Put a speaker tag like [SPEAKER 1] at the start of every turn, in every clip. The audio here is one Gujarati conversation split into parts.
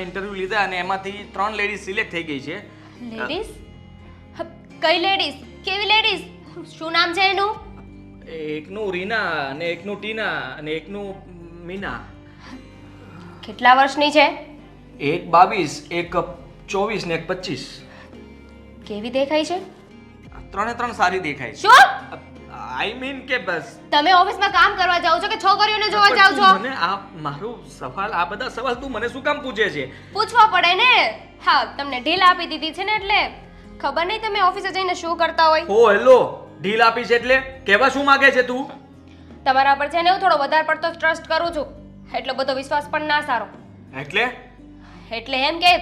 [SPEAKER 1] ઇન્ટરવ્યુ લીધા અને એમાંથી 3 લેડીઝ સિલેક્ટ થઈ ગઈ છે.
[SPEAKER 2] લેડીઝ? કઈ લેડીઝ? કેવી લેડીઝ? શું નામ છે એનું?
[SPEAKER 1] એકનું રીના અને એકનું ટીના અને એકનું મીના.
[SPEAKER 2] કેટલા વર્ષની છે?
[SPEAKER 1] એક 22, એક 24 ને એક 25.
[SPEAKER 2] કેવી દેખાય છે?
[SPEAKER 1] ત્રણે ત્રણ સારી દેખાય છે.
[SPEAKER 2] શું?
[SPEAKER 1] આઈ મીન કે બસ
[SPEAKER 2] તમે ઓફિસમાં કામ કરવા જાઓ છો કે છોકરીઓને જોવા
[SPEAKER 1] પણ
[SPEAKER 2] જાઓ
[SPEAKER 1] તું
[SPEAKER 2] છો?
[SPEAKER 1] મને આ મારો સવાલ, આ બધા સવાલ તું મને શું કામ પૂછે છે?
[SPEAKER 2] પૂછવા પડે ને. હા, તમને ઢીલ આપી દીધી છે ને એટલે ખબર નહીં તમે ઓફિસે જઈને શું કરતા હોય.
[SPEAKER 1] ઓ હેલો, ઢીલ આપી છે એટલે કહેવા શું માંગે છે તું?
[SPEAKER 2] તમારા પર છે ને હું થોડો વધારે પડતો ટ્રસ્ટ કરું છું. એટલો બધો વિશ્વાસ પણ ના સારો. એટલે એમ કે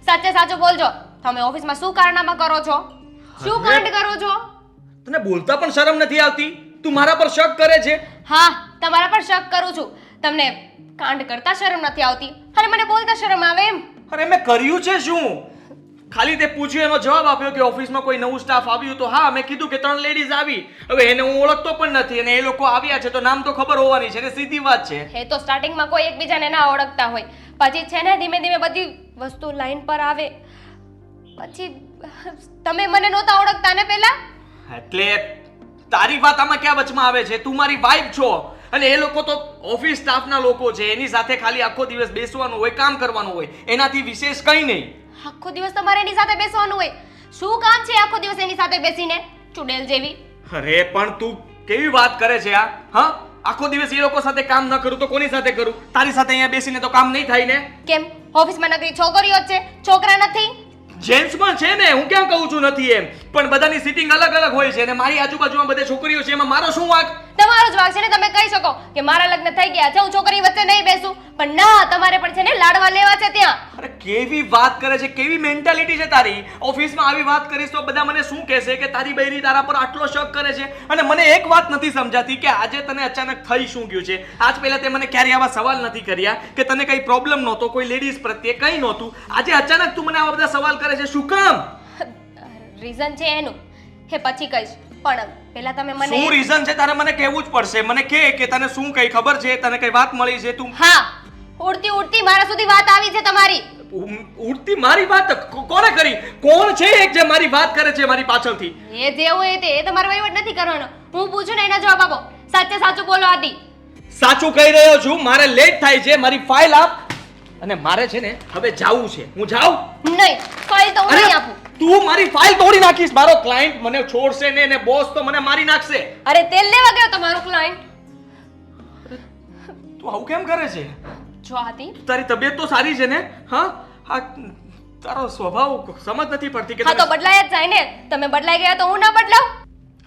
[SPEAKER 2] સાચે સાચું બોલજો. તમે ઓફિસમાં શું કારનામા કરો છો? શું કાંડ કરો છો?
[SPEAKER 1] તને બોલતા પણ શરમ નથી આવતી? તું મારા પર શક કરે છે?
[SPEAKER 2] હા, તમારા પર શક કરું છું. તમને કાંડ કરતા શરમ નથી આવતી અને મને બોલતા શરમ આવે એમ?
[SPEAKER 1] અરે મેં કર્યું છે શું? ખાલી તે પૂછ્યું એનો જવાબ આપ્યો કે ઓફિસમાં કોઈ નવું સ્ટાફ આવ્યું તો હા મેં કીધું કે 3 લેડીઝ આવી. હવે એને હું ઓળખતો પણ નથી અને એ લોકો આવ્યા છે તો નામ તો ખબર હોવાની છે ને, સીધી વાત છે.
[SPEAKER 2] એ તો સ્ટાર્ટિંગમાં કોઈ એકબીજાને ના ઓળખતા હોય, પછી છે ને ધીમે ધીમે બધી વસ્તુ લાઈન પર આવે. પછી તમે મને નહોતા ઓળખતા ને પહેલા?
[SPEAKER 1] એટલે તારી વાત આમાં ક્યાં વચમાં આવે છે? તું મારી વાઈફ છો અને એ લોકો તો ઓફિસ સ્ટાફના લોકો છે. એની સાથે ખાલી આખો દિવસ બેસવાનું હોય, કામ કરવાનું હોય, એનાથી વિશેષ કંઈ નહીં.
[SPEAKER 2] આખો દિવસ તમારે એની સાથે બેસવાનું હોય? શું કામ છે આખો દિવસ એની સાથે બેસીને ચુડેલ જેવી?
[SPEAKER 1] અરે પણ તું કેવી વાત કરે છે આ? હા, આખો દિવસ એ લોકો સાથે કામ ન કરું તો કોની સાથે કરું? તારી સાથે અહીંયા બેસીને તો કામ નહીં થાય ને.
[SPEAKER 2] કેમ ઓફિસમાં નકરી છોકરીઓ જ છે, છોકરા નથી?
[SPEAKER 1] જેન્ટ્સ પણ છે ને, હું ક્યાં કહું છું નથી એમ, પણ બધાની સિટિંગ અલગ અલગ હોય છે અને મારી આજુબાજુમાં બધે છોકરીઓ છે, એમાં મારો શું વાંક?
[SPEAKER 2] તમારો જ વાંક છે ને. તમે કહી શકો કે મારા લગ્ન થઈ ગયા છે, હું છોકરી વચ્ચે નહીં બેસું, પણ ના, તમારે પણ છે ને લાડવા લેવા છે ત્યાં.
[SPEAKER 1] અરે કેવી વાત કરે છે, કેવી મેન્ટાલિટી છે તારી? ઓફિસમાં આવી વાત કરીશ તો બધા મને શું કહેશે કે તારી બૈરી તારા પર આટલો શક કરે છે. અને મને એક વાત નથી સમજાતી કે આજે તને અચાનક થઈ શું ગયું છે? આજ પહેલા તે મને ક્યારે આવા સવાલ નથી કર્યા કે તને કઈ પ્રોબ્લેમ નહોતો, કોઈ લેડીઝ પ્રત્યે કંઈ નહોતું. આજે અચાનક તું મને આવા બધા સવાલ કરે છે, શું કામ?
[SPEAKER 2] રીઝન છે એનું હે પછી કહીશ, પણ પહેલા તમે મને
[SPEAKER 1] શું રીઝન છે તારે મને કહેવું જ પડશે. મને કે તને શું કઈ ખબર છે, તને કઈ વાત મળી છે? તું
[SPEAKER 2] હા, ઉડતી ઉડતી મારા સુધી વાત આવી છે તમારી.
[SPEAKER 1] ઉડતી મારી વાત કોને કરી? કોણ છે એક જે મારી વાત કરે છે મારી પાછળથી?
[SPEAKER 2] એ જે હોય તે, એ તમારે વહીવટ નથી કરવાનો. હું પૂછું ને એના જવાબ આપો. સાચે સાચું બોલો આદિ.
[SPEAKER 1] સાચું કહી રહ્યો છું. મારે લેટ થાય છે, મારી ફાઇલ આપ. અને મારે છે ને હવે જાવું છે. હું જાઉં?
[SPEAKER 2] નહીં, ફાઇલ તો હું નહીં આપું.
[SPEAKER 1] તું મારી ફાઇલ તોડી નાખીશ. મારો ક્લાયન્ટ મને છોડશે ને, અને બોસ તો મને મારી નાખશે.
[SPEAKER 2] અરે તેલ લેવા ગયો તમારો ક્લાયન્ટ.
[SPEAKER 1] તું આવું કેમ કરે છે?
[SPEAKER 2] જો આદિ,
[SPEAKER 1] તારી તબિયત તો સારી છે ને? હા, આ તારો સ્વભાવ સમજ નથી પડતી કે
[SPEAKER 2] હા તો બદલાય જ જાય ને. તમે બદલાઈ ગયા તો હું ના બદલાવ?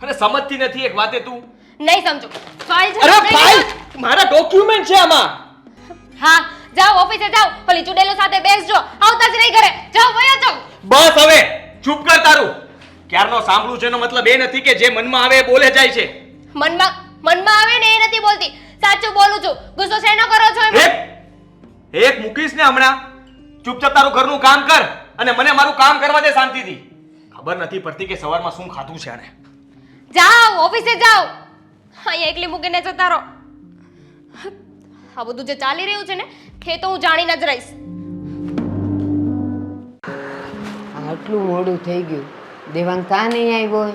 [SPEAKER 1] અરે સમજતી નથી એક વાતે તું.
[SPEAKER 2] નહીં સમજો. ફાઇલ છે.
[SPEAKER 1] અરે ફાઇલ મારા ડોક્યુમેન્ટ છે આમાં.
[SPEAKER 2] હા, જાઓ ઓફિસે જાઓ. ઓલી ચુડેલો સાથે બેસજો. આવતા જ નહીં ઘરે. જાઓ, વયા જાઓ.
[SPEAKER 1] બસ હવે ચૂપ કર તારું. ક્યારનો સાંભળું છે એનો મતલબ એ નથી કે જે મનમાં આવે એ બોલે જાય છે.
[SPEAKER 2] મનમાં આવે ને એ નથી બોલતી. સાચું બોલું છું. ગુસ્સો શેનો કરો છો એમ?
[SPEAKER 1] એક મૂકીશ ને હમણાં. ચૂપચાપ તારું ઘરનું કામ કર અને મને મારું કામ કરવા દે શાંતિથી. ખબર નથી પડતી કે સવારમાં શું ખાધું છે આને.
[SPEAKER 2] જાઓ ઓફિસે જાઓ. અહીંયા એકલી મૂકીને જતા રહો. આ બધું જે ચાલી રહ્યું છે ને એ તો હું જાણીને જ રહીશ.
[SPEAKER 3] આટલું મોડું થઈ ગયું. દેવાંગ કાં નહીં આવ્યો?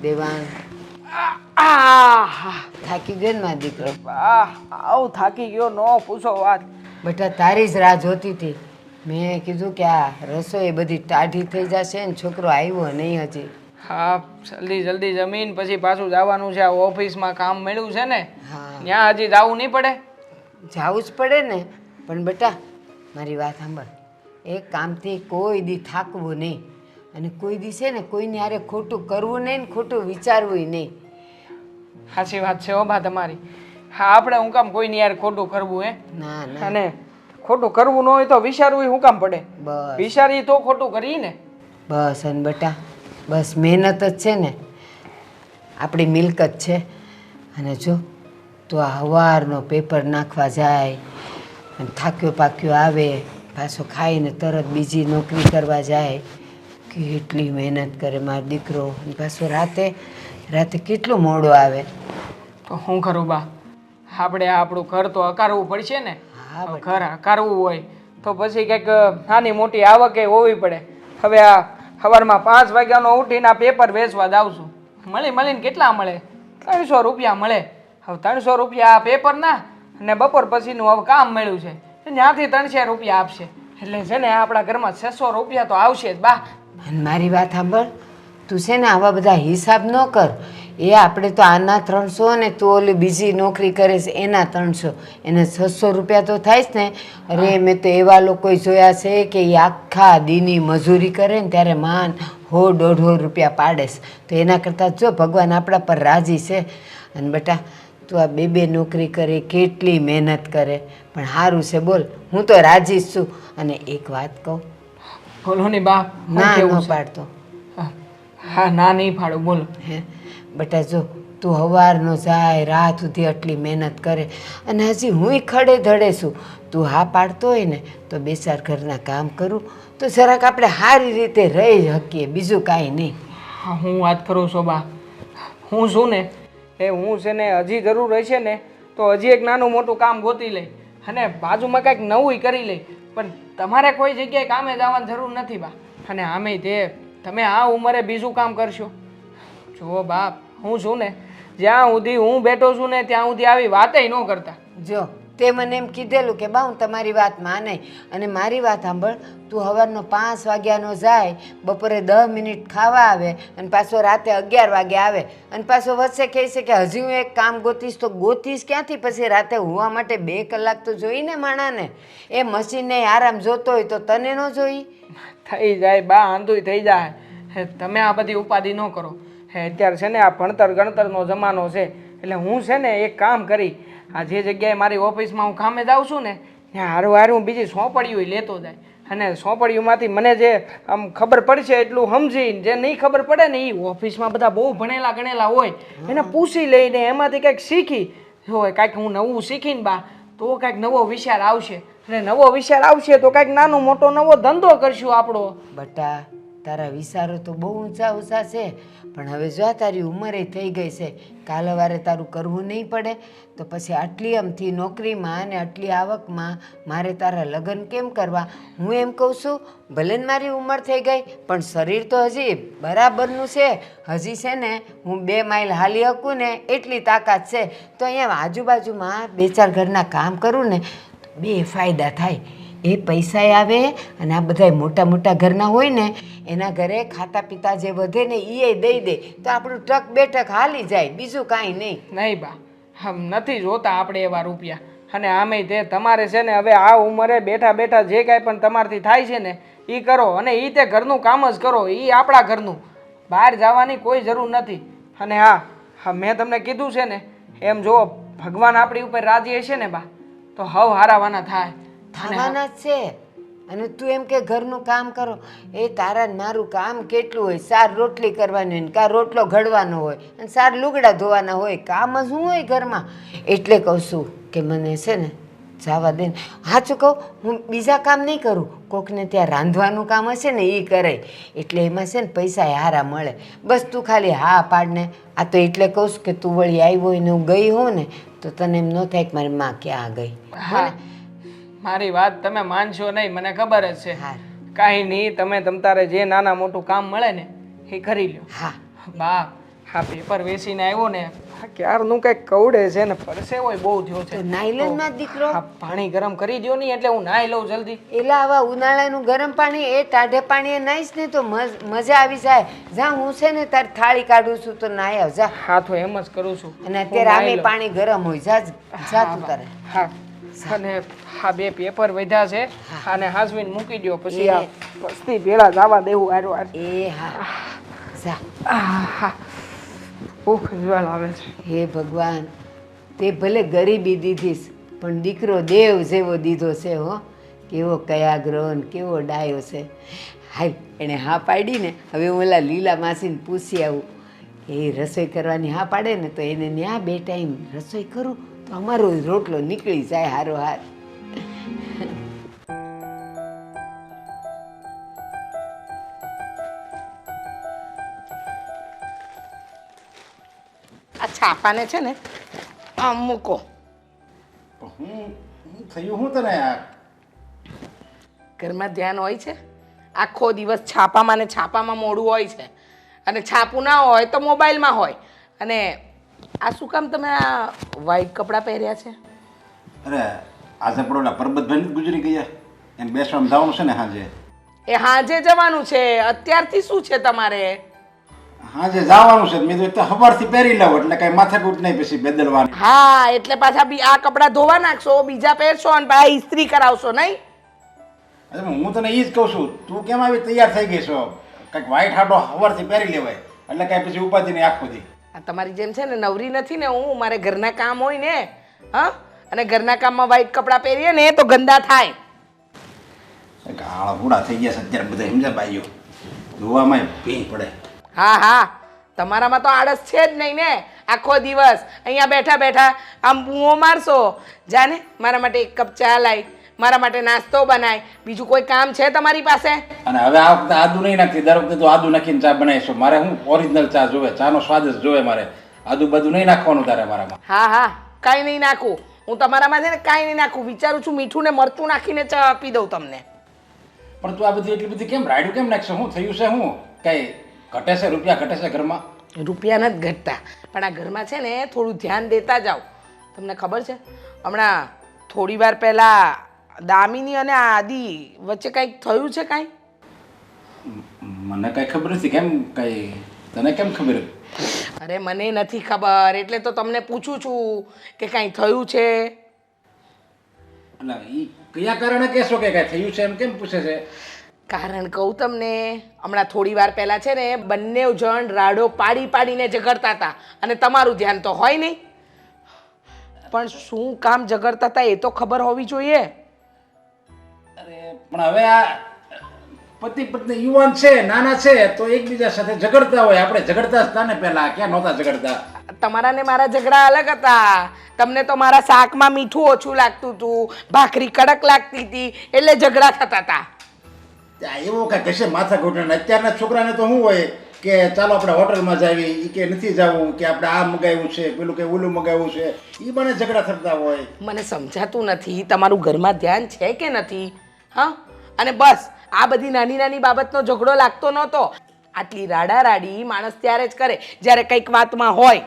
[SPEAKER 3] દેવાંગ થાકી ગયો ને મારો દીકરો?
[SPEAKER 4] આવ થાકી ગયો, નો પૂછો વાત.
[SPEAKER 3] બેટા તારી જ રાહ જોતી હતી. મેં કીધું કે આ રસોઈ બધી ટાઢી થઈ જશે ને છોકરો આવ્યો નહીં હજી.
[SPEAKER 4] હા, જલ્દી જલ્દી જમીન પછી પાછું જવાનું છે. આ ઓફિસમાં કામ મળ્યું છે ને,
[SPEAKER 3] હા
[SPEAKER 4] ત્યાં હજી જવું નહીં પડે?
[SPEAKER 3] જવું જ પડે ને. પણ બેટા મારી વાત સાંભળ. એ કામથી કોઈ દી થાકવું નહીં અને કોઈ દી છે ને કોઈને હારે ખોટું કરવું નહીં ને ખોટું વિચારવું નહીં.
[SPEAKER 4] સાચી વાત છે હો બા તમારી. હા, આપણે હું કામ કોઈની યાર ખોટું કરવું હે?
[SPEAKER 3] ના ના
[SPEAKER 4] અને ખોટું કરવું ન હોય તો વિચારવું શું કામ પડે?
[SPEAKER 3] બસ
[SPEAKER 4] વિચારી તો ખોટું કરી ને.
[SPEAKER 3] બસ અને બેટા બસ મહેનત જ છે ને આપણી મિલકત છે. અને જો તો આ સવારનો પેપર નાખવા જાય અને થાક્યો પાક્યો આવે, પાછો ખાઈને તરત બીજી નોકરી કરવા જાય. કેટલી મહેનત કરે મારો દીકરો. અને પાછો રાતે કેટલું મોડું આવે.
[SPEAKER 4] તો શું કરું બા? આપણે આપણું ઘર તો હકારવું પડશે ને.
[SPEAKER 3] હા,
[SPEAKER 4] હવે ઘર હકારવું હોય તો પછી કંઈક નાની મોટી આવકે હોવી પડે. હવે આ સવારમાં 5 વાગ્યાનો ઉઠીને આ પેપર વેચવા જાઉં છું. મળીને કેટલા મળે? 300 રૂપિયા મળે. હવે 300 રૂપિયા આ પેપરના અને બપોર પછીનું હવે કામ મળ્યું છે ત્યાંથી 300 રૂપિયા આપશે. એટલે છે ને આપણા ઘરમાં 600 રૂપિયા તો આવશે જ બા.
[SPEAKER 3] અને મારી વાત સાંભળ, તું છે ને આવા બધા હિસાબ ન કર. એ આપણે તો આના 300 ને તું ઓલી બીજી નોકરી કરે છે એના 300, એને 600 રૂપિયા તો થાય જ ને. અરે મેં તો એવા લોકો જોયા છે કે એ આખા દીની મજૂરી કરે ને ત્યારે માન 100-150 રૂપિયા પાડે છે. તો એના કરતાં જો ભગવાન આપણા પર રાજી છે. અને બેટા તું આ બે નોકરી કરે, કેટલી મહેનત કરે, પણ સારું છે બોલ. હું તો રાજી જ છું. અને એક વાત કહું,
[SPEAKER 4] બોલો ની બા. શું
[SPEAKER 3] ના
[SPEAKER 4] કહેવું
[SPEAKER 3] ન
[SPEAKER 4] છે?
[SPEAKER 3] પાડતો.
[SPEAKER 4] હા ના નહીં પાડું, બોલો.
[SPEAKER 3] હે બેટા જો તું સવારનો જાય રાત સુધી આટલી મહેનત કરે અને હજી હુંય ખડે ધડે છું. તું હા પાડતો હોય ને તો 2-4 ઘરના કામ કરું તો જરાક આપણે સારી રીતે રહી શકીએ, બીજું કાંઈ નહીં.
[SPEAKER 4] હા હું વાત કરું છું બા. હું છું ને હું છે ને હજી જરૂર હશે ને તો હજી એક નાનું મોટું કામ ગોતી લઈ અને બાજુમાં કંઈક નવું કરી લઈ. પણ તમારે કોઈ જગ્યાએ કામે જવાની જરૂર નથી બા. અને આમે તમે આ ઉંમરે બીજું કામ કરશો? જુઓ બાપ, હું છું ને જ્યાં સુધી હું બેઠો છું ને ત્યાં સુધી આવી વાતેય ન કરતા.
[SPEAKER 3] જો તે મને એમ કીધેલું કે બા હું તમારી વાત માને. અને મારી વાત સાંભળ, તું સવારનો 5 વાગ્યાનો જાય, બપોરે 10 મિનિટ ખાવા આવે અને પાછો રાતે 11 વાગે આવે અને પાછો વચ્ચે કહે છે કે હજી હું એક કામ ગોતીશ. તો ગોતીશ ક્યાંથી? પછી રાતે હોવા માટે 2 કલાક તો જોઈને માણાને. એ મશીનને આરામ જોતો હોય તો તને ન જોઈ?
[SPEAKER 4] થઈ જાય બા, આંધુય થઈ જાય. તમે આ બધી ઉપાધિ ન કરો. અત્યારે છે ને આ ભણતર ગણતરનો જમાનો છે. એટલે હું છે ને એક કામ કરી, આ જે જગ્યાએ મારી ઓફિસમાં હું કામે જાઉં છું ને ત્યાં હારું હું બીજી સોંપડીઓ લેતો જાય. અને સોંપડીઓમાંથી મને જે આમ ખબર પડશે એટલું સમજીને, જે નહીં ખબર પડે ને એ ઓફિસમાં બધા બહુ ભણેલા ગણેલા હોય એને પૂછી લઈને એમાંથી કંઈક શીખી હોય. કાંઈક હું નવું શીખીને બા તો કાંઈક નવો વિચાર આવશે. અને નવો વિચાર આવશે તો કાંઈક નાનો મોટો નવો ધંધો કરશું આપણો.
[SPEAKER 3] બટા તારા વિચારો તો બહુ ઊંચા ઊંચા છે, પણ હવે જો તારી ઉંમરે થઈ ગઈ છે, કાલે વારે તારું કરવું નહીં પડે તો પછી આટલી આમથી નોકરીમાં અને આટલી આવકમાં મારે તારા લગ્ન કેમ કરવા? હું એમ કહું છું ભલે ને મારી ઉંમર થઈ ગઈ પણ શરીર તો હજી બરાબરનું છે. હજી છે ને હું 2 માઇલ હાલી શકું ને એટલી તાકાત છે. તો અહીંયા આજુબાજુમાં 2-4 ઘરના કામ કરું ને તો 2 ફાયદા થાય. એ પૈસા આવે અને આ બધા મોટા મોટા ઘરના હોય ને એના ઘરે ખાતા પીતા જે વધે ને એ દઈ દે તો આપણું ટક બેઠક હાલી જાય, બીજું કાંઈ નહીં.
[SPEAKER 4] નહીં બા, હમ નથી જોતા આપણે એવા રૂપિયા. અને આમે તે તમારે છે ને હવે આ ઉંમરે બેઠા બેઠા જે કાંઈ પણ તમારથી થાય છે ને એ કરો. અને એ તે ઘરનું કામ જ કરો, એ આપણા ઘરનું. બહાર જવાની કોઈ જરૂર નથી. અને હા મેં તમને કીધું છે ને એમ જો ભગવાન આપણી ઉપર રાજી હશે ને બા તો હવ હારાવાના થાય.
[SPEAKER 3] થવાના જ છે. અને તું એમ કે ઘરનું કામ કરો, એ તારા ને મારું કામ કેટલું હોય? 4 રોટલી કરવાની હોય ને કાં રોટલો ઘડવાનો હોય અને 4 લુગડા ધોવાના હોય. કામ જ શું હોય ઘરમાં? એટલે કહું છું કે મને છે ને જવા દે ને. સાચું કહું, હું બીજા કામ નહીં કરું, કોકને ત્યાં રાંધવાનું કામ હશે ને એ કરે. એટલે એમાં છે ને પૈસા હારા મળે. બસ તું ખાલી હા પાડને. આ તો એટલે કહું છું કે તું વળી આવ્યો હોય ને હું ગઈ હોઉં ને તો તને એમ ન થાય કે મારી માં ક્યાં ગઈ.
[SPEAKER 4] હા મારી વાત તમે માનશો નહીં, મને ખબર જ છે.
[SPEAKER 3] હા
[SPEAKER 4] કાંઈ નહીં, તમે તમતારે જે નાના મોટું કામ મળે ને એ કરી લ્યો.
[SPEAKER 3] હા
[SPEAKER 4] બા આ પેપર વેચીને આવ્યો ને ક્યારનું કંઈક કવડે છે ને પરસેવો બહુ થયો છે.
[SPEAKER 3] તો નાઈ લે ને મારો દીકરો.
[SPEAKER 4] આ પાણી ગરમ કરી દો નહીં એટલે હું નાહી લઉં જલ્દી.
[SPEAKER 3] એટલે આવા ઉનાળાનું ગરમ પાણી એ ટાઢે પાણીએ નાહીશ ને તો મજા આવી જાય. જા હું છે ને તાર થાળી કાઢું છું તો નાહી આવ જા.
[SPEAKER 4] હા તો એમ જ કરું છું.
[SPEAKER 3] અને અત્યારે આમે પાણી ગરમ હોય. જા તું તારે.
[SPEAKER 4] હા અને આ 2 પેપર વધ્યા છે અને હાસવીને મૂકી દો પછી આ પસ્તી ભેળા જવા દેવું આરો આ.
[SPEAKER 3] એ હા જા.
[SPEAKER 4] હા ભૂખ જ્વાલ આવે છે.
[SPEAKER 3] હે ભગવાન, તે ભલે ગરીબી દીધીશ પણ દીકરો દેવ જેવો દીધો છે હો. કેવો કયાગ્રહ ને કેવો ડાયો છે. હાલ એણે હા પાડી ને હવે હું ઓલા લીલા માસીને પૂછી આવું એ રસોઈ કરવાની હા પાડે ને તો એને ત્યાં 2 ટાઈમ રસોઈ કરું તો અમારો રોટલો નીકળી જાય હારો હાર.
[SPEAKER 5] આ છાપાને છે ને આમ મૂકો હું થયું હું તને આ
[SPEAKER 4] ઘરમાં ધ્યાન હોય છે? આખો દિવસ છાપામાં ને છાપામાં મોડું હોય છે, અને છાપું ના હોય તો મોબાઈલમાં હોય. અને આ શું કામ તમે આ વ્હાઈટ કપડાં પહેર્યા છે?
[SPEAKER 5] અરે આજે પડોલા પરબતભાઈ નથી ગુજરી ગયા, એને બેસવામાં જવાનું છે ને સાંજે.
[SPEAKER 4] એ હાજે જવાનું છે? અત્યારથી શું છે તમારે?
[SPEAKER 5] સાંજે જવાનું છે, મેં તો સવારથી પહેરી લઉં એટલે કઈ માથાકૂટ નહીં પછી બદલવાની.
[SPEAKER 4] હા, એટલે પાછા આ કપડાં ધોવા નાખશો, બીજા પહેરશો અને પાછા ઇસ્ત્રી કરાવશો નહીં?
[SPEAKER 5] અરે હું તને એ જ કહું છું, તું કેમ આવી તૈયાર થઈ ગઈ છો? કંઈક વ્હાઈટ હાડો સવારથી પહેરી લેવાય એટલે કાંઈ પછી ઉપાધિ નહીં આખો દી.
[SPEAKER 4] આ તમારી જેમ છે ને નવરી નથી ને હું, મારે ઘરના કામ હોય ને, હા, અને ઘરના કામમાં વ્હાઈટ કપડાં પહેરીએ ને તો ગંદા થાય.
[SPEAKER 5] ગાળા પૂડા થઈ ગયા છે અત્યારે બધા, સમજ્યા ભાઈઓ? ધોવામાં ભીં પડે.
[SPEAKER 4] હા હા, તમારામાં તો આળસ છે જ નહીં ને. આખો દિવસ અહીંયા બેઠા બેઠા આમ બૂમો મારશો, જાને મારા માટે એક કપ ચા લાવી, મારા માટે નાસ્તો બનાય, બીજું કોઈ કામ છે તમારી પાસે?
[SPEAKER 5] અને હવે આ વખતે આદુ નહીં નાખતી, દર વખતે તો આદુ નાખીને ચા બનાવીશું. મારે હું ઓરિજિનલ ચા જોવે, ચાનો સ્વાદ જ જોવે મારે. આદુ બધું નહીં નાખવાનું તારે મારામાં.
[SPEAKER 4] હા હા, કાંઈ નહીં નાખું હું તમારામાં, છે ને કાંઈ નહીં નાખું. વિચારું છું મીઠું ને મરચું નાખીને ચા આપી દઉં તમને.
[SPEAKER 5] પણ તું આ બધી એટલી બધી કેમ રાયડું કેમ નાખશે? શું થયું છે? હું કઈ ઘટે છે? રૂપિયા ઘટે છે ઘરમાં?
[SPEAKER 4] રૂપિયા નથી ઘટતા, પણ આ ઘરમાં છે ને થોડું ધ્યાન દેતા જાઓ. તમને ખબર છે હમણાં થોડી વાર પહેલાં દામિની અને આદિ વચ્ચે કંઈક થયું છે? કાંઈ
[SPEAKER 5] મને કઈ ખબર નથી. કેમ? કઈ તને કેમ ખબર?
[SPEAKER 4] અરે મને નથી ખબર, એટલે તો તમને પૂછું છું કે કાંઈ થયું છે?
[SPEAKER 5] એટલે એ કયા કારણે કહેશો કે કઈ થયું છે એમ કેમ પૂછે છે?
[SPEAKER 4] કારણ કહું તમને, હમણાં થોડી વાર પહેલાં છે ને બંને જણ રાડો પાડી પાડીને ઝઘડતા હતા, અને તમારું ધ્યાન તો હોય નહીં. પણ શું કામ ઝઘડતા હતા એ તો ખબર હોવી જોઈએ.
[SPEAKER 5] અરે પણ હવે આ પતિ પત્ની યુવાન છે, નાના છે, તો એકબીજા સાથે ઝઘડતા હોય. આપણે ઝઘડતા જ હતા ને પહેલા, ક્યાં નહોતા ઝઘડતા?
[SPEAKER 4] તમારા ને મારા ઝઘડા અલગ હતા. તમને તો મારા શાકમાં મીઠું ઓછું લાગતું હતું, ભાખરી કડક લાગતી હતી, એટલે ઝઘડા થતા હતા.
[SPEAKER 5] ત્યાં એવો કાંઈ કશે માથા ઘૂંટણ. અત્યારના છોકરાને તો શું હોય કે ચાલો આપણે હોટલમાં જાવી, એ કે નથી જવું, કે આપણે આ મગાવ્યું છે, પેલું કે ઓલું મગાવ્યું છે, એ મને ઝઘડા થતા હોય.
[SPEAKER 4] મને સમજાતું નથી તમારું ઘરમાં ધ્યાન છે કે નથી? હા, અને બસ આ બધી નાની નાની બાબતનો ઝઘડો લાગતો નહોતો. આટલી રાડા રાડી માણસ ત્યારે જ કરે જ્યારે કંઈક વાતમાં હોય.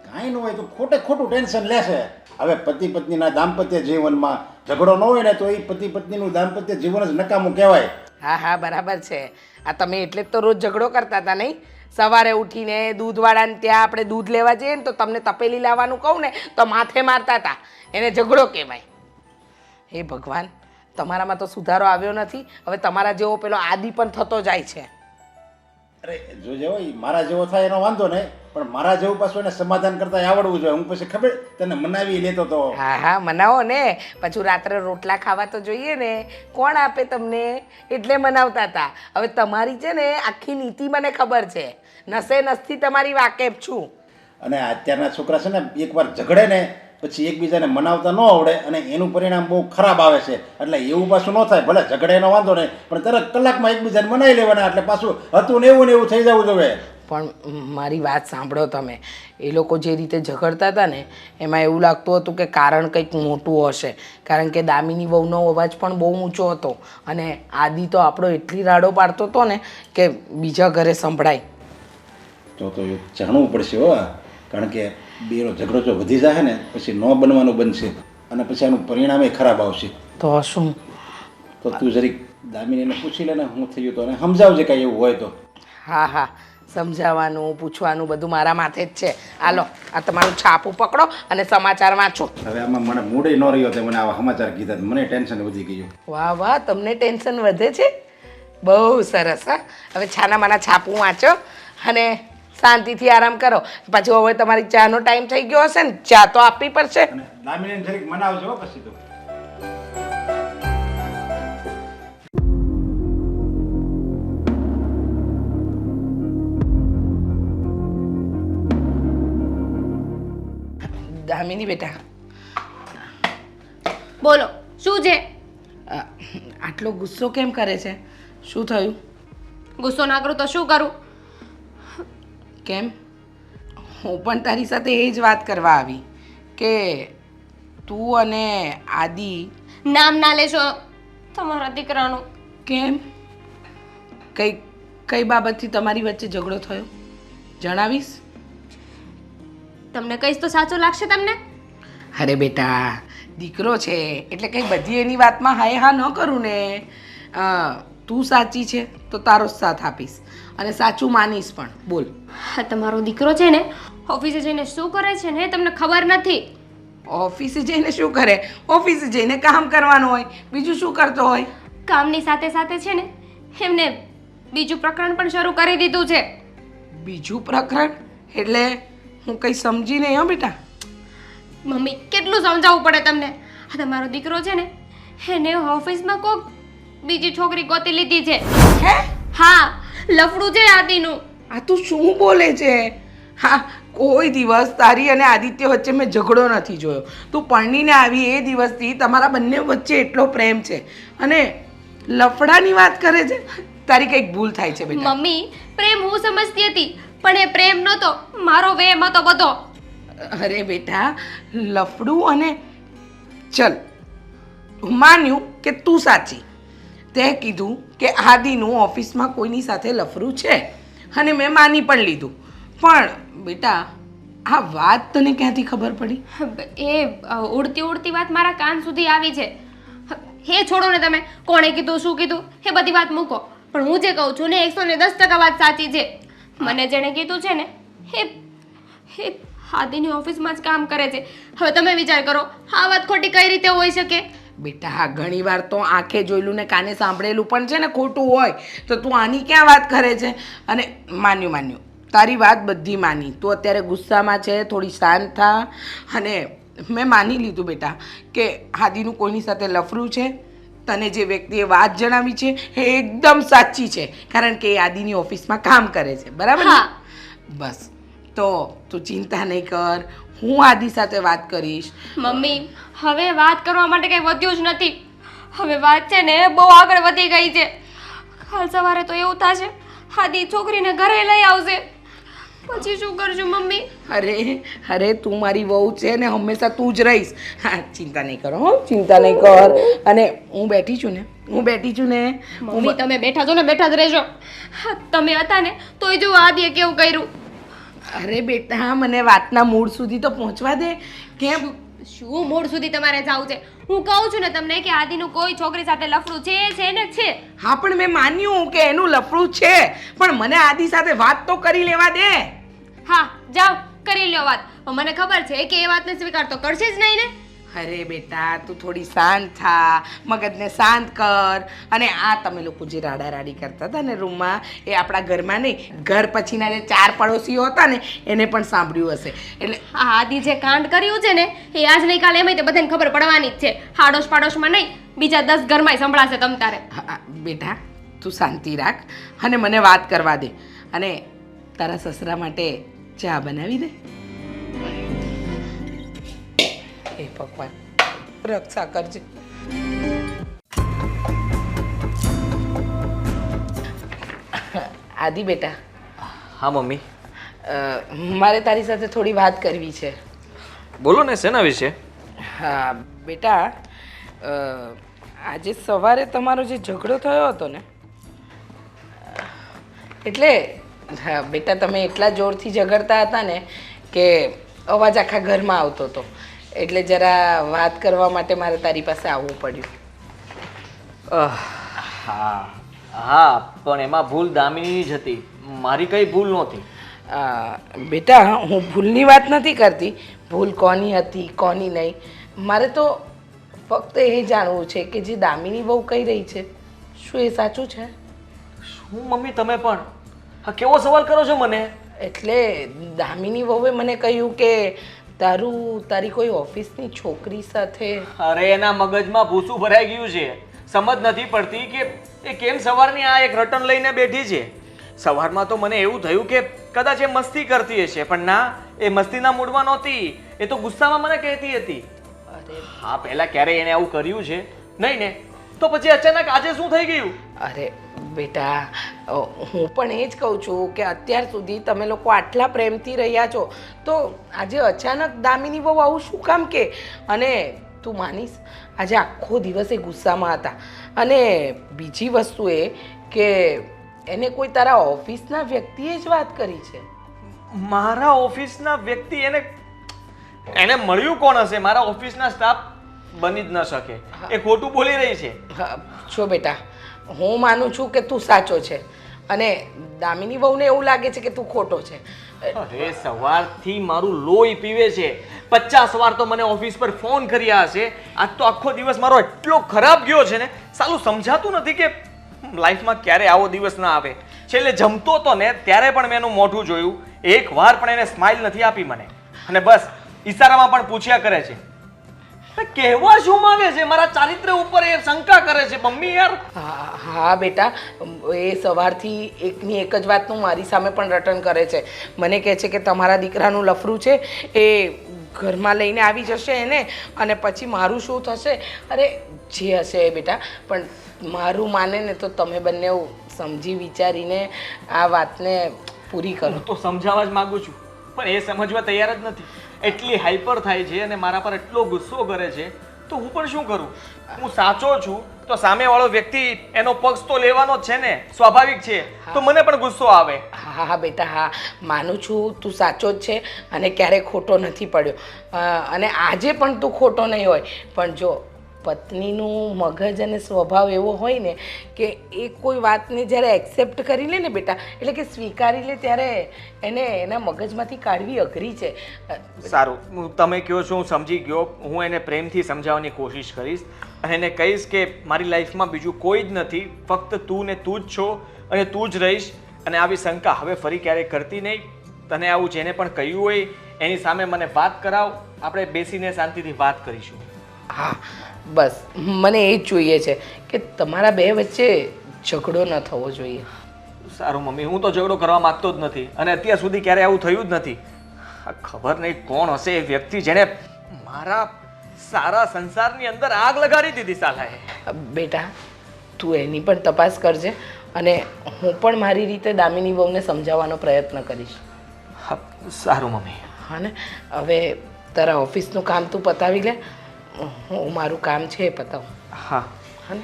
[SPEAKER 5] કાંઈ ન હોય તો ખોટે ખોટું ટેન્શન લેશે. હવે પતિ પત્નીના દાંપત્ય જીવનમાં ઝઘડો ન હોય ને તો એ પતિ પત્નીનું દાંપત્ય જીવન જ નકામું કહેવાય.
[SPEAKER 4] હા હા, બરાબર છે. આ તમે એટલે જ તો રોજ ઝઘડો કરતા હતા નહીં? સવારે ઉઠીને દૂધવાળાને ત્યાં આપણે દૂધ લેવા જઈએ ને તો તમને તપેલી લાવવાનું કહું ને તો માથે મારતા હતા. એને ઝઘડો કહેવાય. હે ભગવાન, તમારામાં તો સુધારો આવ્યો નથી. હવે તમારા જેવો પેલો આદિ પણ થતો જાય છે.
[SPEAKER 5] અરે જોજે હોય, મારા જેવો થાય એનો વાંધો નહીં, પણ મારા જેવું પાછું એને સમાધાન કરતા આવડવું જોઈએ. હું પછી ખબર તને મનાવી લેતો તો.
[SPEAKER 4] હા હા, મનાવો ને. પછી રાત્રે રોટલા ખાવા તો જોઈએ ને. કોણ આપે તમને? એટલે મનાવતા હતા. હવે તમારી છે ને આખી નીતિ મને ખબર છે. નસે નસથી તમારી વાકેફ છું.
[SPEAKER 5] અને અત્યારના છોકરા છે ને એકવાર ઝઘડે ને પછી એકબીજાને મનાવતા ન આવડે અને એનું પરિણામ બહુ ખરાબ આવે છે. એટલે એવું પાછું ન થાય. ભલે ઝઘડે એનો વાંધો નહીં, પણ તરત કલાકમાં એકબીજાને મનાવી લેવાના. એટલે પાછું હતું ને એવું થઈ જવું જોઈએ.
[SPEAKER 4] પણ મારી વાત સાંભળો તમે. એ લોકો જે રીતે ઝઘડતા હતા ને એમાં એવું લાગતું હતું કે કારણ કંઈક મોટું હશે. કારણ કે દામિની વહુનો અવાજ પણ બહુ ઊંચો હતો, અને આદિ તો આપણો એટલી રાડો પાડતો હતો ને કે બીજા ઘરે સંભળાય.
[SPEAKER 5] તો એ જાણવું પડશે હો, કારણ કે બેનો ઝઘડો જો વધી જાય ને પછી ન બનવાનું બનશે, અને પછી આનું પરિણામ ખરાબ આવશે.
[SPEAKER 4] તો શું?
[SPEAKER 5] તો તું જરીક દામિનીને પૂછી લે ને શું થયું તો, અને સમજાવજે કાંઈ એવું હોય તો.
[SPEAKER 4] હા હા, સમજાવવાનું પૂછવાનું બધું મારા માથે જ છે. હાલો, આ તમારું છાપું પકડો અને સમાચાર વાંચો.
[SPEAKER 5] હવે આમાં મને મૂડે ન રહ્યો તે મને આવા સમાચાર કીધા, મને ટેન્શન વધી ગયું.
[SPEAKER 4] વાહ વાહ, તમને ટેન્શન વધે છે? બહુ સરસ. હા, હવે છાના માના છાપું વાંચો અને શાંતિથી આરામ કરો. પાછું હવે તમારી ચાનો ટાઈમ થઈ ગયો હશે ને, ચા તો આપવી પડશે.
[SPEAKER 5] અને દામિનીને જરીક મનાવજો હો પછી તો.
[SPEAKER 4] દામિની બેટા,
[SPEAKER 2] બોલો, શું છે?
[SPEAKER 4] આટલો ગુસ્સો કેમ કરે છે? શું થયું?
[SPEAKER 2] ગુસ્સો ના કરું તો શું કરું?
[SPEAKER 4] કેમ? હું પણ તારી સાથે એ જ વાત કરવા આવી કે તું અને આદિ
[SPEAKER 2] નામ ના લેશો તમારા દીકરાનું.
[SPEAKER 4] કેમ? કઈ બાબતથી તમારી વચ્ચે ઝઘડો થયો જણાવીશ?
[SPEAKER 2] તમને કહીશ તો સાચું લાગશે તમને?
[SPEAKER 4] અરે બેટા, દીકરો છે એટલે કંઈ બધી એની વાતમાં હાય હા ન કરું ને. તું સાચી છે તો તારો જ સાથ આપીશ અને સાચું માનીશ પણ. બોલ.
[SPEAKER 2] હા, તમારો દીકરો છે ને ઓફિસે જઈને શું કરે છે ને એ તમને ખબર નથી.
[SPEAKER 4] ઓફિસે જઈને શું કરે? ઓફિસે જઈને કામ કરવાનું હોય, બીજું શું કરતો હોય?
[SPEAKER 2] કામની સાથે સાથે છે ને એમને બીજું પ્રકરણ પણ શરૂ કરી દીધું છે.
[SPEAKER 4] બીજું પ્રકરણ એટલે હું કંઈ સમજી નહીં હો બેટા.
[SPEAKER 2] મમ્મી કેટલું સમજાવવું પડે તમને? આ તમારો દીકરો છે ને એને ઓફિસમાં કોક બીજી છોકરી ગોતી લીધી છે.
[SPEAKER 4] હે?
[SPEAKER 2] હા, લફડું છે આદિનું.
[SPEAKER 4] આ તું શું બોલે છે? હા, કોઈ દિવસ તારી અને આદિત્ય વચ્ચે મેં ઝઘડો નથી જોયો. તું પરણીને આવી એ દિવસથી તમારા બંને વચ્ચે એટલો પ્રેમ છે અને લફડાની વાત કરે છે. તારી કંઈક ભૂલ થાય છે બેટા.
[SPEAKER 2] મમ્મી, પ્રેમ હું સમજતી હતી પણ એ પ્રેમ નહોતો, મારો વેમ હતો બધો.
[SPEAKER 4] અરે બેટા, લફડું અને ચલ માન્યું કે તું સાચી. તે કીધું કે આદિનું ઓફિસમાં કોઈની સાથે લફરું છે અને મેં માની પણ લીધું. પણ બેટા, આ વાત તને ક્યાંથી ખબર પડી?
[SPEAKER 2] એ ઉડતી ઉડતી વાત મારા કાન સુધી આવી છે. હે છોડો ને તમે, કોણે કીધું શું કીધું એ બધી વાત મૂકો. પણ હું જે કહું છું ને 110% વાત સાચી છે. મને જેણે કીધું છે ને એ આદિની ઓફિસમાં જ કામ કરે છે. હવે તમે વિચાર કરો આ વાત ખોટી કઈ રીતે હોઈ શકે?
[SPEAKER 4] બેટા, ઘણી વાર તો આંખે જોયેલું ને કાને સાંભળેલું પણ છે ને ખોટું હોય તો તું આની ક્યાં વાત કરે છે? અને માન્યું, તારી વાત બધી માની. તું અત્યારે ગુસ્સામાં છે, થોડી શાંત થા. અને મેં માની લીધું બેટા કે આદિનું કોઈની સાથે લફરું છે. તને જે વ્યક્તિએ વાત જણાવી છે એ એકદમ સાચી છે, કારણ કે એ આદિની ઓફિસમાં કામ કરે છે. બરાબર?
[SPEAKER 2] હા.
[SPEAKER 4] બસ, તો તું ચિંતા નહીં કર, હું આદિ સાથે વાત કરીશ.
[SPEAKER 2] મમ્મી, હવે વાત કરવા માટે કંઈ વધ્યું જ નથી. હવે વાત છે ને બહુ આગળ વધી ગઈ છે. કાલ સવારે તો એવું થશે આદિ છોકરીને ઘરે લઈ આવશે. પછી શું કરશું મમ્મી?
[SPEAKER 4] અરે તું મારી વહુ છે ને, હંમેશા તું જ રહીશ. હા, ચિંતા નહીં કરો, હો, ચિંતા નહીં કર. અને હું બેઠી છું ને.
[SPEAKER 2] મમ્મી, તમે બેઠા છો ને બેઠા જ રહેજો. હા, તમે હતા ને તોય જો આદિએ કેવું કર્યું.
[SPEAKER 4] અરે બેટા, મને વાતના મૂળ સુધી તો પહોંચવા દે. કેમ?
[SPEAKER 2] શું મૂળ સુધી તમારે જાવું છે? હું કહું છું ને તમને કે આદિનું કોઈ છોકરી સાથે લફડું છે ને છે.
[SPEAKER 4] હા, પણ મેં માન્યું કે એનું લફડું છે, પણ મને આદિ સાથે વાત તો કરી લેવા દે.
[SPEAKER 2] હા, જાઓ કરી લ્યો વાત. પણ મને ખબર છે કે એ વાતને સ્વીકાર તો કરશે જ નહીં ને.
[SPEAKER 4] અરે બેટા, તું થોડી શાંત થા, મગજને શાંત કર. અને આ તમે લોકો જે રાડારાડી કરતા હતા ને રૂમમાં, એ આપણા ઘરમાં નહીં, ઘર પછીના જે 4 પડોશીઓ હતા ને એને પણ સાંભળ્યું હશે. એટલે
[SPEAKER 2] આ આદિ જે કાંડ કર્યું છે ને એ આજ નહીં કાલે એમાંય તે બધાને ખબર પડવાની જ છે. આડોશ પાડોશમાં નહીં, બીજા 10 ઘરમાંય સંભળાશે તમ તારે.
[SPEAKER 4] હા, બેટા તું શાંતિ રાખ અને મને વાત કરવા દે. અને તારા સસરા માટે ચા બનાવી દે. હે ભગવાન, રક્ષા કરજે. આદિ બેટા.
[SPEAKER 1] હા મમ્મી.
[SPEAKER 4] મારે તારી સાથે થોડી વાત કરવી છે.
[SPEAKER 1] બોલો ને, શેના વિશે?
[SPEAKER 4] હા બેટા, આજે સવારે તમારો જે ઝઘડો થયો હતો ને, એટલે હા બેટા, તમે એટલા જોરથી ઝઘડતા હતા ને કે અવાજ આખા ઘરમાં આવતો હતો. એટલે જરા વાત કરવા માટે મારે તારી પાસે આવવું પડ્યું.
[SPEAKER 1] હા, પણ એમાં ભૂલ દામિનીની જ હતી, મારી કઈ ભૂલ નહોતી.
[SPEAKER 4] બેટા, હું ભૂલની વાત નથી કરતી. ભૂલ કોની હતી કોની નહીં, મારે તો ફક્ત એ જાણવું છે કે જે દામિની બહુ કહી રહી છે શું એ સાચું છે?
[SPEAKER 1] શું મમ્મી, તમે પણ હા કેવો સવાલ કરો છો મને?
[SPEAKER 4] એટલે દામિની વહુએ મને કહ્યું કે તારી કોઈ ઓફિસની છોકરી સાથે.
[SPEAKER 1] અરે એના મગજમાં ભૂસું ભરાઈ ગયું છે. સમજ નથી પડતી કે એ કેમ સવારની આ એક રટન લઈને બેઠી છે. સવારમાં તો મને એવું થયું કે કદાચ એ મસ્તી કરતી હશે, પણ ના, એ મસ્તીના મૂડમાં નહોતી. એ તો ગુસ્સામાં મને કહેતી હતી. હા, પહેલા ક્યારે એને આવું કર્યું છે નહીં ને? તો પછી અચાનક આજે શું થઈ ગયું?
[SPEAKER 4] અરે
[SPEAKER 6] બેટા હું પણ એ જ કહું છું કે અત્યાર સુધી તમે લોકો આટલા પ્રેમથી રહ્યા છો તો આજે અચાનક દામિની બહુ આવું શું કામ કે અને તું માનીશ આજે આખો દિવસ એ ગુસ્સામાં હતા અને બીજી વસ્તુ એ કે એને કોઈ તારા ઓફિસના વ્યક્તિએ જ વાત કરી છે.
[SPEAKER 1] મારા ઓફિસના વ્યક્તિ એને મળ્યું કોણ હશે? મારા ઓફિસના સ્ટાફ બની જ ન શકે. એ ખોટું બોલી રહી છે.
[SPEAKER 6] હા, જો બેટા હું માનું છું કે તું સાચો છે અને દામિની વહુને એવું લાગે છે કે તું ખોટો છે.
[SPEAKER 1] અરે સવારથી મારું લોહી પીવે છે. 50 વાર તો મને ઓફિસ પર ફોન કર્યા હશે. આજ તો આખો દિવસ મારો એટલો ખરાબ ગયો છે ને, સાલું સમજાતું નથી કે લાઈફમાં ક્યારે આવો દિવસ ના આવે. છેલ્લે જમતો હતો ને ત્યારે પણ મેં એનું મોઢું જોયું, એક વાર પણ એને સ્માઇલ નથી આપી મને. અને બસ ઈશારામાં પણ પૂછ્યા કરે છે. કહેવા શું માંગે છે? મારા ચારિત્ર ઉપર એ શંકા કરે છે. મમ્મી યાર.
[SPEAKER 6] હા બેટા, એ સવારથી એકની એક જ વાતનું મારી સામે પણ રટન કરે છે. મને કહે છે કે તમારા દીકરાનું લફરું છે એ ઘરમાં લઈને આવી જશે એને અને પછી મારું શું થશે. અરે જે હશે બેટા, પણ મારું માને ને તો તમે બંને સમજી વિચારીને આ વાતને પૂરી કરો.
[SPEAKER 1] હું તો સમજાવવા જ માંગુ છું પણ એ સમજવા તૈયાર જ નથી. એટલી હાઈપર થાય છે અને મારા પર એટલો ગુસ્સો કરે છે તો હું પણ શું કરું? હું સાચો છું તો સામેવાળો વ્યક્તિ એનો પક્ષ તો લેવાનો જ છે ને, સ્વાભાવિક છે. તો મને પણ ગુસ્સો આવે.
[SPEAKER 6] હા હા બેટા, હા માનું છું તું સાચો જ છે અને ક્યારેય ખોટો નથી પડ્યો અને આજે પણ તું ખોટો નહીં હોય. પણ જો પત્નીનું મગજ અને સ્વભાવ એવો હોય ને કે એ કોઈ વાતને જ્યારે એક્સેપ્ટ કરી લે ને બેટા, એટલે કે સ્વીકારી લે, ત્યારે એને એના મગજમાંથી કાઢવી અઘરી છે.
[SPEAKER 1] સારું, તમે કહો છો હું સમજી ગયો. હું એને પ્રેમથી સમજાવવાની કોશિશ કરીશ અને એને કહીશ કે મારી લાઈફમાં બીજું કોઈ જ નથી, ફક્ત તું ને તું જ છો અને તું જ રહીશ. અને આવી શંકા હવે ફરી ક્યારેય કરતી નહીં. તને આવું જેને પણ કહ્યું હોય એની સામે મને વાત કરાવ, આપણે બેસીને શાંતિથી વાત કરીશું.
[SPEAKER 6] હા બસ મને એ જ જોઈએ છે કે તમારા બે વચ્ચે ઝઘડો ન થવો જોઈએ.
[SPEAKER 1] સારું મમ્મી, હું તો ઝઘડો કરવા માંગતો જ નથી અને અત્યાર સુધી ક્યારેય આવું થયું જ નથી. આ ખબર નહીં કોણ હશે એ વ્યક્તિ જેણે મારા સારા સંસારની અંદર આગ લગાડી દીધી સાલાએ.
[SPEAKER 6] બેટા તું એની પણ તપાસ કરજે અને હું પણ મારી રીતે દામિની વહુને સમજાવવાનો પ્રયત્ન કરીશ.
[SPEAKER 1] હા સારું મમ્મી.
[SPEAKER 6] હા ને, હવે તારા ઓફિસનું કામ તું પતાવી લે, હું મારું કામ છે એ પતાવું.
[SPEAKER 1] હા
[SPEAKER 6] હા ને.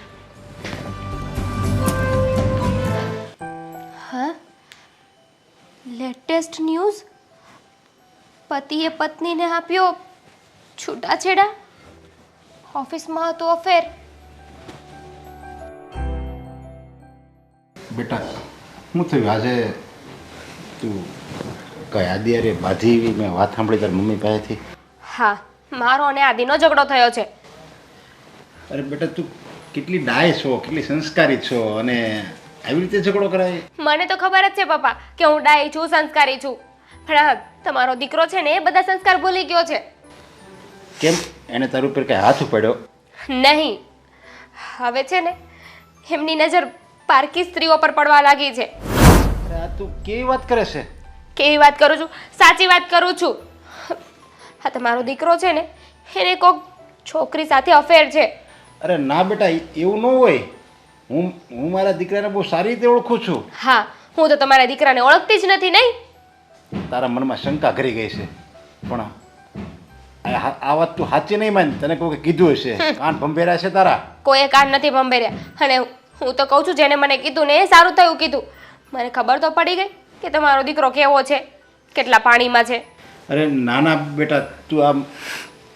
[SPEAKER 2] હા, લેટેસ્ટ ન્યૂઝ. પતિએ પત્નીને આપ્યો છૂટાછેડા, ઓફિસમાં હતો અફેર.
[SPEAKER 5] બેટા શું થયું આજે? તું કઈ આદિ અરે બાધી એવી મેં વાત સાંભળી તારી મમ્મી પાસેથી.
[SPEAKER 2] હા, મારો અને આદિનો ઝઘડો થયો છે.
[SPEAKER 5] અરે બેટા તું કેટલી ડાય છો, કેટલી સંસ્કારી છો અને આવી રીતે ઝઘડો કરાય?
[SPEAKER 2] મને તો ખબર જ છે પપ્પા કે હું ડાઈ છું, સંસ્કારી છું, પણ હા તમારો દીકરો છે ને એ બધા સંસ્કાર ભૂલી ગયો છે.
[SPEAKER 5] કેમ? એને તારું ઉપર કઈ હાથ ઉપાડ્યો?
[SPEAKER 2] નહીં, હવે છે ને એમની નજર પારકી સ્ત્રીઓ પર પડવા લાગી છે.
[SPEAKER 5] અરે આ તું કેવી વાત કરે છે?
[SPEAKER 2] કેવી વાત કરું છું? સાચી વાત કરું છું. હા, તમારો દીકરો છે ને એને કોઈક છોકરી સાથે અફેર છે.
[SPEAKER 5] અરે ના બેટા, એવું ન હોય. હું મારા દીકરાને બહુ સારી રીતે ઓળખું છું.
[SPEAKER 2] હા, હું તો તમારા દીકરાને ઓળખતી જ નથી. નહીં,
[SPEAKER 5] તારા મનમાં શંકા ઘરી ગઈ છે પણ આ વાત તું સાચી નહીં માન. તને કોઈ કીધું હશે, કાન ભંભેરા છે તારા.
[SPEAKER 2] કોઈએ કાન નથી ભંભેર્યા અને હું તો કહું છું જેને મને કીધું ને એ સારું થયું કીધું. મને ખબર તો પડી ગઈ કે તમારો દીકરો કેવો છે, કેટલા પાણીમાં છે.
[SPEAKER 5] અરે નાના બેટા, તું આમ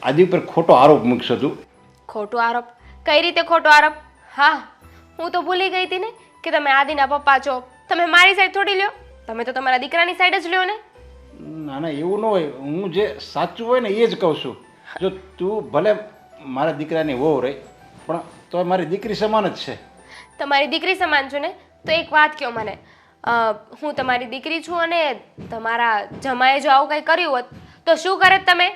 [SPEAKER 5] આદિ ઉપર ખોટો આરોપ મૂકશો તું.
[SPEAKER 2] ખોટો આરોપ? કઈ રીતે ખોટો આરોપ? હા, હું તો ભૂલી ગઈ હતી ને કે તમે આદિના પપ્પા છો. તમે મારી સાઈડ થોડી લ્યો, તમે તો તમારા દીકરાની સાઈડ જ લ્યો ને.
[SPEAKER 5] ના ના, એવું ન હોય. હું જે સાચું હોય ને એ જ કહું છું. જો તું ભલે મારા દીકરાની વહુ રહી પણ તો મારી દીકરી સમાન જ છે.
[SPEAKER 2] તમારી દીકરી સમાન છું ને તો એક વાત કહો મને, હું તમારી દીકરી છું અને તમારા જમાએ જો આવું કંઈ કર્યું હોત તો શું કરત તમે?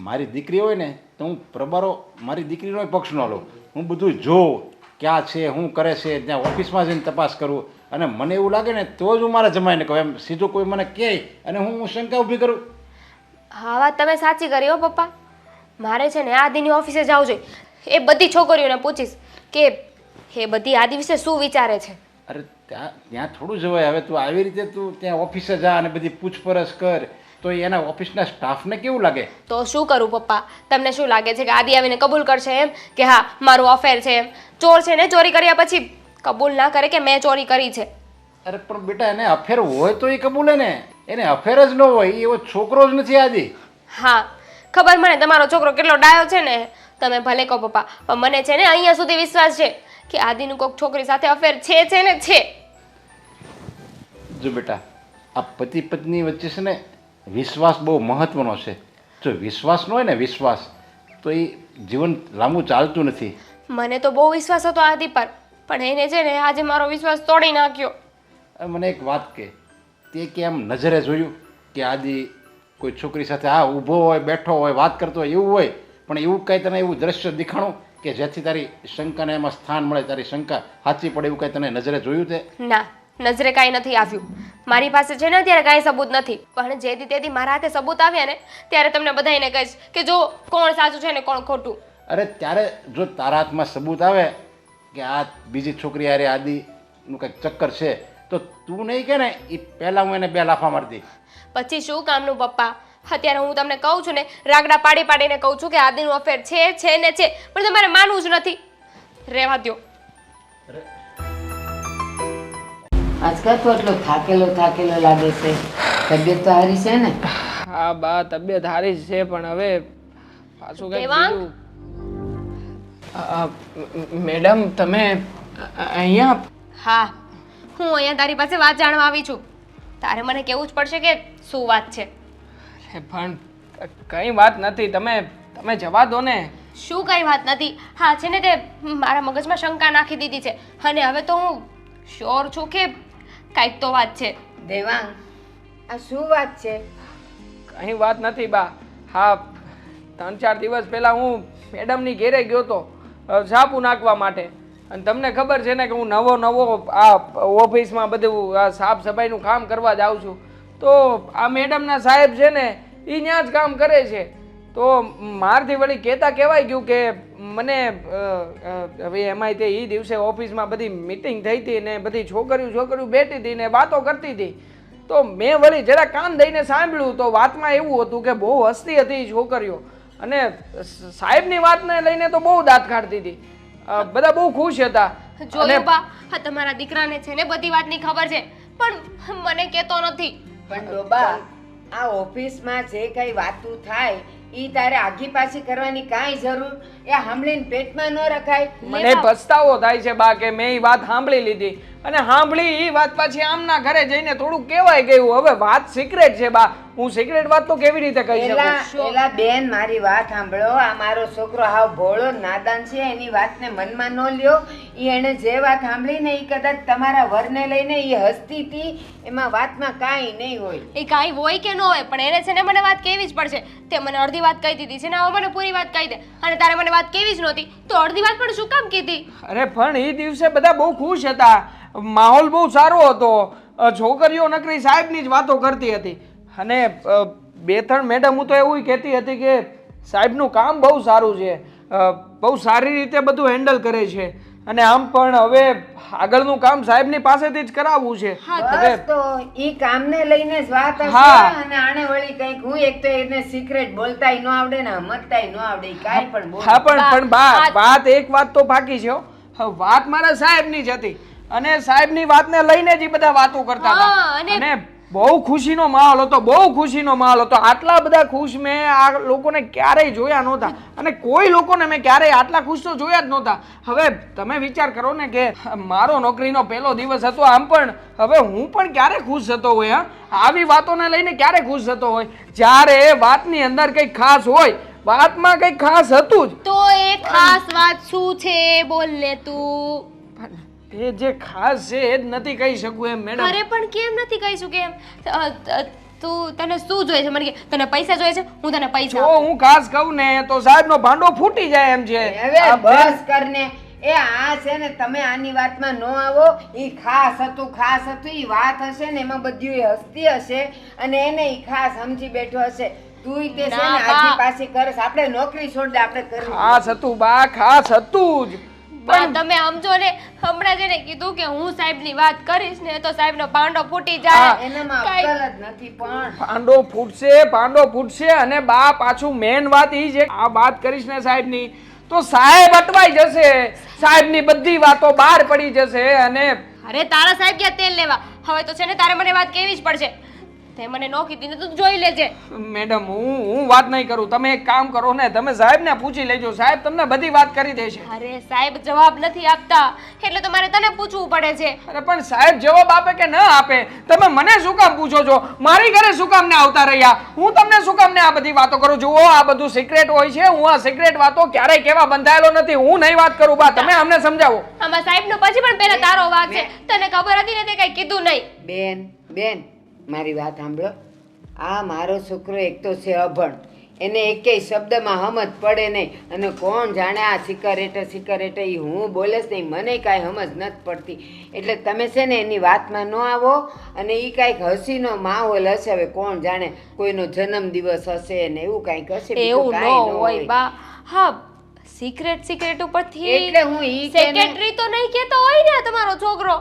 [SPEAKER 5] મારી દીકરી હોય ને તો હું પ્રબારો મારી દીકરીનો પક્ષ ન લઉં. હું બધું જોઉં ક્યાં છે, શું કરે છે, ત્યાં ઓફિસમાં જઈને તપાસ કરું અને મને એવું લાગે ને તો જ હું મારા જમાઈને કહું. એમ સીધું કોઈ મને કહે અને હું શંકા ઊભી કરું.
[SPEAKER 2] હા, વાત તમે સાચી કરી હો પપ્પા. મારે છે ને આદિની ઓફિસે જવું જોઈએ. એ બધી છોકરીઓને પૂછીશ કે એ બધી આદિ વિશે શું વિચારે છે.
[SPEAKER 5] અરે ત્યાં થોડું જવાય. હવે તું આવી રીતે તું ત્યાં ઓફિસે જા અને બધી પૂછપરછ કર તો એના ઓફિસના સ્ટાફને કેવું લાગે?
[SPEAKER 2] તો શું કરું પપ્પા? તમને શું લાગે છે કે આદિ આવીને કબૂલ કરશે એમ કે હા મારું અફેર છે એમ? ચોર છે ને, ચોરી કર્યા પછી કબૂલ ના કરે કે મેં ચોરી કરી છે.
[SPEAKER 5] અરે પણ બેટા એને અફેર હોય તો એ કબૂલે ને. એને અફેર જ ન હોય એ એવો છોકરો જ નથી આદિ.
[SPEAKER 2] હા ખબર મને તમારો છોકરો કેટલો ડાયો છે ને. તમે ભલે કહો પપ્પા, પણ મને છે ને અહીંયા સુધી વિશ્વાસ છે કે આદિનું કોઈક છોકરી સાથે અફેર છે ને છે.
[SPEAKER 5] જો બેટા, આ પતિ પત્ની વચ્ચે છે ને વિશ્વાસ બહુ મહત્વનો છે. જો વિશ્વાસ ન હોય ને વિશ્વાસ, તો એ જીવન લાંબુ ચાલતું નથી.
[SPEAKER 2] મને તો બહુ વિશ્વાસ હતો આદિ પર, પણ એને છે ને આજે મારો વિશ્વાસ તોડી નાખ્યો.
[SPEAKER 5] હવે મને એક વાત કહે, તે કેમ નજરે જોયું કે આદિ કોઈ છોકરી સાથે આ ઊભો હોય, બેઠો હોય, વાત કરતો હોય એવું હોય, પણ એવું કાંઈ તને એવું દ્રશ્ય દેખાણું કે જેથી તારી શંકાને એમાં સ્થાન મળે, તારી શંકા સાચી પડે એવું કાંઈ તને નજરે જોયું તે?
[SPEAKER 2] ના, નજરે કાંઈ નથી આવ્યું. મારી પાસે છે ને અત્યારે કાંઈ સબૂત નથી, પણ જેથી તેથી મારા હાથે સબૂત આવ્યા ને ત્યારે તમને બધાને કહીશ કે જો કોણ સાચું છે ને કોણ ખોટું.
[SPEAKER 5] અરે ત્યારે જો તારા હાથમાં સબૂત આવે કે આ બીજી છોકરી હારે આદિનું કંઈક ચક્કર છે તો તું નહીં કે ને એ પહેલાં હું એને 2 લાફા મારતી.
[SPEAKER 2] પછી શું કામનું પપ્પા? અત્યારે હું તમને કહું છું ને, રાગડા પાડીને કહું છું કે આદિનું અફેર છે ને છે, પણ તમારે માનવું જ નથી. રહેવા દ્યો.
[SPEAKER 3] આજકાલ તો એટલો થાકેલો લાગે છે. તબિયત તો હારી છે ને?
[SPEAKER 4] હા બા, તબિયત સારી જ છે, પણ હવે પાછું કંઈક
[SPEAKER 2] દેવાંગ?
[SPEAKER 4] બીજું. મેડમ તમે અહીંયા?
[SPEAKER 2] હા, હું અહીંયા તારી પાસે વાત જાણવા આવી છું. તારે મને કહેવું જ પડશે કે શું વાત છે.
[SPEAKER 4] પણ કંઈ વાત નથી, તમે જવા દો ને.
[SPEAKER 2] શું કઈ વાત નથી? હા છે ને તે મારા મગજમાં શંકા નાખી દીધી છે, અને હવે તો હું શ્યોર છું કે કાંઈક તો વાત છે.
[SPEAKER 3] દેવાંગ, આ શું વાત છે?
[SPEAKER 4] કંઈ વાત નથી બા. હા 3-4 દિવસ પહેલાં હું મેડમની ઘેરે ગયો હતો સાબુ નાખવા માટે, અને તમને ખબર છે ને કે હું નવો આ ઓફિસમાં બધું આ સાફ સફાઈનું કામ કરવા જાઉં છું. તો આ મેડમના સાહેબ છે ને એ ત્યાં જ કામ કરે છે. તો મારથી વળી કહેવાય ગયું કે મને હવે એમાંય તે એ દિવસે ઓફિસમાં બધી મિટિંગ થઈ હતી ને બધી છોકરીઓ બેઠી હતી ને વાતો કરતી હતી. તો મેં વળી જરા કાન દઈને સાંભળ્યું તો વાતમાં એવું હતું કે બહુ હસતી હતી એ છોકરીઓ, અને સાહેબની વાતને લઈને તો બહુ દાંત કાઢતી હતી. બધા બહુ ખુશ હતા.
[SPEAKER 2] જોયું બા, હા તમારા દીકરાને છે ને બધી વાતની ખબર છે, પણ મને કહેતો નથી.
[SPEAKER 3] પણ ડોબા, આ ઓફિસમાં જે કઈ વાતું થાય ઈ તારે આગી પાછી કરવાની કાંઈ જરૂર? એ સાંભળીને પેટમાં ન રખાય.
[SPEAKER 4] મને પસ્તાવો થાય છે બા કે મેં એ વાત સાંભળી લીધી, અને સાંભળી એ વાત પછી આમના ઘરે જઈને થોડું કહેવાય ગયું. હવે વાત સિક્રેટ છે બા, હું સિક્રેટ વાત તો કેવી રીતે કહી શકું?
[SPEAKER 3] એલા બેન, મારી વાત સાંભળો. આ મારો છોકરો હાવ ભોળો નાદાન છે, એની વાતને મનમાં ન લ્યો. એને જે વાત સાંભળી ને એ કદાચ તમારા વરને લઈને એ હસતી હતી, એમાં વાતમાં કાંઈ નહીં હોય.
[SPEAKER 2] એ કાંઈ હોય કે ન હોય, પણ એને છે ને મને વાત કહેવી જ પડશે. તે મને અડધી વાત કહી દીધી છે ને હવે મને પૂરી વાત કહી દે, અને તારે મને વાત કેવી જ નહોતી તો અડધી વાત પણ શું કામ કીધી?
[SPEAKER 4] અરે પણ એ દિવસે બધા બહુ ખુશ હતા, માહોલ બહુ સારો હતો. છોકરીઓ નકરી સાહેબની જ વાતો કરતી હતી, અને 2-3 મેડમ હું તો એવું કહેતી હતી કે સાહેબનું કામ બહુ સારું છે, બહુ સારી રીતે બધું હેન્ડલ કરે છે, અને આમ પણ હવે આગળનું કામ સાહેબની પાસેથી જ કરાવવું છે.
[SPEAKER 3] બસ તો ઈ કામને લઈને જ વાત હશે.
[SPEAKER 4] હા.
[SPEAKER 3] અને આને વળી કંઈક હું એક તો એને સિક્રેટ બોલતાય ન આવડે ને સમજતાય ન આવડે, કાંઈ પણ બોલ.
[SPEAKER 4] હા પણ વાત એક વાત તો બાકી છે હો. વાત મારા સાહેબની જ હતી, અને સાહેબની વાતને લઈને જ ઈ બધા વાતો કરતા
[SPEAKER 2] હા,
[SPEAKER 4] હતા, અને બહુ ખુશીનો માહોલ હતો, બહુ ખુશીનો માહોલ હતો. આટલા બધા ખુશ મેં આ લોકોને ક્યારેય જોયા નહોતા, અને કોઈ લોકોને મેં ક્યારેય આટલા ખુશ તો જોયા જ નહોતા. હવે તમે વિચાર કરો ને કે મારો નોકરીનો પહેલો દિવસ હતો, આમ પણ હવે હું પણ ક્યારે ખુશ થતો હોય? આવી વાતોને લઈને ક્યારે ખુશ થતો હોય? જ્યારે વાતની અંદર કંઈક ખાસ હોય, વાતમાં કંઈક ખાસ હતું જ.
[SPEAKER 2] તો એ ખાસ વાત શું છે? બોલ ને તું.
[SPEAKER 4] એ જે ખાસ છે એ જ નથી કહી શકું એમ મેડમ.
[SPEAKER 2] અરે પણ કેમ નથી કહી શકું એમ? તું તને શું જોઈએ છે? મને કે તને પૈસા જોઈએ છે, હું તને પૈસા
[SPEAKER 4] જો હું ખાસ કહું ને તો સાહેબનો ભાંડો ફૂટી જાય એમ છે.
[SPEAKER 3] હવે બસ કરને. એ આ છે ને તમે આની વાતમાં ન આવો. ઈ ખાસ હતું ઈ વાત હશે ને એમાં બધું હસતી હશે, અને એને ઈ ખાસ સમજી બેઠો હશે. તું તે છે ને આગી પાછી કરસ. આપણે નોકરી છોડ દે, આપણે કરવી.
[SPEAKER 4] ખાસ હતું બા, ખાસ હતું જ.
[SPEAKER 2] બા તમે સમજો ને, હમણાં જેને કીધું કે હું સાહેબની વાત કરીશ ને તો સાહેબનો પાંડો ફૂટી જાય.
[SPEAKER 3] એનામાં
[SPEAKER 2] કાંઈ-
[SPEAKER 3] અક્કલ જ નથી પણ
[SPEAKER 4] પાંડો ફૂટશે અને બા પાછું મેન વાત ઈ છે આ વાત કરીશ ને સાહેબની તો સાહેબ અટવાઈ જશે, સાહેબની બધી વાતો બહાર પડી જશે અને
[SPEAKER 2] અરે તારા સાહેબ ક્યાં તેલ લેવા? હવે તો છે ને તારે મને વાત કહેવી જ પડશે. તે મને નો કીધી ને તું જોઈ લેજે.
[SPEAKER 4] મેડમ હું વાત નહીં કરું, તમે એક કામ કરો ને, તમે સાહેબને પૂછી લેજો, સાહેબ તમને બધી વાત કરી દેશે.
[SPEAKER 2] અરે સાહેબ જવાબ નથી આપતા એટલે તો મારે તને પૂછવું પડે છે.
[SPEAKER 4] અરે પણ સાહેબ જવાબ આપે કે ન આપે તમે મને શું કામ પૂછો છો? મારી ઘરે શું કામ ને આવતા રહ્યા? હું તમને શું કામ ને આ બધી વાતો કરું છું? આ બધું સિક્રેટ હોય છે, હું આ સિક્રેટ વાતો ક્યારેય કેવા બંધાયેલો નથી, હું નહીં વાત કરું. બા તમે અમને સમજાવો.
[SPEAKER 2] આમાં સાહેબનો પછી પણ પહેલા તારો વાંક છે. તને ખબર હતી ને તે કઈ કીધું નહીં.
[SPEAKER 3] બેન મારી વાત સાંભળો. આ મારો છોકરો એક તો છે અભણ, એને એકેય શબ્દમાં સમજ પડે નહીં અને કોણ જાણે આ સિકરેટ એ હું બોલે જ નહીં, મને કાંઈ સમજ નથી પડતી. એટલે તમે છે ને એની વાતમાં ન આવો અને એ કાંઈક હસીનો માહોલ હશે. હવે કોણ જાણે કોઈનો જન્મદિવસ હશે ને એવું કાંઈક હશે, બીજું
[SPEAKER 2] એવું
[SPEAKER 3] કાંઈ
[SPEAKER 2] ન
[SPEAKER 3] ન
[SPEAKER 2] હોય બા. હા સિક્રેટ ઉપરથી
[SPEAKER 3] એટલે હું ઈ કે ને-
[SPEAKER 2] સેક્રેટરી તો નહીં કેતો હોય ને તમારો છોકરો.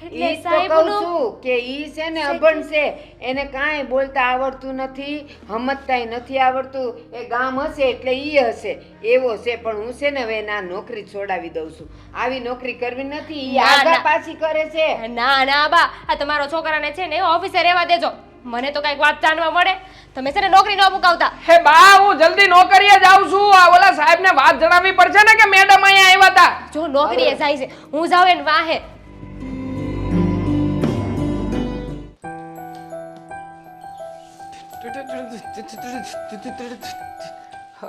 [SPEAKER 2] એટલે
[SPEAKER 3] ઈ તો કહું
[SPEAKER 2] સાહેબનું
[SPEAKER 3] છું કે ઈ છે ને અભણ છે, એને કાંઈ બોલતા આવડતું નથી, સમજતાય નથી આવડતું. એ ગામ હશે એટલે ઈ હશે એવો છે, પણ હું છે ને હવે એના નોકરી છોડાવી દઉં છું. આવી નોકરી કરવી નથી, ઈ
[SPEAKER 2] ના,
[SPEAKER 3] આગા
[SPEAKER 2] ના.
[SPEAKER 3] પાછી કરે છે.
[SPEAKER 2] ના બા, આ તમારો છોકરાને છે ને ઓફિસે રહેવા દેજો. મને તો કઈક વાત જાણવા મળે. તમે છે ને નોકરી ન મુકાવતા.
[SPEAKER 4] હે બા હું જલ્દી નોકરીએ જાઉં છું. આ ઓલા સાહેબને વાત જણાવવી પડશે ને કે મેડમ અહીંયા આવ્યા હતા.
[SPEAKER 2] જો નોકરીએ જાય છે, હું જાઉં એને વાહે.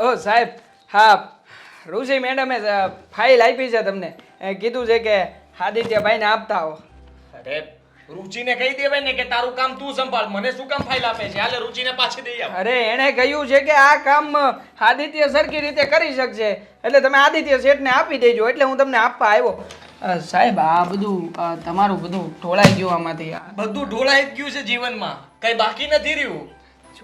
[SPEAKER 4] ઓ સાહેબ, હા રુચિ મેડમે ફાઇલ આપી છે તમને, કીધું છે કે આદિત્યભાઈને આપતા હો.
[SPEAKER 1] અરે રુચિને કહી દેવાય ને કે તારું કામ તું સંભાળ, મને શું કામ ફાઇલ આપે છે? હાલે રુચિને પાછી દઈ આપ.
[SPEAKER 4] અરે એણે કહ્યું છે કે આ કામ આદિત્ય સરખી રીતે કરી શકશે એટલે તમે આદિત્ય શેઠને આપી દેજો, એટલે હું તમને આપવા આવ્યો. સાહેબ આ બધું તમારું બધું ઢોળાઈ ગયું આમાંથી.
[SPEAKER 1] બધું ઢોળાઈ જ ગયું છે જીવનમાં, કઈ બાકી નથી રહ્યું.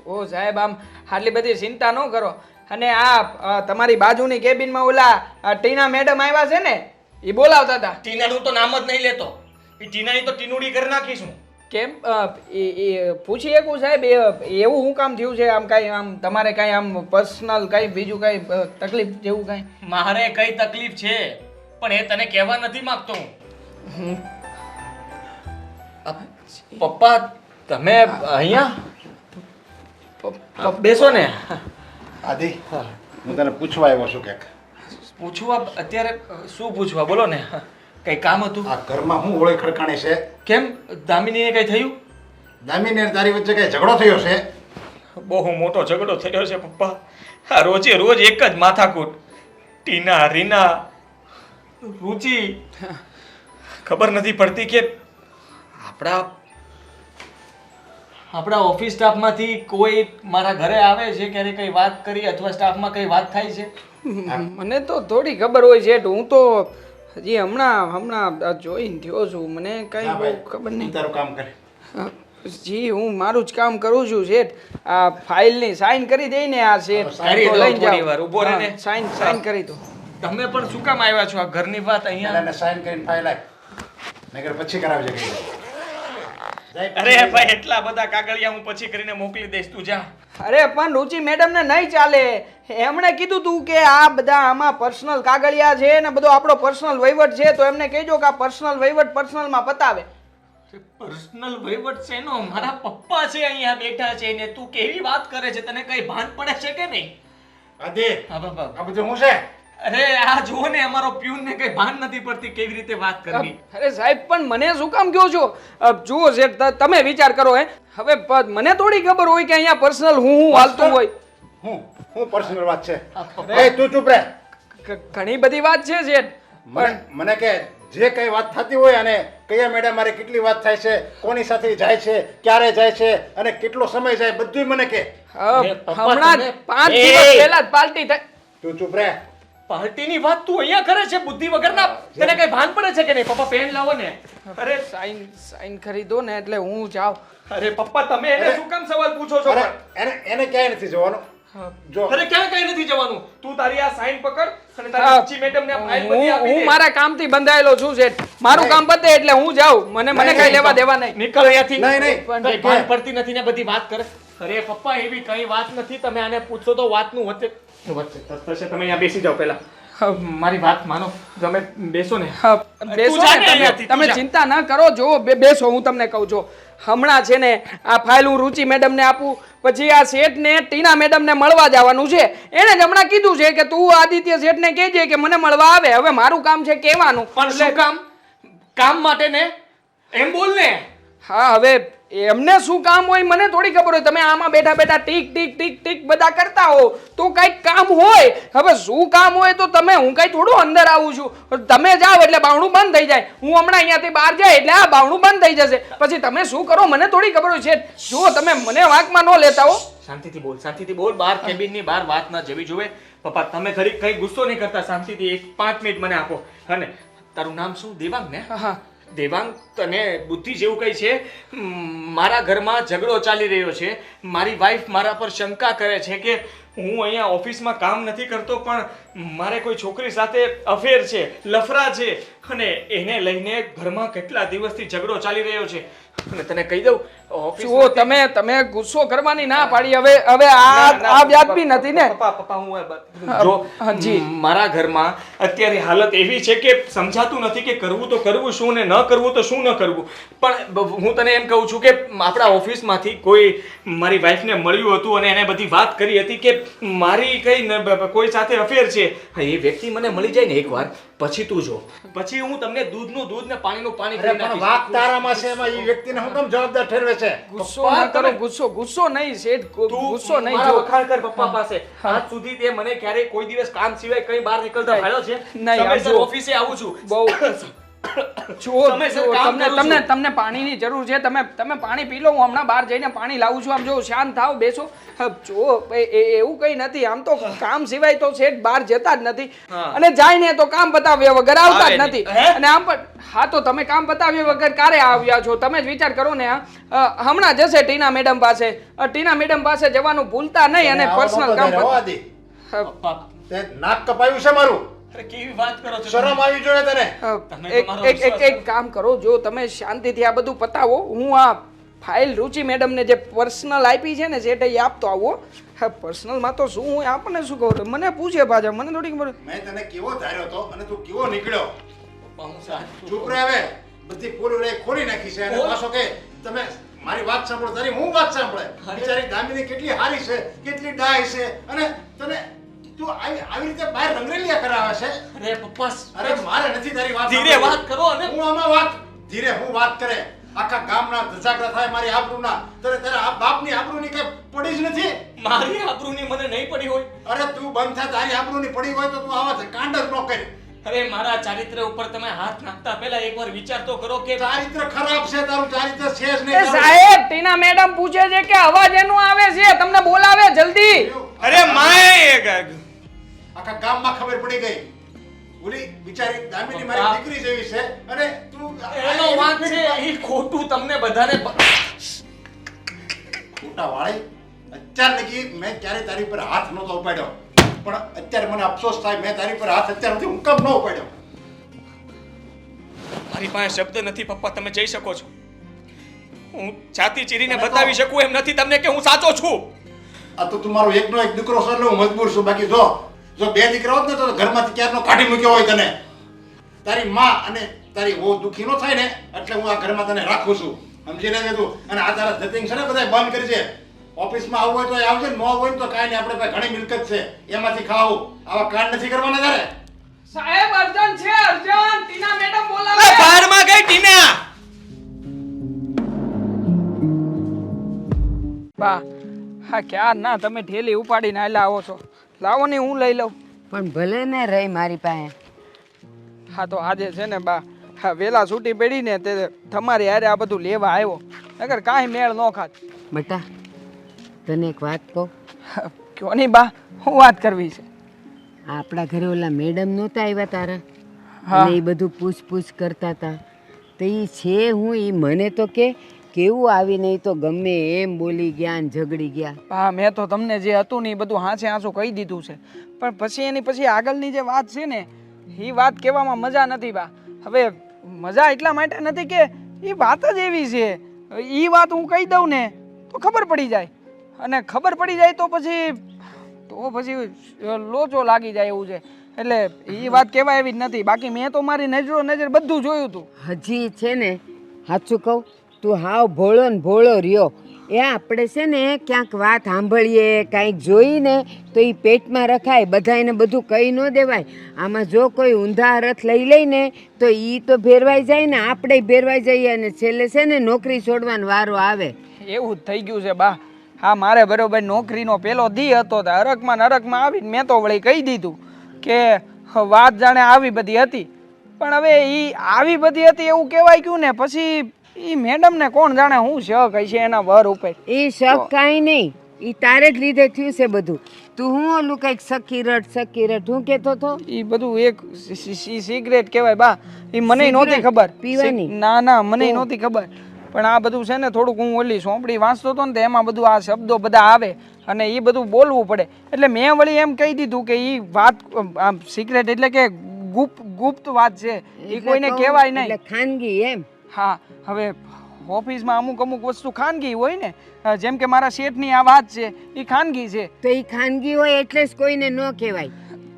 [SPEAKER 4] ઓ સાહેબ આમ આટલી બધી ચિંતા ન કરો. અને આ તમારી બાજુની કેબિનમાં ઓલા ટીના મેડમ આવ્યા છે ને, એ બોલાવતા હતા.
[SPEAKER 1] ટીનાનું તો નામ જ નહીં લેતો. એ ટીનાની તો ટીનુડી કરી નાખીશું.
[SPEAKER 4] કેમ એ પૂછી શકું સાહેબ એવું શું કામ થયું છે? આમ કાંઈ આમ તમારે કાંઈ આમ પર્સનલ કાંઈ બીજું કાંઈ તકલીફ જેવું કાંઈ?
[SPEAKER 1] મારે કઈ તકલીફ છે પણ એ તને કહેવા નથી માંગતો હું. પપ્પા તમે અહીંયા બેસો ને.
[SPEAKER 5] આદિ હું તને પૂછવા આવ્યો છું કંઈક.
[SPEAKER 1] પૂછવા? અત્યારે શું પૂછવા? બોલો ને. કઈ કામ હતું?
[SPEAKER 5] આ ઘરમાં હું ઓળે ખડકાણી છે?
[SPEAKER 1] કેમ દામિનીને કઈ થયું?
[SPEAKER 5] દામિની અને તારી વચ્ચે કઈ ઝઘડો થયો છે?
[SPEAKER 1] બહુ મોટો ઝઘડો થયો છે પપ્પા. આ રોજે રોજ એક જ માથાકૂટ. ટીના, રીના, રુચિ. ખબર નથી પડતી કે આપણા ઓફિસ સ્ટાફમાંથી કોઈ મારા ઘરે આવે છે ક્યારે કઈ વાત કરી અથવા સ્ટાફમાં કઈ વાત થાય છે?
[SPEAKER 4] મને તો થોડી ખબર હોય છે. હું તો હજી હમણાં જોઈને થયો છું, મને કઈ
[SPEAKER 5] હા
[SPEAKER 4] બહુ
[SPEAKER 5] ભાઈ,
[SPEAKER 4] ખબર
[SPEAKER 5] તું
[SPEAKER 4] નહીં.
[SPEAKER 5] તારું કામ કરે.
[SPEAKER 4] જી હું મારું જ કામ કરું છું શેઠ. આ ફાઇલની સાઈન કરી દઈ ને આ શેઠ.
[SPEAKER 1] કરી દો,
[SPEAKER 4] લઈને
[SPEAKER 1] થોડી
[SPEAKER 4] જાઓ.
[SPEAKER 1] વાર ઊભો રહે ને.
[SPEAKER 4] હા, સાઈન કરી દો.
[SPEAKER 1] તમે પણ શું કામ આવ્યા છો આ ઘરની વાત અહીંયા?
[SPEAKER 5] એને સાઈન કરીને ફાઇલ આપ, નકર પછી કરાવજે કઈ.
[SPEAKER 1] અરે ભાઈ એટલા બધા કાગળિયા હું પછી કરીને મોકલી દઈશ, તું જા.
[SPEAKER 4] અરે પણ રુચિ મેડમ ને નહીં ચાલે. એમણે કીધું તું કે આ બધા આમાં પર્સનલ કાગળિયા છે ને બધો આપણો પર્સનલ વહીવટ છે, તો એમને કહેજો કે આ પર્સનલ વહીવટ પર્સનલમાં પતાવે.
[SPEAKER 1] પર્સનલ વહીવટ છે નો? મારા પપ્પા છે અહીંયા બેઠા છે ને તું કેવી વાત કરે છે? તને કઈ ભાન પડે છે કે નહીં?
[SPEAKER 5] આદિ
[SPEAKER 1] હા બાબા.
[SPEAKER 5] આ બધું શું છે?
[SPEAKER 1] અરે આ જુઓ ને, અમારો પ્યુન ને કઈ ભાન નથી પડતી કેવી રીતે વાત કરવી.
[SPEAKER 4] અરે સાહેબ પણ મને શું કામ કહો છો? જુઓ શેઠ તમે વિચાર કરો. હવે મને થોડી ખબર હોય કે અહીંયા પર્સનલ હું હાલતું હોય.
[SPEAKER 5] હું પર્સનલ વાત છે? એ તું ચૂપ રહે.
[SPEAKER 4] ઘણી બધી વાત છે શેઠ.
[SPEAKER 5] મને કે જે કઈ વાત થતી હોય અને કયા મેડમ મારે કેટલી વાત થાય છે, કોની સાથે જાય છે, ક્યારે જાય છે અને કેટલો સમય જાય, બધું મને કે.
[SPEAKER 4] હમણાં 5 દિવસ પહેલા જ પાર્ટી થઈ.
[SPEAKER 5] તું ચૂપ રહે.
[SPEAKER 1] પાર્ટીની વાત તું અહીંયા કરે છે બુદ્ધિ વગરના? તને કઈ ભાન પડે છે કે નહીં? પપ્પા પેન લાવો ને.
[SPEAKER 4] અરે સાઈન કરી દો ને એટલે હું જાઉં.
[SPEAKER 1] અરે પપ્પા તમે એને શું કામ સવાલ પૂછો છો?
[SPEAKER 5] અરે એને ક્યાંય નથી જવાનું. જો
[SPEAKER 1] અરે ક્યાં કઈ નથી જવાનું. તું તારી આ સાઈન પકડ અને તારી રુચિ મેડમને આ ફાઇલ બધી આપી
[SPEAKER 4] હું
[SPEAKER 1] દે.
[SPEAKER 4] મારા કામથી બંધાયેલો છું શેઠ. મારું કામ પતે એટલે હું જાઉં. મને કઈ લેવા દેવા નહીં.
[SPEAKER 1] નીકળ અહીંયાથી.
[SPEAKER 5] નહીં, નહીં.
[SPEAKER 1] કઈ ભાન પડતી નથી ને બધી વાત કરે. અરે પપ્પા એવી કઈ વાત નથી. તમે આને પૂછશો તો વાતનું વચ્ચે થશે. તમે અહીંયા બેસી જાઓ પહેલા. મારી વાત માનો. તમે બેસો ને.
[SPEAKER 4] બેસો
[SPEAKER 1] તું જા ને
[SPEAKER 4] ને
[SPEAKER 1] અહીંયાથી, તું
[SPEAKER 4] તમે
[SPEAKER 1] જા.
[SPEAKER 4] ચિંતા ન કરો. જો બેસો, હું તમને કહું છું. હમણાં છે ને આ ફાઇલ હું રુચિ મેડમને આપું, પછી આ શેઠને ટીના મેડમને મળવા જવાનું છે. એણે જ હમણાં કીધું છે કે તું આદિત્ય શેઠને કહેજે કે મને મળવા આવે. હવે મારું કામ છે કહેવાનું.
[SPEAKER 1] પણ શું કામ? કામ માટે ને એમ બોલ ને.
[SPEAKER 4] હા, હવે એમને શું કામ હોય મને થોડી ખબર હોય. તમે આમાં બેઠા બેઠા ટીક ટીક ટીક ટીક બધા કરતા હો તો કંઈક કામ હોય. હવે શું કામ હોય તો તમે, હું કઈ થોડું અંદર આવું છું. તમે જાઓ એટલે બાવણું બંધ થઈ જાય. હું હમણાં અહીંયાથી બહાર જાય એટલે આ બાવણું બંધ થઈ જશે. પછી તમે શું કરો મને થોડી ખબર હોય છે. જો તમે મને વાંકમાં ન લેતા હો.
[SPEAKER 1] શાંતિથી બોલ, શાંતિથી બોલ. બહાર કેબિનની બહાર વાત ના જવી જોવે. પપ્પા તમે કઈ ગુસ્સો નહીં કરતા. શાંતિથી 5 મિનિટ મને આપો. અને તારું નામ શું? દેવાંગ ને?
[SPEAKER 4] હા,
[SPEAKER 1] દેવાંગ, તને બુદ્ધિ જેવું કઈ છે? મારા ઘરમાં ઝઘડો ચાલી રહ્યો છે. મારી વાઈફ મારા પર શંકા કરે છે કે હું અહીંયા ઓફિસમાં કામ નથી કરતો પણ મારે કોઈ છોકરી સાથે અફેર છે, લફરા છે અને એને લઈને ઘરમાં કેટલા દિવસથી ઝઘડો ચાલી રહ્યો છે. અને તને કહી દઉં
[SPEAKER 4] જુઓ તમે ગુસ્સો કરવાની ના પાડી. હવે આ વ્યાજબી નથી ને.
[SPEAKER 1] પપ્પા હું જો
[SPEAKER 4] જી.
[SPEAKER 1] મારા ઘરમાં અત્યારે હાલત એવી છે કે સમજાતું નથી કે કરવું તો કરવું શું ને ન કરવું તો શું ન કરવું. પણ હું તને એમ કહું છું કે આપણા ઓફિસમાંથી કોઈ મારી વાઈફને મળ્યું હતું અને એને બધી વાત કરી હતી કે મારી કોઈ સાથે અફેર છે. એ વ્યક્તિ મને મળી જાય ને એકવાર, પછી તું જો, પછી હું તમને દૂધનું દૂધ ને પાણીનું પાણી કરી
[SPEAKER 5] પણ
[SPEAKER 1] નાખીશ.
[SPEAKER 5] વાત તારામાં છે. એમાં એ વ્યક્તિને હું કેમ જવાબદાર ઠેરવે છે?
[SPEAKER 4] ગુસ્સો ન કરો. ગુસ્સો નહીં શેઠ, ગુસ્સો નહીં.
[SPEAKER 1] મારા
[SPEAKER 4] જો
[SPEAKER 1] વખાણ કર પપ્પા પાસે. આજ સુધી તે મને ક્યારેય કોઈ દિવસ કામ સિવાય કઈ બહાર નીકળતા ફાળ્યો છે?
[SPEAKER 4] નહીં,
[SPEAKER 1] સમયસર
[SPEAKER 4] આવજો.
[SPEAKER 1] ઓફિસે આવું છું.
[SPEAKER 4] બહુ જુઓ,
[SPEAKER 1] સમયસર કામ કરું છું.
[SPEAKER 4] તમને પાણીની જરૂર છે. તમે પાણી પી લો. હું હમણાં બહાર જઈને પાણી લાવું છું. આમ જો શાંત થાવ, બેસો. જો એવું કઈ નથી. આમ તો કામ સિવાય તો શેઠ બહાર જતા જ નથી. અને જાય ને તો કામ બતાવ્યા વગર આવતા જ
[SPEAKER 1] આવે
[SPEAKER 4] નથી.
[SPEAKER 1] નહીં. હે?
[SPEAKER 4] અને આમ પણ હા, તો તમે કામ બતાવ્યા વગર ક્યારે આવ્યા છો? તમે જ વિચાર કરો ને. હમણાં જશે ટીના મેડમ પાસે. ટીના મેડમ પાસે જવાનું ભૂલતા નહીં. અને પર્સનલ કામ
[SPEAKER 5] હો આદિ,
[SPEAKER 1] પપ્પા,
[SPEAKER 5] તે નાક કપાયું છે મારું.
[SPEAKER 1] અરે કેવી વાત કરો છો?
[SPEAKER 5] શરમ આવી જોઈએ તને.
[SPEAKER 1] તમે તો મારો વિશ્વાસ
[SPEAKER 4] એક કામ કરો. જો તમે શાંતિથી આ બધું પતાવો. હું આ ફાઇલ રુચિ મેડમને જે પર્સનલ આપી છે ને સેટ એ આપતો આવો. પર્સનલમાં તો શું હું આપણને શું કહું? મને પૂછે પાછા, મને થોડી ખબર.
[SPEAKER 5] મેં તને કેવો ધાર્યો તો અને તું કેવો નીકળ્યો.
[SPEAKER 1] પપ્પા, હું સાચું
[SPEAKER 5] ચૂપ રહે હવે. બધી પોલી ખોલી નાખી છે અને
[SPEAKER 1] બોલ.
[SPEAKER 5] પાછો કે તમે મારી વાત સાંભળો. તારી હું વાત સાંભળે. બિચારી દામિની કેટલી હારી છે, કેટલી ડાય છે અને તને તું આવી રીતે બહાર રંગરેલિયા કરાવે છે.
[SPEAKER 1] અરે પપ્પા,
[SPEAKER 5] અરે મારે નથી તારી વાત
[SPEAKER 1] ધીરે
[SPEAKER 5] સાંભળવી.
[SPEAKER 1] વાત કરો અને
[SPEAKER 5] હું આમાં વાત ધીરે હું વાત કરે. આખા ગામના ધજાગરા થાય મારી આબરૂના. તને તારા બાપની આબરૂની કઈ પડી જ નથી.
[SPEAKER 1] મારી આબરૂની મને નહીં પડી હોય.
[SPEAKER 5] અરે તું બંધ થા. તારી આબરૂની પડી હોય તો તું આવા કાંડ જ ન કરી.
[SPEAKER 1] અરે મારા ચારિત્ર ઉપર તમે હાથ નાખતા પહેલા એકવાર વિચાર તો કરો કે
[SPEAKER 5] ચારિત્ર ખરાબ છે તારું. ચારિત્ર છે જ
[SPEAKER 4] એ
[SPEAKER 5] નહીં.
[SPEAKER 4] સાહેબ, ટીના મેડમ પૂછે છે કે અવાજ એનો આવે છે. તમને બોલાવે જલ્દી.
[SPEAKER 1] અરે માય
[SPEAKER 5] આખા ગામમાં ખબર પડી ગઈ. ઓલી બિચારી દામિની મારી દીકરી જેવી છે અને તું
[SPEAKER 1] એનો વાત છે એ ખોટું તમને બધાને
[SPEAKER 5] ખોટા વાળી. અત્યાર લગી મેં ક્યારે તારી પર હાથ નહોતો ઉપાડ્યો પણ અત્યારે મને અફસોસ થાય મેં તારી પર હાથ અત્યાર સુધી હું કેમ ન ઉપાડ્યો.
[SPEAKER 1] મારી પાસે શબ્દ નથી પપ્પા, તમે જઈ શકો છો. હું છાતી ચીરીને બતાવી શકું એમ નથી તમને કે હું સાચો છું.
[SPEAKER 5] આ તો તું મારો એકનો એક દીકરો છે એટલે હું મજબૂર છું. બાકી જો બે દીકરા હોત ને તો ઘરમાંથી ક્યારનો કાઢી મૂક્યો હોય તને. તારી માં અને તારી બહુ દુઃખી ન થાય ને એટલે હું આ ઘરમાં તને રાખું છું. સમજી લેજે તું. અને આ તારા ધતિંગ છે ને બધા બંધ કરી છે. ઓફિસમાં આવવું હોય તો આવજે, ન હોય તો કાંઈ નહીં. આપણે પાસે ઘણી મિલકત છે એમાંથી ખાવું. આવા કાંડ નથી કરવાના તારે.
[SPEAKER 4] સાહેબ, અર્જન્ટ છે, અર્જન્ટ. ટીના મેડમ બોલાવે.
[SPEAKER 1] બહારમાં ગઈ ટીના.
[SPEAKER 4] બા, હા ક્યાં ના તમે ઠેલી ઉપાડીને આલા આવો છો. લાવો ને હું લઈ લઉં.
[SPEAKER 3] પણ ભલે ને રહી મારી પાસે.
[SPEAKER 4] હા તો આજે છે ને બા, હા વેલા છૂટી પડી ને તે તમારી હારે આ બધું લેવા આવ્યો. નકર કાંઈ મેળ ન ખાત.
[SPEAKER 3] બેટા તને એક વાત કહું.
[SPEAKER 4] કયો નહીં બા, શું વાત કરવી છે?
[SPEAKER 3] આપણા ઘરે ઓલા મેડમ નહોતા આવ્યા તારા
[SPEAKER 4] હા.
[SPEAKER 3] અને એ બધું પૂછપૂછ કરતા હતા તો એ છે હું એ મને તો કે કેવું આવી નહીં તો ગમે એમ બોલી ગયા ને ઝઘડી ગયા.
[SPEAKER 4] હા મેં તો તમને જે હતું ને એ બધું હાંચે હાંચું કહી દીધું છે, પણ પછી એની પછી આગળની જે વાત છે ને એ વાત કહેવામાં મજા નથી બા. હવે મજા એટલા માટે નથી કે એ વાત જ એવી છે, એ વાત હું કહી દઉં ને તો ખબર પડી જાય, અને ખબર પડી જાય તો પછી લોચો લાગી જાય એવું છે. એટલે એ વાત કહેવાય એવી જ નથી. બાકી મેં તો મારી નજર બધું જોયું હતું.
[SPEAKER 3] હજી છે ને સાચું કહું, તું હાવ ભોળો ને ભોળો રહ્યો. એ આપણે છે ને ક્યાંક વાત સાંભળીએ કાંઈક જોઈને તો એ પેટમાં રખાય, બધાને બધું કહી ન દેવાય. આમાં જો કોઈ ઊંધા અરથ લઈ લઈને તો એ તો ભેરવાઈ જાય ને આપણે ભેરવાઈ જઈએ, અને છેલ્લે છે ને નોકરી છોડવાનો વારો આવે.
[SPEAKER 4] એવું જ થઈ ગયું છે બા. હા મારે બરોબર નોકરીનો પેલો દી હતો તો હરકમાં નરકમાં આવીને મેં તો વળી કહી દીધું કે વાત જાણે આવી બધી હતી, પણ હવે એ આવી બધી હતી એવું કહેવાય ગયું ને પછી એ મેડમને કોણ જાણે હું શક હશે એના વર ઉપર.
[SPEAKER 3] એ શક કાંઈ નહીં, એ તારે જ લીધે થયું છે બધું. તું હું ઓલું કંઈક સકીરટ હું કહેતો હતો?
[SPEAKER 4] એ બધું એક સિગરેટ કહેવાય બા. એ મને નહોતી ખબર
[SPEAKER 3] પીવાની?
[SPEAKER 4] ના મને નહોતી ખબર, પણ આ બધું છે ને થોડુંક હું ઓલી સોંપડી વાંચતો હતો ને તો એમાં બધું આ શબ્દો બધા આવે અને એ બધું બોલવું પડે, એટલે મેં વળી એમ કહી દીધું કે એ વાત આમ સિક્રેટ એટલે કે ગુપ્ત વાત છે, એ કોઈને કહેવાય નહીં.
[SPEAKER 3] એટલે ખાનગી એમ?
[SPEAKER 4] હા હવે ઓફિસમાં અમુક વસ્તુ ખાનગી હોય ને, જેમ કે મારા શેઠની આ વાત છે એ ખાનગી છે.
[SPEAKER 3] તો એ ખાનગી હોય એટલે જ કોઈને ન કહેવાય.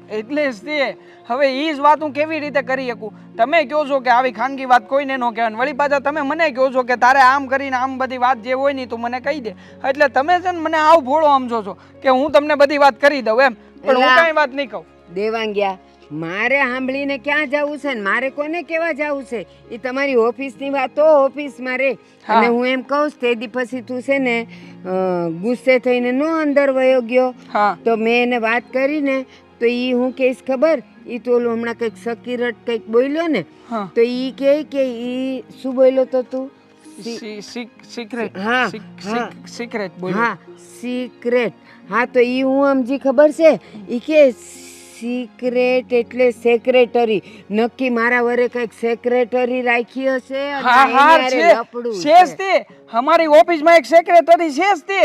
[SPEAKER 4] એટલે જ તે હવે એ જ વાત હું કેવી રીતે કરી શકું? તમે કહો છો કે આવી ખાનગી વાત કોઈને ન કહેવાય, વળી પાછા તમે મને કહો છો કે તારે આમ કરીને આમ બધી વાત જે હોય ને તું મને કહી દે. એટલે તમે છે ને મને આવ ભોળો સમજો છો કે હું તમને બધી વાત કરી દઉં એમ, પણ હું કાંઈ વાત નહીં કહું.
[SPEAKER 3] દેવાંગ્યા, મારે સાંભળીને ક્યાં જવું છે ને મારે કોને કેવા જવું છે? એ તમારી ઓફિસની વાતો ઓફિસમાં રે. અને હું એમ કહું તે દી પછી તું છે ને ગુસ્સે થઈને નો અંદર વયો ગયો તો મેં એને વાત કરીને તો એ હું કહીશ ખબર? એ તો ઓલું હમણાં કંઈક સકીરટ કંઈક બોલ્યો ને તો એ કહે કે એ શું બોલ્યો તો તું?
[SPEAKER 4] સિક્રેટ.
[SPEAKER 3] હા
[SPEAKER 4] સિક્રેટ બોલ્યો.
[SPEAKER 3] હા સિક્રેટ. હા તો એ હું સમજી ખબર છે એ કે સિક્રેટ એટલે સેક્રેટરી. નક્કી મારા વરે કઈક સેક્રેટરી રાખી હશે.
[SPEAKER 4] અમારી ઓફિસમાં એક સેક્રેટરી છે તે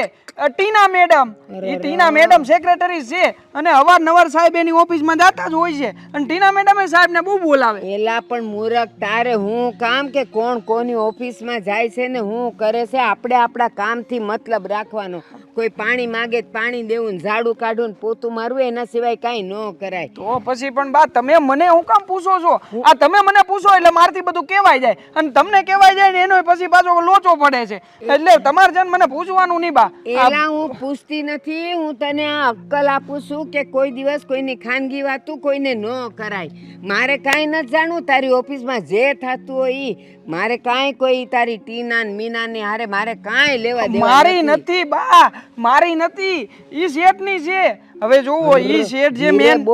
[SPEAKER 4] ટીના મેડમ. એ ટીના મેડમ સેક્રેટરી છે અને અવારનવાર સાહેબ એની ઓફિસમાં જતા જ હોય છે અને ટીના મેડમ સાહેબને બહુ બોલાવે.
[SPEAKER 3] એલા પણ મૂરખ તારે હું કામ કે કોણ કોની ઓફિસમાં જાય છે ને હું કરે છે? આપણે આપણા કામથી મતલબ રાખવાનો. કોઈ પાણી માગે પાણી દેવું ને ઝાડુ કાઢવું ને પોતું મારવું, એના સિવાય કાંઈ ન કરાય.
[SPEAKER 4] તો પછી પણ બા તમે મને હું કામ પૂછો છો? આ તમે મને પૂછો એટલે મારથી બધું કહેવાય જાય અને તમને કહેવાય જાય ને એનો પછી પાછો લોચો પડે છે. એટલે તમારે જન મને પૂછવાનું નહીં બા.
[SPEAKER 3] એલા હું પૂછતી નથી, હું તને આ અક્કલ આપું છું કે કોઈ દિવસ કોઈની ખાનગી વાતું કોઈને ન કરાય. મારે કાંઈ નથી જાણવું તારી ઓફિસમાં જે થતું હોય ઈ. મારે કાંઈ કોઈ તારી ટીના ને મીના ને હારે મારે કાંઈ લેવા દેવા
[SPEAKER 4] મારી નથી બા, મારી નથી, ઈ શેઠની છે. હવે જોવો ઈ શેઠ જે મેન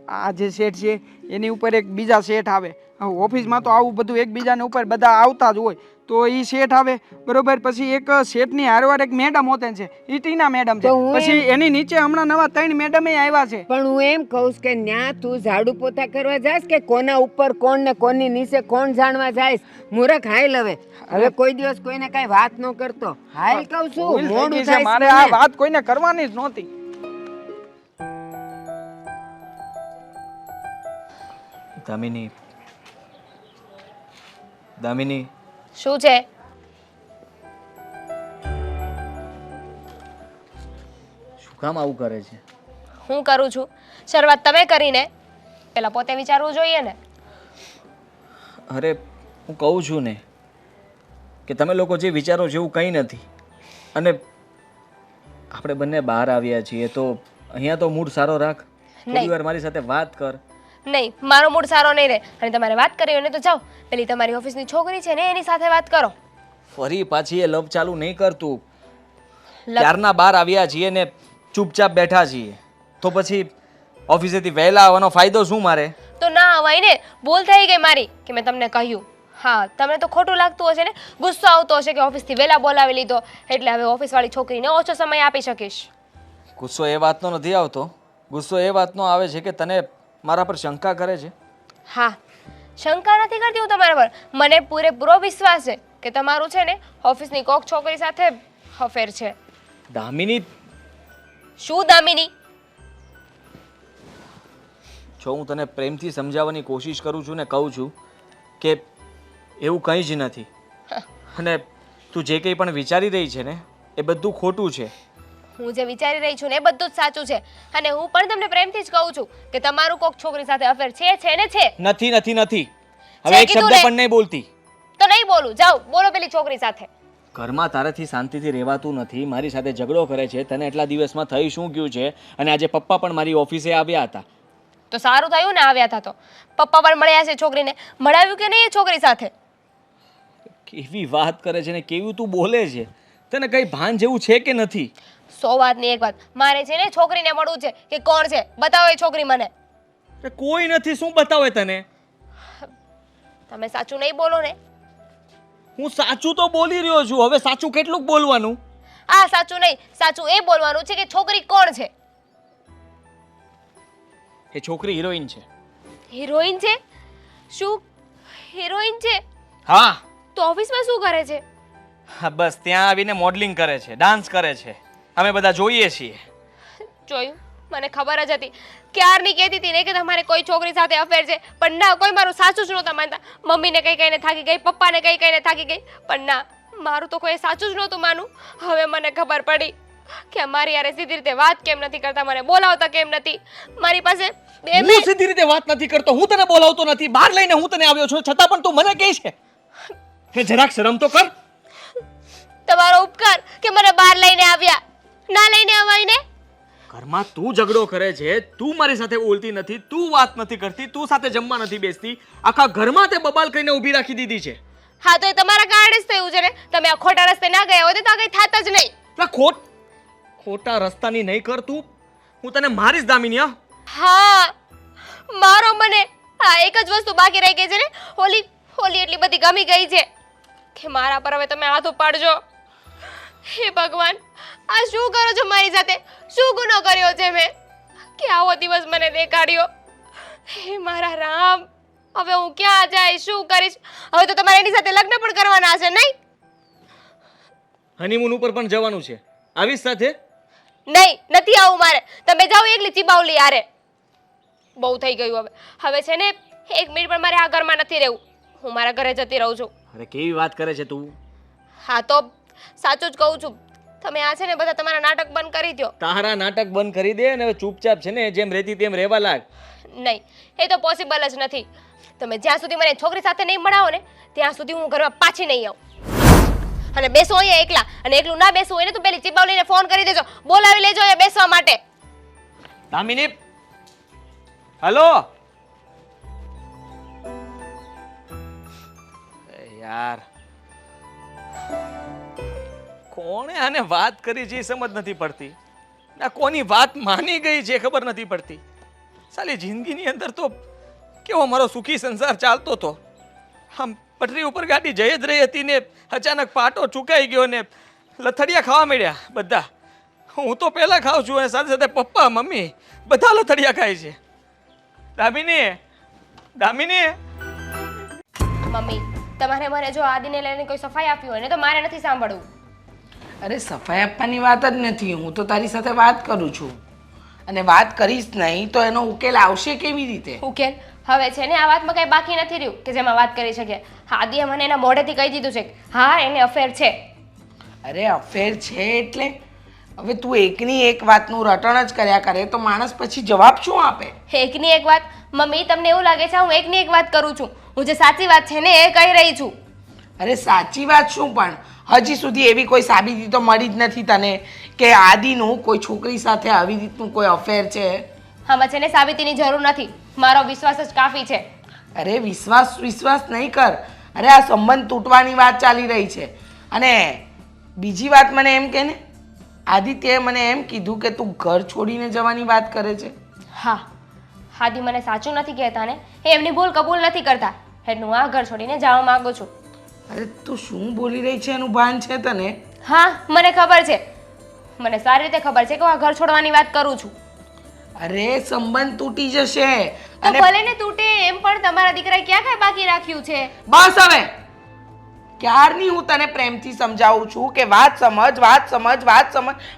[SPEAKER 4] આ જે શેઠ છે એની ઉપર એક બીજા શેઠ આવે. ઓફિસમાં તો આવું બધું એકબીજાને ઉપર બધા આવતા જ હોય. તો ઈ શેઠ આવે બરોબર, પછી એક શેઠની હારવાર એક મેડમ હોતે છે, ઈ ટીના મેડમ છે. પછી એની નીચે હમણાં નવા 3 મેડમ આવ્યા છે.
[SPEAKER 3] પણ હું એમ કહું કે ન્યા તું ઝાડુ પોતા કરવા જાસ કે કોના ઉપર કોણ ને કોની નીચે કોણ જાણવા જાય? મૂરખ હાલ હવે કોઈ દિવસ કોઈને કઈ વાત ન કરતો. હાલ કહું છું, મોડું થાય.
[SPEAKER 4] મારે આ વાત કોઈને કરવાની જ નહોતી.
[SPEAKER 1] દામિની
[SPEAKER 2] શું છે?
[SPEAKER 1] શું કામ આવું કરે છે?
[SPEAKER 2] હું કરું છું? શરૂઆત તમે કરીને પેલા પોતે વિચારવું જોઈએ ને.
[SPEAKER 1] અરે હું કહું છું ને કે તમે લોકો જે વિચારો છો એવું કંઈ નથી. અને આપણે બંને બહાર આવ્યા છીએ તો અહીંયા તો મૂડ સારો રાખ. થોડી વાર મારી સાથે વાત કર.
[SPEAKER 2] નહીં, મારો મૂડ સારો નહીં રહે. અને તમારે વાત કરવી હોય ને તો જાઓ, પેલી તમારી ઓફિસની છોકરી છે ને એની સાથે વાત કરો.
[SPEAKER 1] ફરી પાછી એ લવ ચાલુ નહીં કરતું. ક્યારના બહાર આવ્યા છીએ ને ચૂપચાપ બેઠા છીએ તો પછી ઓફિસેથી વહેલા આવવાનો ફાયદો શું મારે?
[SPEAKER 2] તો ના અવાય ને, ભૂલ થઈ ગઈ મારી કે મેં તમને કહ્યું. હા તમને તો ખોટું લાગતું હશે ને, ગુસ્સો આવતો હશે કે ઓફિસથી વહેલા બોલાવી લીધો એટલે હવે ઓફિસવાળી છોકરીને ઓછો સમય આપી શકીશ.
[SPEAKER 1] ગુસ્સો એ વાતનો નથી આવતો, ગુસ્સો એ વાતનો આવે છે કે તને મારા પર શંકા કરે છે.
[SPEAKER 2] હા, શંકા નથી કરતી હું તમારા પર. મને પૂરેપૂરો વિશ્વાસ છે કે તમારું છે ને ઓફિસની કોક છોકરી સાથે અફેર છે.
[SPEAKER 1] દામિની,
[SPEAKER 2] શું દામિની?
[SPEAKER 1] જો હું તને પ્રેમથી સમજાવવાની કોશિશ કરું છું ને કહું છું કે એવું કંઈ જ નથી, અને તું જે કંઈ પણ વિચારી રહી છે ને એ બધું ખોટું છે.
[SPEAKER 2] હું જે વિચારી રહી છું ને એ બધું જ સાચું છે, અને હું પણ તમને પ્રેમથી જ કહું છું કે તમારું કોક છોકરી સાથે અફેર છે ને છે.
[SPEAKER 1] નથી નથી નથી, હવે એક
[SPEAKER 2] કીધું
[SPEAKER 1] શબ્દ
[SPEAKER 2] ને.
[SPEAKER 1] પણ નહીં બોલતી.
[SPEAKER 2] તો નહીં બોલું, જાઓ બોલો પેલી છોકરી સાથે.
[SPEAKER 1] ઘરમાં તારાથી શાંતિથી રહેવાતું નથી, મારી સાથે ઝઘડો કરે છે. તને એટલા દિવસમાં થઈ શું ગયું છે? અને આજે પપ્પા પણ મારી ઓફિસે આવ્યા હતા.
[SPEAKER 2] તો સારું થયું ને આવ્યા હતા તો. પપ્પા પણ મળ્યા છે છોકરીને, મળાવ્યું કે નહીં એ છોકરી સાથે?
[SPEAKER 1] કેવી વાત કરે છે ને કેવું તું બોલે છે. તને કઈ ભાન જેવું છે કે નથી?
[SPEAKER 2] 100 વાતની એક વાત, મારે છે ને છોકરીને મળવું છે. કે કોણ છે બતાવો એ છોકરી મને.
[SPEAKER 1] એ કોઈ નથી, શું બતાવે તને?
[SPEAKER 2] તમે સાચું નહીં બોલો ને.
[SPEAKER 1] હું સાચું તો બોલી રહ્યો છું, હવે સાચું કેટલું બોલવાનું?
[SPEAKER 2] આ સાચું નહીં, સાચું એ બોલવાનું છે કે છોકરી કોણ છે.
[SPEAKER 1] એ છોકરી હિરોઈન છે.
[SPEAKER 2] હિરોઈન છે? શું હિરોઈન છે?
[SPEAKER 1] હા
[SPEAKER 2] તો ઓફિસમાં શું કરે છે?
[SPEAKER 1] હા, બસ ત્યાં આવીને મોડલિંગ કરે છે, ડાન્સ કરે છે. અમે બધા જોઈએ છીએ.
[SPEAKER 2] જોયું, મને ખબર જ હતી. ક્યારની કહેતી હતી ને કે તમારે કોઈ છોકરી સાથે અફેર છે, પણ ના, કોઈ મારું સાચું જ નહોતા માનતા. મમ્મીને કઈ કહીને થાકી ગઈ, પપ્પાને કઈ કહીને થાકી ગઈ, પણ ના, મારું તો કોઈ સાચું જ નહોતું માનું. હવે મને ખબર પડી કે મારી યાર સીધી રીતે વાત કેમ નથી કરતા, મને બોલાવતા કેમ નથી. મારી પાસે
[SPEAKER 1] હું સીધી રીતે વાત નથી કરતો, હું તને બોલાવતો નથી, બહાર લઈને હું તને આવ્યો છું, છતાં પણ તું મને કહે છે. હે, જરાક શરમ તો કર.
[SPEAKER 2] તમારો ઉપકાર કે મને બહાર લઈને આવ્યા. ના લઈને અવાય ને.
[SPEAKER 1] ઘરમાં તું ઝઘડો કરે છે, તું મારી સાથે બોલતી નથી, તું વાત નથી કરતી, તું સાથે જમવા નથી બેસતી, આખા ઘરમાં તે બબાલ કરીને ઊભી રાખી દીધી છે.
[SPEAKER 2] હા, તો એ તમારા કારણે જ થયું છે ને. તમે આ ખોટા રસ્તે ના ગયા હોય તો આ કઈ થાત જ નહીં.
[SPEAKER 1] ખોટા રસ્તાની નહીં કર તું, હું તને મારીશ દામિની.
[SPEAKER 2] હા, મારો મને આ એક જ વસ્તુ બાકી રહી ગઈ છે ને. હોલી એટલી બધી ગમી ગઈ છે કે મારા પર હવે તમે હાથ ઉપાડજો. હે ભગવાન, આ શું કરો છો મારી સાથે? શું ગુનો કર્યો છે મેં કે આવો દિવસ મને દેખાડ્યો? હે મારા રામ, હવે હું ક્યાં જઈશ, શું કરીશ? હવે તો તમારે એની સાથે લગ્ન પણ કરવાના છે નહીં?
[SPEAKER 1] હનીમૂન ઉપર પણ જવાનું છે, આવીશ સાથે?
[SPEAKER 2] નહીં, નથી આવું મારે. તમે જાઓ એકલી ચીબાવલી યારે. બહુ થઈ ગયું હવે. હવે છે ને 1 મિનિટ પણ મારે આ ઘરમાં નથી રહેવું. હું મારા ઘરે જતી રહું છું.
[SPEAKER 1] અરે કેવી વાત કરે છે તું.
[SPEAKER 2] હા, તો સાચું જ કહું છું. તમે આ છે ને બધા તમારા નાટક બંધ કરી દો.
[SPEAKER 1] તારા નાટક બંધ કરી દે અને હવે ચૂપચાપ છે ને જેમ રહેતી તેમ રહેવા લાગ.
[SPEAKER 2] નહીં, એ તો પોસિબલ જ નથી. તમે જ્યાં સુધી મને છોકરી સાથે નહીં મળાવો ને ત્યાં સુધી હું ઘરમાં પાછી નહીં આવું. અને બેસો અહીંયા એકલા, અને એકલું ના બેસવું હોય ને તો પેલી ચીબાવલીને ફોન કરી દેજો, બોલાવી લેજો અહીંયા બેસવા માટે.
[SPEAKER 1] દામિની, હલો. યાર, કોણે આને વાત કરી છે એ સમજ નથી પડતી. ના કોની વાત માની ગઈ છે ખબર નથી પડતી. સાલી જિંદગીની અંદર તો કેવો મારો સુખી સંસાર ચાલતો હતો. આમ પટરી ઉપર ગાડી જઈ જ રહી હતી ને અચાનક પાટો ચૂકાઈ ગયો ને લથડિયા ખાવા મળ્યા બધા. હું તો પહેલા ખાઉં છું અને સાથે સાથે પપ્પા મમ્મી બધા લથડિયા ખાય છે. દામિની, દામિની.
[SPEAKER 2] મમ્મી, તમારે મને જો આદિને લઈને કોઈ સફાઈ આપી હોય ને તો મારે નથી સાંભળવું.
[SPEAKER 6] અરે સફાઈ આપવાની વાત જ નથી, હું તો તારી સાથે વાત કરું છું. અને વાત કરીશ નહીં તો એનો ઉકેલ આવશે કેવી રીતે?
[SPEAKER 2] ઉકેલ હવે છે ને આ વાતમાં કઈ બાકી નથી રહ્યું કે જેમાં વાત કરી શકીએ. આદિએ મને એના મોઢેથી કહી દીધું છે કે હા, એને અફેર છે.
[SPEAKER 6] અરે અફેર છે એટલે હવે તું એકની એક વાતનું રટણ જ કર્યા કરે તો માણસ પછી જવાબ શું આપે?
[SPEAKER 2] એકની એક વાત? મમ્મી, તમને એવું લાગે છે હું એકની એક વાત કરું છું? હું જે સાચી વાત છે ને એ કહી રહી છું.
[SPEAKER 6] અરે સાચી વાત શું, પણ હજી સુધી એવી કોઈ સાબિતી તો મળી જ નથી તને કે આદિનું કોઈ છોકરી સાથે આવી રીતનું કોઈ અફેર છે.
[SPEAKER 2] આમાં છે ને સાબિતીની જરૂર નથી, મારો વિશ્વાસ જ કાફી છે.
[SPEAKER 6] અરે વિશ્વાસ નહીં કર. અરે આ સંબંધ તૂટવાની વાત ચાલી રહી છે. અને બીજી વાત મને એમ કે ને, આદિત્યએ મને એમ કીધું કે તું ઘર છોડીને જવાની વાત કરે છે.
[SPEAKER 2] હા, આદિ મને સાચું નથી કહેતા ને, એ એમની ભૂલ કબૂલ નથી કરતા, એટલે હું આ ઘર છોડીને જવા માંગુ છું.
[SPEAKER 6] અરે તું શું બોલી રહી છે એનું ભાન છે તને?
[SPEAKER 2] હા, મને ખબર છે, મને સારી રીતે ખબર છે કે હું આ ઘર છોડવાની વાત કરું છું.
[SPEAKER 6] અરે સંબંધ તૂટી જશે.
[SPEAKER 2] તો ભલે ને તૂટે, એમ પણ તમારા દીકરાએ ક્યાં કાંઈ બાકી રાખ્યું છે?
[SPEAKER 6] બસ હવે ક્યારની હું તને પ્રેમથી સમજાવું છું કે વાત સમજ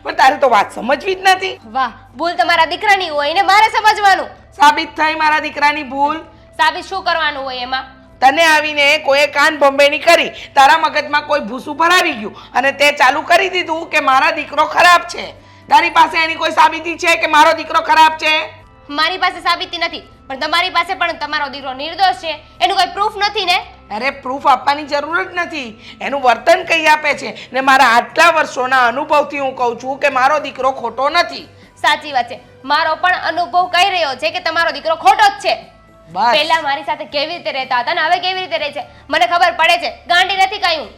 [SPEAKER 6] પણ તારે તો વાત સમજવી જ નથી.
[SPEAKER 2] વાહ, ભૂલ તમારા દીકરાની હોય ને મારે સમજવાનું.
[SPEAKER 6] સાબિત થઈ મારા દીકરાની ભૂલ.
[SPEAKER 2] સાબિત શું કરવાનું હોય એમાં?
[SPEAKER 6] તને આવીને કોઈએ કાન ભંભેણી કરી, તારા મગજમાં કોઈ ભૂસું ભરાવી ગયું અને તે ચાલુ કરી દીધું કે મારા દીકરો ખરાબ છે. તારી પાસે એની કોઈ સાબિતી છે કે મારો દીકરો ખરાબ છે?
[SPEAKER 2] મારી પાસે સાબિતી નથી, પણ તમારી પાસે પણ તમારો દીકરો નિર્દોષ છે એનું કોઈ પ્રૂફ નથી ને?
[SPEAKER 6] અરે પ્રૂફ આપવાની જરૂર જ નથી, એનું વર્તન કઈ આપે છે ને મારા આટલા વર્ષોના અનુભવથી હું કહું છું કે મારો દીકરો ખોટો નથી.
[SPEAKER 2] સાચી વાત છે, મારો પણ અનુભવ કહી રહ્યો છે કે તમારો દીકરો ખોટો જ છે.
[SPEAKER 6] બસ
[SPEAKER 2] પહેલા મારી સાથે કેવી રીતે રહેતા હતા અને હવે કેવી રીતે રહે છે મને ખબર પડે છે. ગાંડી નથી કહ્યું.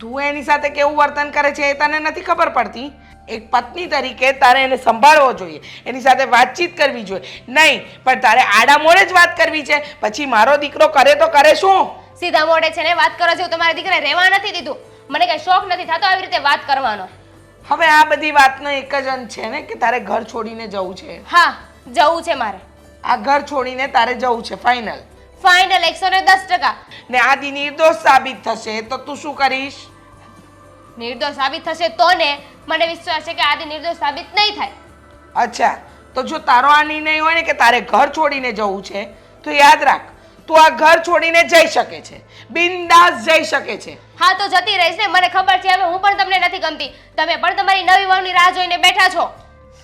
[SPEAKER 6] તું એની સાથે કેવું વર્તન કરે છે એ તને નથી ખબર પડતી? એક પત્ની તરીકે તારે એને સંભાળવો જોઈએ, એની સાથે વાતચીત કરવી જોઈએ, નહીં પણ તારે આડા મોડે જ વાત કરવી છે. પછી મારો દીકરો કરે તો કરે શું?
[SPEAKER 2] સીધા મોઢે છે ને વાત કરો છો. તમારા દીકરાએ રહેવા નથી દીધું. મને કઈ શોખ નથી થતો આવી રીતે વાત કરવાનો.
[SPEAKER 6] હવે આ બધી વાતનો એક જ અંત છે ને કે તારે ઘર છોડીને જવું છે.
[SPEAKER 2] હા, જવું છે મારે.
[SPEAKER 6] આ ઘર છોડીને તારે જવું છે ફાઇનલ?
[SPEAKER 2] ફાઇનલ 110%.
[SPEAKER 6] ને આદિ નિર્દોષ સાબિત થશે તો તું શું કરીશ?
[SPEAKER 2] નિર્દોષ સાબિત થશે તો ને મને વિશ્વાસ છે કે આદિ નિર્દોષ સાબિત નહીં થાય.
[SPEAKER 6] અચ્છા, તો જો તારો આ નિર્ણય હોય ને કે તારે ઘર છોડીને જવું છે તો યાદ રાખ, તું આ ઘર છોડીને જઈ શકે છે, બિંદાસ જઈ શકે છે.
[SPEAKER 2] હા તો જતી રહીશ ને, મને ખબર છે. હવે હું પણ તમને નથી ગમતી, તમે પણ તમારી નવી વહુની રાહ જોઈને બેઠા છો.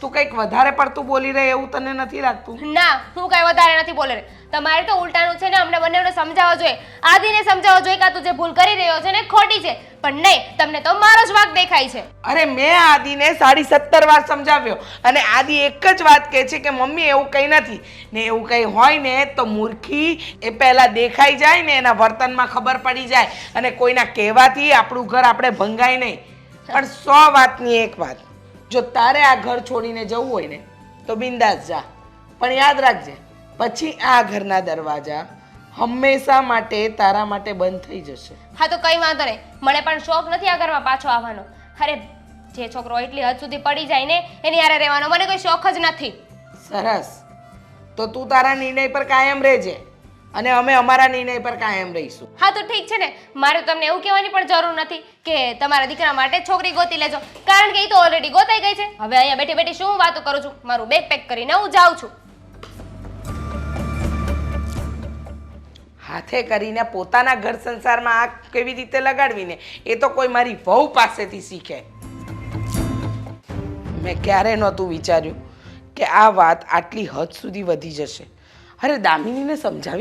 [SPEAKER 6] તું કંઈક વધારે પડતું બોલી રહે એવું તને નથી લાગતું?
[SPEAKER 2] ના, હું કઈ વધારે નથી બોલે. તમારે તો ઉલટાનું છે ને, અમને બંનેને સમજાવવા જોઈએ. આદિને સમજાવવા જોઈએ કે તું જે ભૂલ કરી રહ્યો છે ને ખોટી છે, પણ નહીં, તમને તો મારો જ વાંક દેખાય છે.
[SPEAKER 6] અરે મેં આદિને 17.5 વાર સમજાવ્યો અને આદિ એક જ વાત કહે છે કે મમ્મી એવું કંઈ નથી. ને એવું કંઈ હોય ને તો મૂર્ખી એ પહેલાં દેખાઈ જાય ને એના વર્તનમાં ખબર પડી જાય, અને કોઈના કહેવાથી આપણું ઘર આપણે ભંગાય નહીં. પણ 100 વાતની એક વાત, જો તારે આ ઘર છોડીને જવું હોય ને તો બિંદાસ જા, પણ યાદ રાખજે પછી આ ઘરના દરવાજા હંમેશા માટે તારા માટે બંધ થઈ જશે.
[SPEAKER 2] હા તો કઈ વાંધો નહીં, મને પણ શોખ નથી આ ઘરમાં પાછો આવવાનો. અરે જે છોકરો એટલી હદ સુધી પડી જાય ને એની હારે રહેવાનો મને કોઈ શોખ જ નથી.
[SPEAKER 6] સરસ, તો તું તારા નિર્ણય પર કાયમ રહેજે અને અમે અમારા નિર્ણય પર કાયમ રહીશું.
[SPEAKER 2] હા તો ઠીક છે ને, મારે તમને એવું કહેવાની પણ જરૂર નથી કે તમારા દીકરા માટે છોકરી ગોતી લેજો, કારણ કે એ તો ઓલરેડી ગોતાઈ ગઈ છે. હવે અહીંયા બેઠી બેઠી શું વાતો કરું છું? મારું બેગ પેક કરીને હું જાઉં છું.
[SPEAKER 6] હાથે કરીને પોતાના ઘર સંસારમાં આગ કેવી રીતે લગાડવીને એ તો કોઈ મારી વહુ પાસેથી શીખે. મેં ક્યારે નહોતું વિચાર્યું કે આ વાત આટલી હદ સુધી વધી જશે. અરે દામિનીને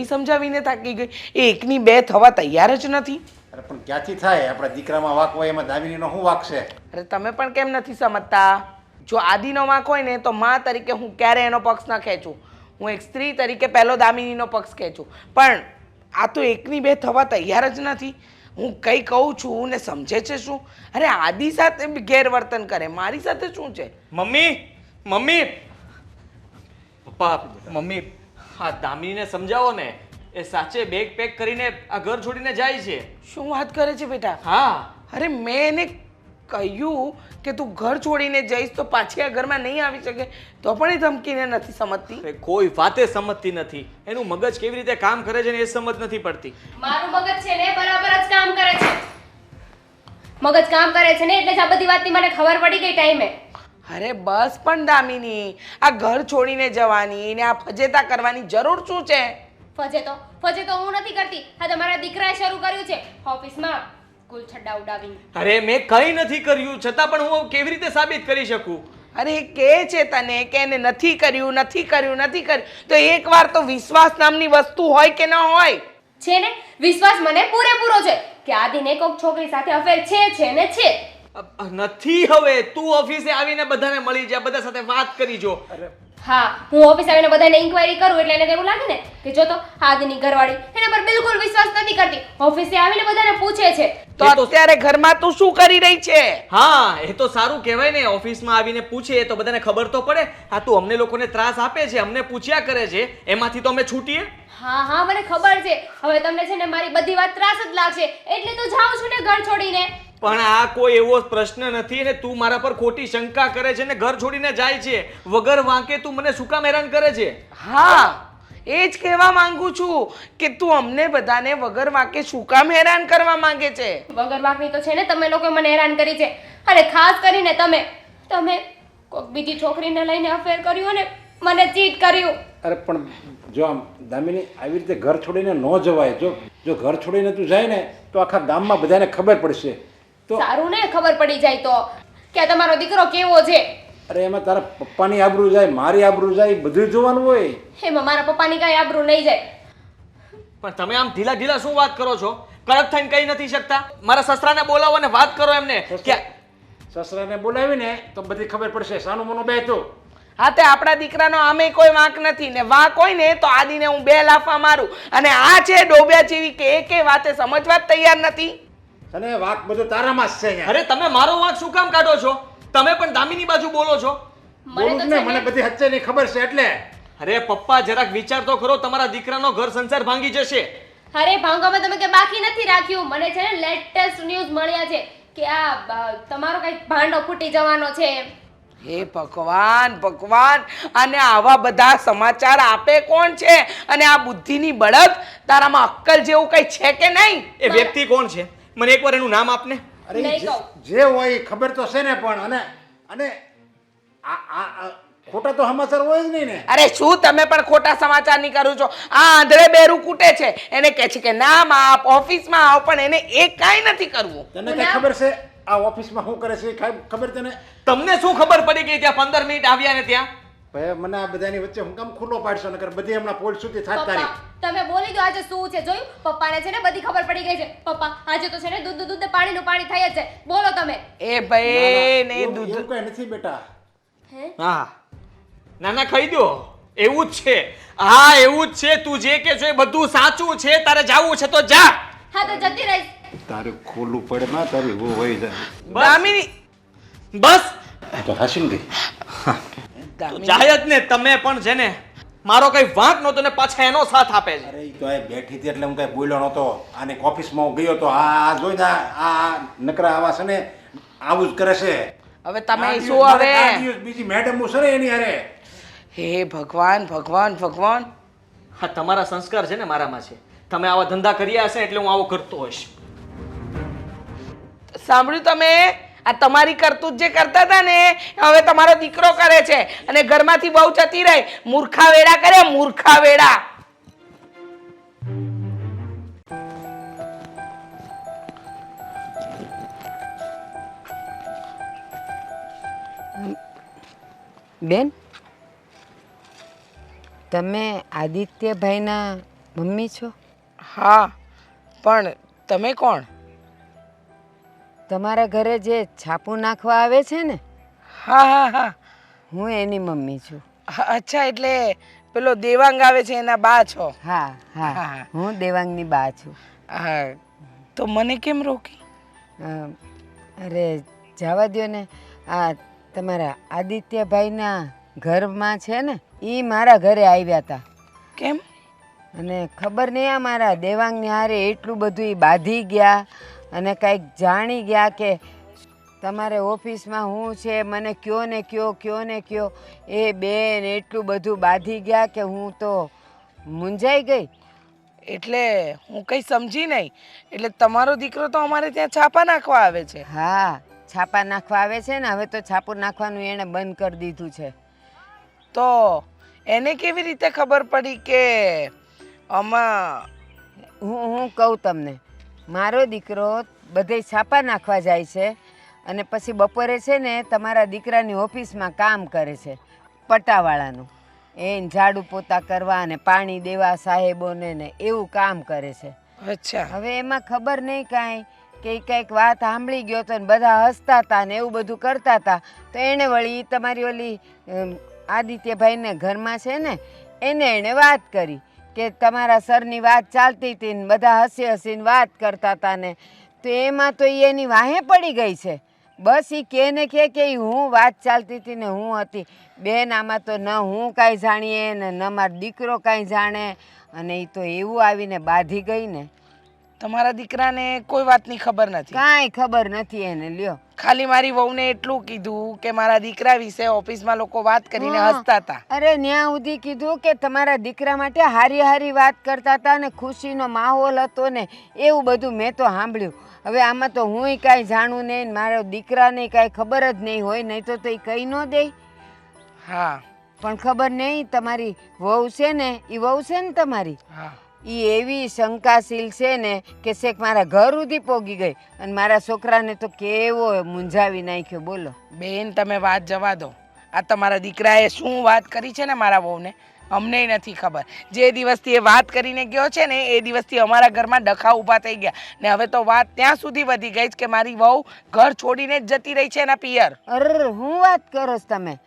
[SPEAKER 6] સમજાવીને થાકી ગઈ, એ એકની બે થવા તૈયાર જ નથી.
[SPEAKER 5] અરે પણ ક્યાંથી થાય? આપણા દીકરામાં વાંક હોય એમાં દામિનીનો શું વાંક છે?
[SPEAKER 6] અરે તમે પણ કેમ નથી સમજતા? જો આદિનો વાંક હોય ને તો માં તરીકે હું ક્યારે એનો પક્ષ ન ખેંચું. હું એક સ્ત્રી તરીકે પહેલો દામિનીનો પક્ષ ખેંચું, પણ આ તો એકની બે થવા તૈયાર જ નથી. હું કંઈ કહું છું ને સમજે છે શું? અરે આદિ સાથે ગેરવર્તન કરે, મારી સાથે શું છે?
[SPEAKER 1] મમ્મી પપ્પા, મમ્મી હા દામિનીને સમજાવો ને, એ સાચે બેગ પેક કરીને આ ઘર છોડીને જાય છે.
[SPEAKER 6] શું વાત કરે છે બેટા?
[SPEAKER 1] હા,
[SPEAKER 6] અરે મેં એને કહ્યું કે તું ઘર છોડીને જઈશ તો પાછી આ ઘરમાં નહીં આવી શકે, તો પણ એ ધમકીને નથી સમજતી.
[SPEAKER 1] એ કોઈ વાતે સમજતી નથી. એનું મગજ કેવી રીતે કામ કરે છે ને એ સમજ નથી પડતી.
[SPEAKER 2] મારું મગજ છે ને બરાબર જ કામ કરે છે. મગજ કામ કરે છે ને એટલે જ આ બધી વાતની મને ખબર પડી ગઈ ટાઈમે.
[SPEAKER 6] અરે બસ પણ દામિની, આ ઘર છોડીને જવાની ને આ ફજેતા કરવાની જરૂર શું છે?
[SPEAKER 2] ફજે તો હું નથી કરતી. હા તમારા દીકરાએ શરૂ કર્યું છે ઓફિસમાં કુલ છડ્ડા ઉડાવીને.
[SPEAKER 1] અરે મેં કંઈ નથી કર્યું, છતાં પણ હું કેવી રીતે સાબિત કરી શકું?
[SPEAKER 6] અરે એ કહે છે તને કે એને નથી કર્યું તો એકવાર તો વિશ્વાસ નામની વસ્તુ હોય કે ન હોય?
[SPEAKER 2] છે ને, વિશ્વાસ મને પૂરેપૂરો છે કે આદિને કોઈક છોકરી સાથે અફેર છે ને છે.
[SPEAKER 1] નથી. હવે તું ઓફિસે આવીને બધાને મળી જા, બધા સાથે વાત કરી જો.
[SPEAKER 2] હા, હું ઓફિસ આવીને બધાને ઇન્ક્વાયરી કરું એટલે એને એવું લાગે ને કે જો તો આદિની ઘરવાળી એના પર બિલકુલ વિશ્વાસ નથી કરતી. ઓફિસે આવીને બધાને પૂછે છે.
[SPEAKER 6] તો અત્યારે ઘરમાં તું શું કરી રહી છે?
[SPEAKER 1] હા, એ તો સારું કહેવાય ને. ઓફિસમાં આવીને પૂછે તો બધાને ખબર તો પડે. હા, તું અમને લોકોને ત્રાસ આપે છે, અમને પૂછ્યા કરે છે, એમાંથી તો અમે છૂટીએ.
[SPEAKER 2] હા મને ખબર છે. હવે તમને છે ને મારી બધી વાત ત્રાસ જ લાગશે એટલે તો જાઉં છું ને ઘર છોડીને.
[SPEAKER 1] પણ આ કોઈ એવો પ્રશ્ન નથી ને તું મારા પર ખોટી શંકા કરે છે ને ઘર છોડીને જાય છે વગર વાંકે. તું મને શું કામ હેરાન કરે છે?
[SPEAKER 6] હા, એ જ કહેવા માંગુ છું કે તું અમને બધાને વગર વાંકે શું કામ હેરાન કરવા માંગે છે?
[SPEAKER 2] વગર વાકની તો છે ને તમે લોકો મને હેરાન કરી છે. અને ખાસ કરીને તમે કોઈક બીજી છોકરીને લઈને અફેર કર્યું અને મને ચીટ કર્યું.
[SPEAKER 5] અરે પણ જો આમ દામિની આવી રીતે ઘર છોડીને ન જવાય. જો ઘર છોડીને તું જાય ને તો આખા ગામમાં બધાને ખબર પડશે. તો
[SPEAKER 2] સારું ને ખબર પડી જાય તો કે આ તમારો દીકરો કેવો છે.
[SPEAKER 5] અરે એમાં તારા પપ્પાની આબરૂ જાય, મારી આબરૂ જાય, બધું જોવાનું હોય.
[SPEAKER 2] એમાં મારા પપ્પાની કાંઈ આબરૂ નહીં જાય.
[SPEAKER 1] પણ તમે આમ ઢીલા ઢીલા શું વાત કરો છો? કડક થઈને કહી નથી શકતા? મારા સસરાને બોલાવો અને વાત કરો એમને કે
[SPEAKER 5] સસરાને બોલાવીને તો બધી ખબર પડશે. સાનું મનો બે તો
[SPEAKER 6] હા, તે આપણા દીકરાનો આમે કોઈ વાંક નથી ને વાંક હોય ને તો આદિને હું 2 લાફા મારું. અને આ છે ડોબ્યા જેવી કે એકે વાતે સમજવા જ તૈયાર નથી.
[SPEAKER 5] અને વાક બધું તારામાં જ છે અહીંયા.
[SPEAKER 1] અરે તમે મારો વાંક શું કામ કાઢો છો? તમે પણ દામિની બાજુ બોલો છો.
[SPEAKER 5] બોલું જ ને, મને બધી હચ્ચેની ખબર છે એટલે.
[SPEAKER 1] અરે પપ્પા જરાક વિચાર તો ખરો, તમારા દીકરાનો ઘર સંસાર ભાંગી જશે.
[SPEAKER 2] અરે ભાંગવામાં તમે કે બાકી નથી રાખ્યું. મને છે ને લેટેસ્ટ ન્યૂઝ મળ્યા છે કે આ તમારો કઈક ભાંડો ફૂટી જવાનો છે.
[SPEAKER 6] હે ભગવાન ભગવાન, અને આવા બધા સમાચાર આપે કોણ છે? અને આ બુદ્ધિની બળદ તારામાં અક્કલ જેવું કઈ છે કે નહીં?
[SPEAKER 1] એ વ્યક્તિ કોણ છે? મને એકવાર એનું નામ આપને.
[SPEAKER 5] અરે
[SPEAKER 2] નહીં
[SPEAKER 5] જે-
[SPEAKER 2] કહું.
[SPEAKER 5] જે હોય એ ખબર તો છે ને, પણ અને આ ખોટા તો સમાચાર હોય જ નહીં ને.
[SPEAKER 6] અરે શું તમે પણ ખોટા સમાચાર ની કરો છો? આ આંધળે બેરું કૂટે છે, એને કહે છે કે નામ આપ, ઓફિસમાં આવ, પણ એને એ કાંઈ નથી કરવું.
[SPEAKER 5] તને કઈ ખબર છે આ ઓફિસમાં શું કરે છે? એ ખબર તને?
[SPEAKER 1] તમને શું ખબર પડી ગઈ ત્યાં 15 મિનિટ આવ્યા ને ત્યાં?
[SPEAKER 5] ભાઈ મને આ બધાની વચ્ચે હું કામ ખુલ્લો પાડશો? નકર બધી હમણાં પોલીસ સુધી થાત તારી.
[SPEAKER 2] પપ્પા તમે બોલી દો આજે શું છે જોયું? પપ્પાને છે ને બધી ખબર પડી ગઈ છે. પપ્પા આજે તો છે ને દૂધ ને પાણીનું પાણી થઈ જ છે. બોલો તમે.
[SPEAKER 6] એ ભાઈ ને
[SPEAKER 5] એવું
[SPEAKER 6] દૂધ
[SPEAKER 5] એવું કઈ નથી બેટા.
[SPEAKER 2] હે
[SPEAKER 1] હા નાના કહી દો, એવું જ છે. હા એવું જ છે. તું જે કે છો એ બધું સાચું છે. તારે જાવું છે તો જા.
[SPEAKER 2] હા તો જતી રહીશ.
[SPEAKER 5] તારું ખોલું પડે ના તારી वो હોય જાય.
[SPEAKER 6] દામિની
[SPEAKER 1] બસ
[SPEAKER 5] તો હાસીન ગઈ.
[SPEAKER 1] તો
[SPEAKER 6] દામિની
[SPEAKER 1] જાય જ ને. તમે પણ છે ને મારો કઈ વાંક નહોતો ને પાછા એનો સાથ આપે છે.
[SPEAKER 5] અરે ઈ તો આ બેઠી હતી એટલે હું કઈ બોલ્યો નહોતો. આને ઓફિસમાં હું ગયો તો આ જોઈ ને આ નકરા આવા છે ને આવું જ કરે છે.
[SPEAKER 6] હવે તમે
[SPEAKER 5] આ દિવસ
[SPEAKER 6] શું
[SPEAKER 5] મારે
[SPEAKER 6] હવે?
[SPEAKER 5] આ દિવસ બીજી મેડમ છે ને એની હારે.
[SPEAKER 6] હે ભગવાન ભગવાન ભગવાન.
[SPEAKER 1] હા તમારા સંસ્કાર છે ને મારામાં છે. તમે આવા ધંધા કર્યા હશે એટલે હું આવો કરતો હોઈશ.
[SPEAKER 6] સાંભળ્યું તમે? આ તમારી કરતૂત જે કરતા હતા ને હવે તમારો દીકરો કરે છે. અને ઘરમાંથી બહુ જતી રહી, મૂર્ખા વેડા કરે, મૂર્ખા વેડા.
[SPEAKER 3] બેન, તમે આદિત્યભાઈના મમ્મી છો?
[SPEAKER 6] હા, પણ તમે કોણ?
[SPEAKER 3] તમારા ઘરે જે છાપું નાખવા આવે છે ને,
[SPEAKER 6] હા હા હા.
[SPEAKER 3] હું એની મમ્મી છું.
[SPEAKER 6] અચ્છા, એટલે પેલો દેવાંગ આવે છે એના બા છો?
[SPEAKER 3] હા હા,
[SPEAKER 6] હા.
[SPEAKER 3] હું દેવાંગની બા છું.
[SPEAKER 6] હા, તો મને કેમ રોકી?
[SPEAKER 3] અરે જવા દ્યો ને. આ તમારા આદિત્યભાઈના ઘરમાં છે ને, એ મારા ઘરે આવ્યા હતા.
[SPEAKER 6] કેમ?
[SPEAKER 3] અને ખબર નહીં આ મારા દેવાંગની હારે એટલું બધું ઈ બાંધી ગયા અને કંઈક જાણી ગયા કે તમારે ઓફિસમાં હું છે, મને કયો ને કયો. એ બેન એટલું બધું બાંધી ગયા કે હું તો મૂંઝાઈ ગઈ.
[SPEAKER 6] એટલે હું કઈ સમજી નહીં. એટલે તમારો દીકરો તો અમારે ત્યાં છાપા નાખવા આવે છે?
[SPEAKER 3] હા, છાપા નાખવા આવે છે ને. હવે તો છાપું નાખવાનું એણે બંધ કરી દીધું છે.
[SPEAKER 6] તો એને કેવી રીતે ખબર પડી કે આમાં?
[SPEAKER 3] હું કહું તમને, મારો દીકરો બધે છાપા નાખવા જાય છે અને પછી બપોરે છે ને તમારા દીકરાની ઓફિસમાં કામ કરે છે, પટાવાળાનું. એને ઝાડુ પોતા કરવા અને પાણી દેવા સાહેબોને ને એવું કામ કરે છે.
[SPEAKER 6] અચ્છા.
[SPEAKER 3] હવે એમાં ખબર નહીં કાંઈ કે ઈ કંઈક વાત સાંભળી ગયો તો ને બધા હસતા હતા ને એવું બધું કરતા હતા. તો એણે વળી તમારી ઓલી આદિત્યભાઈને ઘરમાં છે ને એણે વાત કરી કે તમારા સરની વાત ચાલતી હતી ને બધા હસી હસીને વાત કરતા હતા ને. તો એમાં તો ઈ એની વાહે પડી ગઈ છે. બસ એ કે ને કે ઈ હું વાત ચાલતી હતી ને હું હતી. બેન, આમાં તો ન હું કાંઈ જાણીએ ને ન મારો દીકરો કાંઈ જાણે. અને એ તો એવું આવીને બાંધી ગઈ ને.
[SPEAKER 6] તમારા દીકરાને કોઈ વાતની ખબર નથી.
[SPEAKER 3] કાંઈ ખબર નથી એને, લ્યો.
[SPEAKER 6] ખાલી મારી વહુને એટલું કીધું કે મારા દીકરા વિશે ઓફિસમાં લોકો વાત કરીને હસતા હતા.
[SPEAKER 3] અરે ન્યા સુધી કીધું કે તમારા દીકરા માટે હારી હારી વાત કરતા હતા ને ખુશીનો માહોલ હતો ને એવું બધું મેં તો સાંભળ્યું. હવે આમાં તો હુંય કાંઈ જાણું નહીં, મારા દીકરાને કાંઈ ખબર જ નહીં હોય, નહીં તો એ કહી ન દે.
[SPEAKER 6] હા
[SPEAKER 3] પણ ખબર નહીં, તમારી વહુ છે ને, એ વહુ છે ને તમારી,
[SPEAKER 6] હા
[SPEAKER 3] એ એવી શંકાશીલ છે ને કે શેક મારા ઘર સુધી પોગી ગઈ અને મારા છોકરાને તો કેવો મૂંઝાવી નાખ્યો. બોલો
[SPEAKER 6] બેન, તમે વાત જવા દો. આ તમારા દીકરાએ શું વાત કરી છે ને મારા વહુને, અમને નથી ખબર. જે દિવસથી એ વાત કરીને ગયો છે ને એ દિવસથી અમારા ઘરમાં ડખા ઊભા થઈ ગયા ને હવે તો વાત ત્યાં સુધી વધી ગઈ છે કે મારી વહુ ઘર છોડીને જ જતી રહી છે એના પિયર.
[SPEAKER 3] અરે હું વાત કરો છો તમે?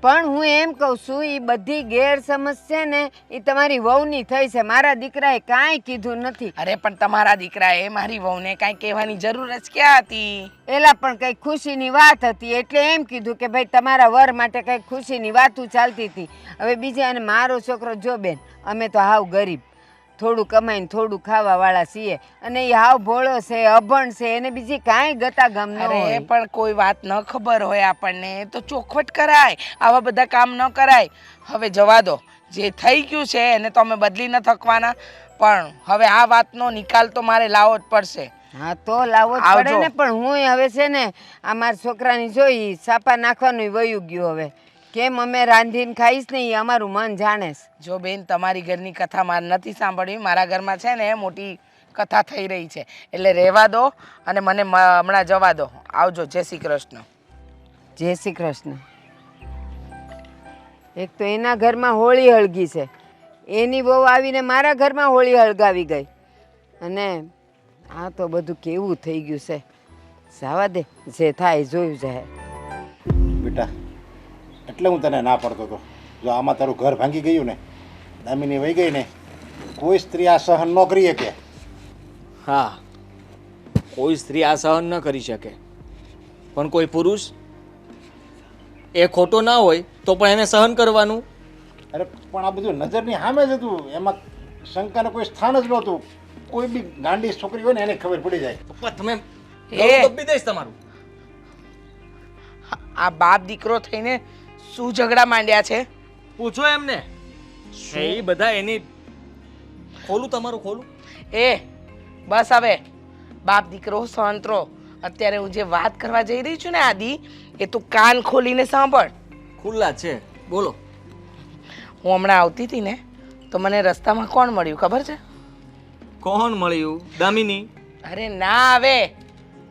[SPEAKER 3] પણ હું એમ કહું છું, એ બધી ગેરસમજ છે ને એ તમારી વહુની થઈ છે, મારા દીકરાએ કાંઈ કીધું નથી.
[SPEAKER 6] અરે પણ તમારા દીકરાએ મારી વહુને કાંઈ કહેવાની જરૂર જ ક્યાં હતી?
[SPEAKER 3] એલા પણ કંઈક ખુશીની વાત હતી એટલે એમ કીધું કે ભાઈ તમારા વર માટે કંઈક ખુશીની વાતો ચાલતી હતી. હવે બીજા, અને મારો છોકરો જો બેન, અમે તો હાવ ગરીબ, થોડું કમાઈને થોડું ખાવાવાળા છીએ, અને એ હાવ ભોળો છે, અભણ છે, એને બીજી કાંઈ ગતાગમ ન
[SPEAKER 6] અરે
[SPEAKER 3] હોય.
[SPEAKER 6] પણ કોઈ વાત ન ખબર હોય આપણને તો ચોખવટ કરાય, આવા બધા કામ ન કરાય. હવે જવા દો, જે થઈ ગયું છે એને તો અમે બદલી ન થકવાના, પણ હવે આ વાતનો નિકાલ તો મારે લાવવો જ પડશે.
[SPEAKER 3] હા તો લાવો જ પડે ને. પણ હું હવે છે ને આ મારા છોકરાની જોઈ સાપા નાખવાનું વયું ગયું. હવે કેમ અમે રાંધીને ખાઈશ ને એ અમારું મન જાણે છે.
[SPEAKER 6] જો બેન, તમારી ઘરની કથા મારે નથી સાંભળવી, મારા ઘરમાં છે ને મોટી કથા થઈ રહી છે, એટલે રહેવા દો અને મને હમણાં જવા દો. આવજો. જય શ્રી કૃષ્ણ.
[SPEAKER 3] જય શ્રી કૃષ્ણ. એક તો એના ઘરમાં હોળી હળગી છે, એની બહુ આવીને મારા ઘરમાં હોળી હળગાવી ગઈ, અને આ તો બધું કેવું થઈ ગયું છે. જવા દે, જે થાય જોયું જાય.
[SPEAKER 5] બેટા, એટલે હું તને ના પડતો હતો. જો આમાં તારું ઘર ભાંગી ગયું ને, દામિની વહી ગઈ ને, કોઈ સ્ત્રી આ સહન ન કરી શકે.
[SPEAKER 1] હા, કોઈ સ્ત્રી આ સહન ન કરી શકે, પણ કોઈ પુરુષ એ ખોટો ના હોય તો પણ એને સહન કરવાનું.
[SPEAKER 5] અરે પણ આ બધું નજરની સામે જ હતું, એમાં શંકાને કોઈ સ્થાન જ નહોતું. કોઈ બી ગાંડી છોકરી હોય ને એને ખબર પડી જાય.
[SPEAKER 1] પપ્પા તમે
[SPEAKER 6] એ
[SPEAKER 1] દબી દઈશ તમારું.
[SPEAKER 6] આ બાપ દીકરો થઈને શું ઝઘડા માંડ્યા છે?
[SPEAKER 1] પૂછો એમને. એ બધા એની ખોલું તમારું ખોલું.
[SPEAKER 6] એ બસ હવે, બાપ દીકરો સંતરો. અત્યારે હું જે વાત કરવા જઈ રહી છું ને આદિ, એ તું કાન ખોલીને સાંભળ.
[SPEAKER 1] ખુલ્લા છે, બોલો.
[SPEAKER 6] હું હમણાં આવતી હતી ને તો મને રસ્તામાં કોણ મળ્યું ખબર છે?
[SPEAKER 1] કોણ મળ્યું? દામિની?
[SPEAKER 6] અરે ના, હવે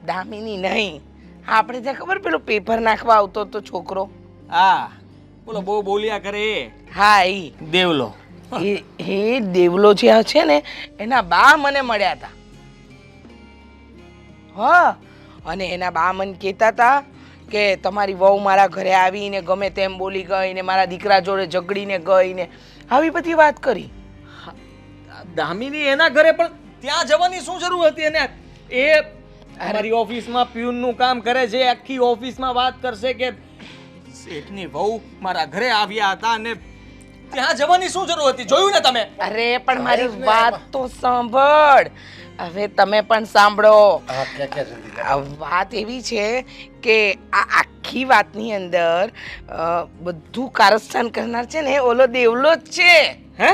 [SPEAKER 6] દામિની નહીં, આપણે ત્યાં ખબર પેલો પેપર નાખવા આવતો હતો છોકરો.
[SPEAKER 1] હા, બોલો, બહુ બોલ્યા કરે એ.
[SPEAKER 6] હા, ઈ
[SPEAKER 1] દેવલો.
[SPEAKER 6] એ દેવલો જે છે ને એના બા મને મળ્યા હતા. હા, અને એના બા મને કહેતા હતા કે તમારી વહુ મારા ઘરે આવીને ગમે તેમ બોલી ગઈ ને મારા દીકરા જોડે ઝઘડીને ગઈ ને આવી બધી વાત કરી.
[SPEAKER 1] દામિની એના ઘરે પણ ત્યાં જવાની શું જરૂર હતી? અને એ અમારી ઓફિસમાં પ્યુનનું કામ કરે છે, આખી ઓફિસમાં વાત કરશે કે શેઠની વહુ મારા ઘરે આવ્યા હતા, અને ત્યાં જવાની શું જરૂર હતી? જોયું ને તમે?
[SPEAKER 6] અરે પણ મારી વાત તો સાંભળ. હવે તમે પણ સાંભળો. આ વાત એવી છે કે આ આખી વાતની અંદર બધું કારસ્તાન કરનાર છે ને ઓલો દેવલો જ છે.
[SPEAKER 1] હે?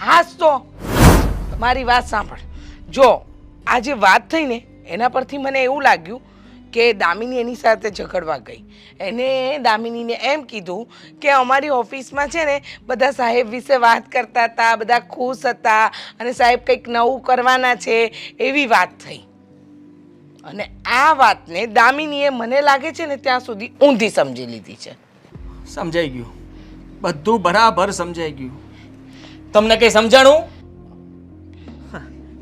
[SPEAKER 6] હાસ તો મારી વાત સાંભળ. જો આ જે વાત થઈ ને એના પરથી મને એવું લાગ્યું કે દામિની એની સાથે ઝઘડવા ગઈ. એને દામિનીને એમ કીધું કે અમારી ઓફિસમાં છે ને બધા સાહેબ વિશે વાત કરતા હતા, બધા ખુશ હતા, અને સાહેબ કંઈક નવું કરવાના છે એવી વાત થઈ. અને આ વાતને દામિનીએ મને લાગે છે ને ત્યાં સુધી ઊંધી સમજી લીધી છે.
[SPEAKER 1] સમજાઈ ગયું, બધું બરાબર સમજાઈ ગયું. તમને કઈ સમજાણું?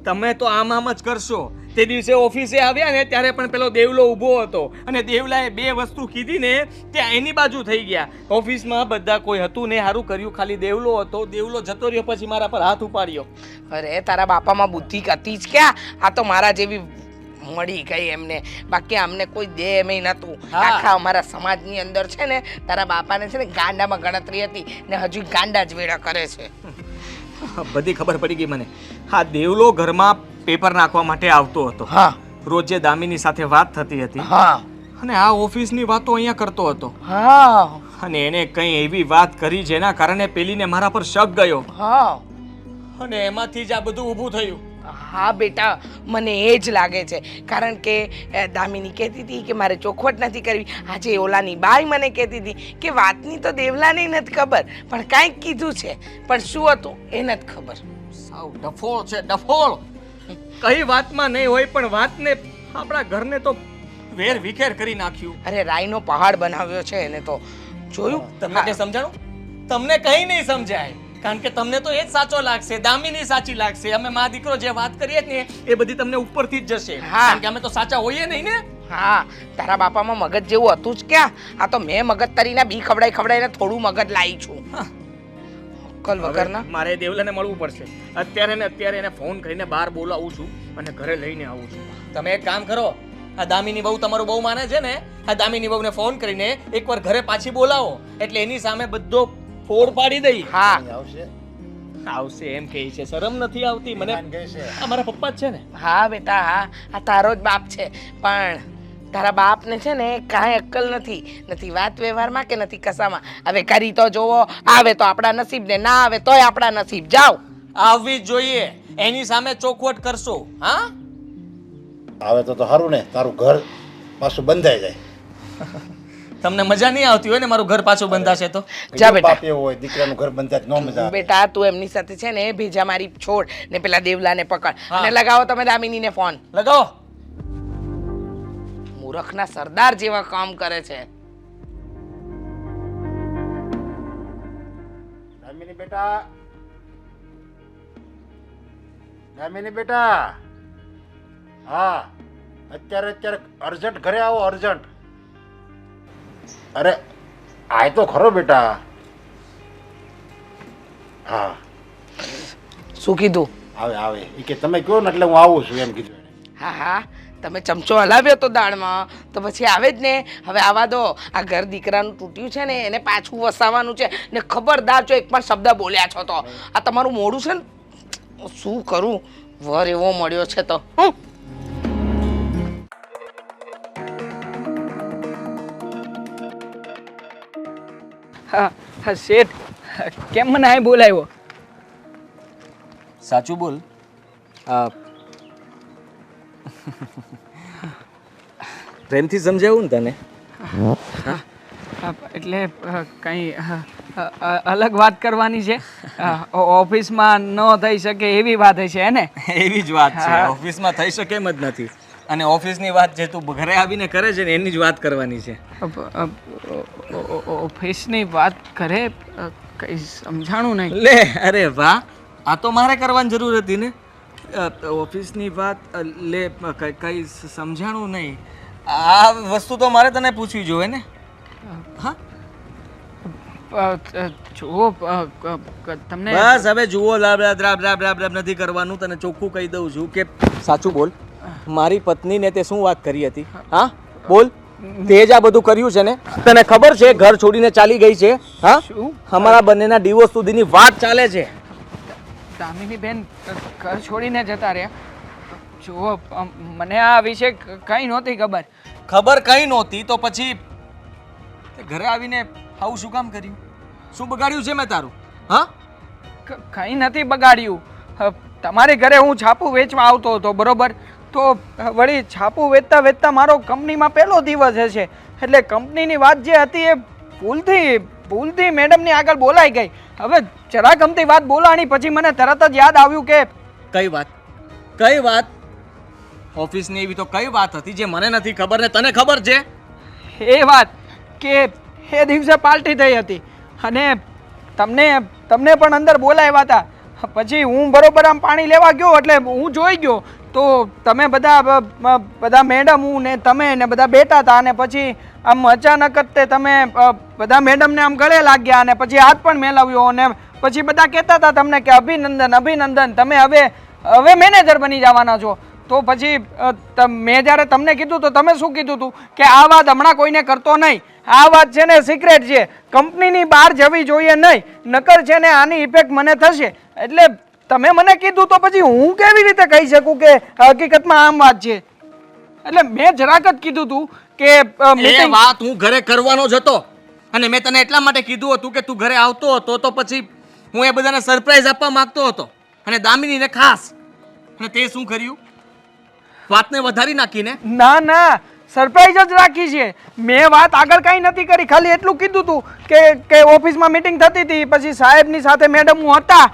[SPEAKER 1] તમે તો આમ જ કરશો. તે દિવસે ઓફિસે આવ્યા ને ત્યારે પણ પેલો દેવલો ઊભો હતો, અને દેવલાએ બે વસ્તુ કીધી ને ત્યાં એની બાજુ થઈ ગયા. ઓફિસમાં બધા કોઈ હતું ને, સારું કર્યું ખાલી દેવલો હતો. દેવલો જતો રહ્યો પછી મારા પર હાથ ઉપાડ્યો.
[SPEAKER 6] અરે તારા બાપામાં બુદ્ધિ હતી જ ક્યાં? આ તો મારા જેવી મળી ગઈ એમને, બાકી અમને કોઈ દે એમ નતું. આખા અમારા સમાજની અંદર છે ને તારા બાપાને છે ને ગાંડામાં ગણતરી હતી ને હજુ ગાંડા જ વેડા કરે છે.
[SPEAKER 1] બધી ખબર પડી ગઈ મને. હા, દેવલો ઘરમાં પેપર નાખવા માટે આવતો હતો.
[SPEAKER 6] હા
[SPEAKER 1] રોજ જે દામિની સાથે વાત થતી હતી
[SPEAKER 6] હા
[SPEAKER 1] અને આ ઓફિસની વાતો અહીંયા કરતો હતો
[SPEAKER 6] હા
[SPEAKER 1] અને એને કંઈ એવી વાત કરી જેના કારણે પેલીને મારા પર શક ગયો
[SPEAKER 6] હા
[SPEAKER 1] અને એમાંથી જ આ બધું ઊભું થયું.
[SPEAKER 6] હા બેટા મને એ જ લાગે છે કારણ કે દામિની કહેતી હતી કે મારે ચોખવટ નથી કરવી. આજે ઓલાની બાઈ મને કહેતી હતી કે વાતની તો દેવલાને નથી ખબર પણ કાંઈક કીધું છે પણ શું હતું એ નથી ખબર.
[SPEAKER 1] સાવ ડફોળ છે ડફોળ. કઈ વાતમાં નહીં હોય પણ વાતને આપણા ઘરને તો વેર વિખેર કરી નાખ્યું.
[SPEAKER 6] અરે રાઈનો પહાડ બનાવ્યો છે એને તો જોયું.
[SPEAKER 1] તમને કઈ સમજાણું? તમને કઈ નહીં સમજાય કારણ કે તમને તો એ જ સાચો લાગશે, દામિની સાચી લાગશે. અમે મા દીકરો જે વાત કરીએ ને એ બધી તમને ઉપરથી જ જશે
[SPEAKER 6] હા.
[SPEAKER 1] કારણ કે અમે તો સાચા હોઈએ નહીં ને.
[SPEAKER 6] હા તારા બાપામાં મગજ જેવું હતું જ ક્યાં? આ તો મેં મગજ તરીને બી ખવડાવીને થોડું મગજ લાવી છું. અક્કલ વગરના.
[SPEAKER 1] હવે મારે દેવલાને મળવું પડશે અત્યારે ને અત્યારે એને ફોન કરીને બહાર બોલાવું છું અને ઘરે લઈને આવું છું. તમે એક કામ કરો, આ દામિની બહુ તમારું બહુ માને છે ને, આ દામિની બહુને ફોન કરીને એકવાર ઘરે પાછી બોલાવો એટલે એની સામે બધો ફોડ પાડી દઈ.
[SPEAKER 6] હા
[SPEAKER 5] આવશે
[SPEAKER 1] આવશે એમ કહે છે. શરમ નથી આવતી મને?
[SPEAKER 5] કહે છે
[SPEAKER 1] આ મારા પપ્પા જ છે ને.
[SPEAKER 6] હા બેટા હા આ તારો જ બાપ છે પણ તારા બાપને છે ને કાંઈ અક્કલ નથી વાત વ્યવહારમાં કે નથી કશામાં. હવે કરી તો જોવો, આવે તો આપણા નસીબ ને ના આવે તોય આપણા નસીબ. જાઓ
[SPEAKER 1] આવવી જ જોઈએ. એની સામે ચોખવટ કરશો. હા
[SPEAKER 5] આવે તો સારું ને, તારું ઘર પાછું બંધાઈ જાય.
[SPEAKER 1] તમને મજા નહીં આવતી હોય ને મારું ઘર પાછું બંધાશે તો?
[SPEAKER 6] જા બેટા.
[SPEAKER 5] બાપ એવો હોય દીકરાનું ઘર બંધાય ન મજા આવે.
[SPEAKER 6] બેટા તું એમની સાથે છે ને ભેજા મારી છોડ ને પેલા દેવલાને પકડ અને લગાવો તમે દામિનીને ફોન.
[SPEAKER 1] લગાવો.
[SPEAKER 6] મૂર્ખના સરદાર જેવા કામ કરે છે.
[SPEAKER 5] દામિની બેટા, દામિની બેટા, હા અત્યારે અર્જન્ટ ઘરે આવો, અર્જન્ટ. અરે આય તો ખરો બેટા. હા
[SPEAKER 6] શું કીધું?
[SPEAKER 5] આવે એ કે તમે કહો ને એટલે હું આવું છું એમ કીધું એને.
[SPEAKER 6] હા હા તમે ચમચો હલાવ્યો તો દાળમાં તો પછી આવે જ ને. હવે આવા દો. આ ઘર દીકરાનું તૂટ્યું છે ને એને પાછું વસાવવાનું છે ને ખબરદાર જો એક પણ શબ્દ બોલ્યા છો તો આ તમારું મોઢું છે ને શું કરું. વર એવો મળ્યો છે તો
[SPEAKER 4] હા હા શેઠ કેમ મને અહીં બોલાવ્યો?
[SPEAKER 1] સાચું બોલ. પ્રેમથી સમજાવું ને તને?
[SPEAKER 4] એટલે કંઈ અલગ વાત કરવાની છે? ઓફિસમાં ન થઈ શકે એવી વાત છે ને?
[SPEAKER 1] એવી જ વાત છે. ઓફિસમાં થઈ શકે એમ જ નથી અને ઓફિસની વાત જે તું ઘરે આવીને કરે છે ને એની જ વાત કરવાની છે.
[SPEAKER 4] ઓફિસની વાત કરે કંઈ સમજાણું નહીં.
[SPEAKER 1] લે અરે વાહ, આ તો મારે કરવાની જરૂર હતી ને. ઓફિસની વાત લે કઈ સમજાણું નહીં. આ વસ્તુ તો મારે તને પૂછવી જોઈએ ને. હા
[SPEAKER 4] જુઓ તમને
[SPEAKER 1] બસ હવે જુઓ લાબ નથી કરવાનું. તને ચોખ્ખું કહી દઉં છું કે સાચું બોલ. મારી પત્નીને તે શું વાત કરી હતી? હા બોલ. તે જ આ બધું કર્યું છે ને? તને ખબર છે ઘર છોડીને ચાલી ગઈ છે? હા અમારા બંનેના ડિવોર્સ સુધીની વાત ચાલે છે.
[SPEAKER 4] દામિની બેન ઘર છોડીને જતા રહ્યા. જુઓ મને આ વિશે કંઈ નહોતી ખબર.
[SPEAKER 1] ખબર કઈ નહોતી તો પછી ઘરે આવીને આવું શું કામ કર્યું? શું બગાડ્યું છે મેં તારું? હા
[SPEAKER 4] કંઈ નથી બગાડ્યું. તમારે ઘરે હું છાપું વેચવા આવતો હતો બરોબર, તો વળી છાપું વેચતા વેચતા મારો કંપનીમાં પહેલો દિવસ હશે એટલે કંપનીની વાત જે હતી એ ભૂલથી મેડમની આગળ બોલાઈ ગઈ. હવે જરા ગમતી વાત બોલાણી પછી મને તરત જ યાદ આવ્યું કે
[SPEAKER 1] કઈ વાત? કઈ વાત? ઓફિસની એવી તો કઈ વાત હતી જે મને નથી ખબર ને તને ખબર છે?
[SPEAKER 4] એ વાત કે એ દિવસે પાર્ટી થઈ હતી અને તમને પણ અંદર બોલાવ્યા હતા. પછી હું બરોબર આમ પાણી લેવા ગયો એટલે હું જોઈ ગયો તો તમે બધા મેડમ હું ને તમે ને બધા બેઠા હતા અને પછી આમ અચાનક જ તે તમે બધા મેડમને આમ ગળે લાગ્યા અને પછી હાથ પણ મેલાવ્યો અને પછી બધા કહેતા હતા તમને કે અભિનંદન તમે હવે મેનેજર બની જવાના છો. તો પછી મેં જ્યારે તમને કીધું તો તમે શું કીધું હતું કે આ વાત હમણાં કોઈને કરતો નહીં, આ વાત છે ને સિક્રેટ છે, કંપનીની બહાર જવી જોઈએ નહીં, નકર છે ને આની ઇફેક્ટ મને થશે. એટલે તમે મને કીધું તો પછી હું કેવી રીતે કહી શકું કે હકીકતમાં આમ વાત છે? એટલે મેં જરાક જ કીધું તું કે
[SPEAKER 1] એ
[SPEAKER 4] meeting-
[SPEAKER 1] વાત હું ઘરે કરવાનો જ હતો અને મેં તને એટલા માટે કીધું હતું કે તું ઘરે આવતો હતો તો પછી હું એ બધાને સરપ્રાઈઝ આપવા માંગતો હતો અને દામિનીને ખાસ. અને તે શું કર્યું? વાતને વધારી નાખીને.
[SPEAKER 4] ના ના, સરપ્રાઈઝ જ રાખી છે. મેં વાત આગળ કાંઈ નથી કરી, ખાલી એટલું કીધું તું કે ઓફિસમાં મીટિંગ થતી હતી, પછી સાહેબની સાથે મેડમ હતા,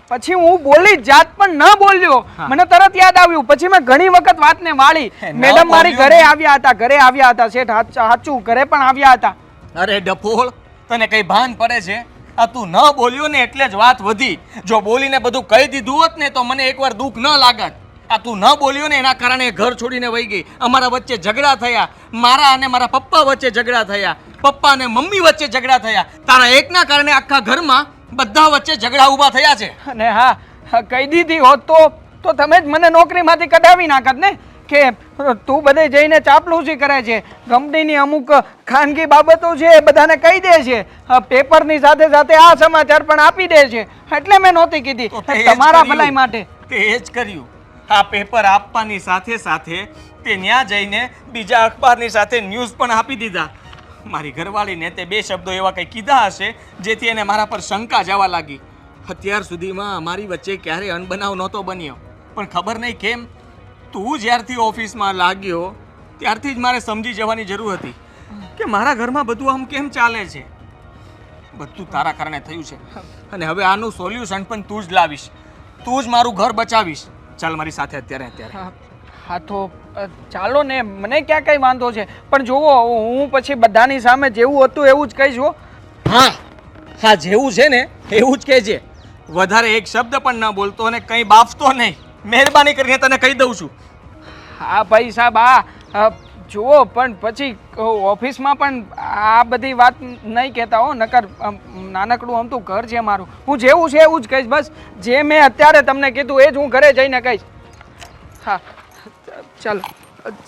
[SPEAKER 4] પછી હું બોલી જાત પણ ન બોલ્યો. મને તરત યાદ આવ્યું, પછી મેં ઘણી વખત વાતને વાળી. મેડમ મારી ઘરે આવ્યા હતા શેઠ, સાચું ઘરે પણ આવ્યા હતા.
[SPEAKER 1] અરે ડફોળ, તને કઈ ભાન પડે છે? આ તું ન બોલ્યો ને એટલે જ વાત વધી. જો બોલીને બધું કહી દીધું હોત ને તો મને એકવાર દુઃખ ન લાગત. આ તું ન બોલ્યો ને એના કારણે ઘર છોડીને વહી ગઈ. અમારા વચ્ચે ઝઘડા થયા, મારા અને મારા પપ્પા વચ્ચે ઝઘડા થયા, પપ્પા અને મમ્મી વચ્ચે ઝઘડા થયા. તારા એકના કારણે આખા ઘરમાં બધા વચ્ચે ઝઘડા ઊભા થયા છે.
[SPEAKER 4] અને હા, કહી દીધી હોત તો તમે જ મને નોકરીમાંથી કઢાવી નાખત ને, કે તું બધે જઈને ચાપલૂસી કરે છે, કંપનીની અમુક ખાનગી બાબતો છે એ બધાને કહી દે છે, પેપરની સાથે સાથે આ સમાચાર પણ આપી દે છે. એટલે મેં નહોતી કીધી,
[SPEAKER 1] તો તે જ
[SPEAKER 4] તમારા
[SPEAKER 1] કર્યું.
[SPEAKER 4] ભલાઈ માટે.
[SPEAKER 1] તે જ કર્યું. આ પેપર આપવાની સાથે સાથે તે ત્યાં જઈને બીજા અખબારની સાથે ન્યૂઝ પણ આપી દીધા. મારી ઘરવાળીને તે બે શબ્દો એવા કંઈ કીધા હશે જેથી એને મારા પર શંકા જવા લાગી. અત્યાર સુધીમાં અમારી વચ્ચે ક્યારેય અનબનાવ નહોતો બન્યો, પણ ખબર નહીં કેમ તું જ્યારથી ઓફિસમાં લાગ્યો ત્યારથી જ મારે સમજી જવાની જરૂર હતી કે મારા ઘરમાં બધું આમ કેમ ચાલે છે. બધું તારા કારણે થયું છે અને હવે આનું સોલ્યુશન પણ તું જ લાવીશ, તું જ મારું ઘર બચાવીશ. ચાલ મારી સાથે અત્યારે.
[SPEAKER 4] હા તો ચાલો ને, મને ક્યાં કઈ વાંધો છે, પણ જુઓ હું પછી બધાની સામે જેવું હતું એવું જ કહીશ હો.
[SPEAKER 1] હા જેવું છે ને એવું જ કહેજે. વધારે એક શબ્દ પણ ન બોલતો અને કંઈ બાફતો નહીં. મહેરબાની કરીને તને કહી દઉં છું.
[SPEAKER 4] હા ભાઈ સાહેબ, જુઓ પણ પછી ઓફિસમાં પણ આ બધી વાત નહીં કહેતા હો, નકર નાનકડું આમ તો ઘર છે મારું. હું જેવું છે એવું જ કહીશ. બસ જે મેં અત્યારે તમને કીધું એ જ હું ઘરે જઈને કહીશ. હા ચાલો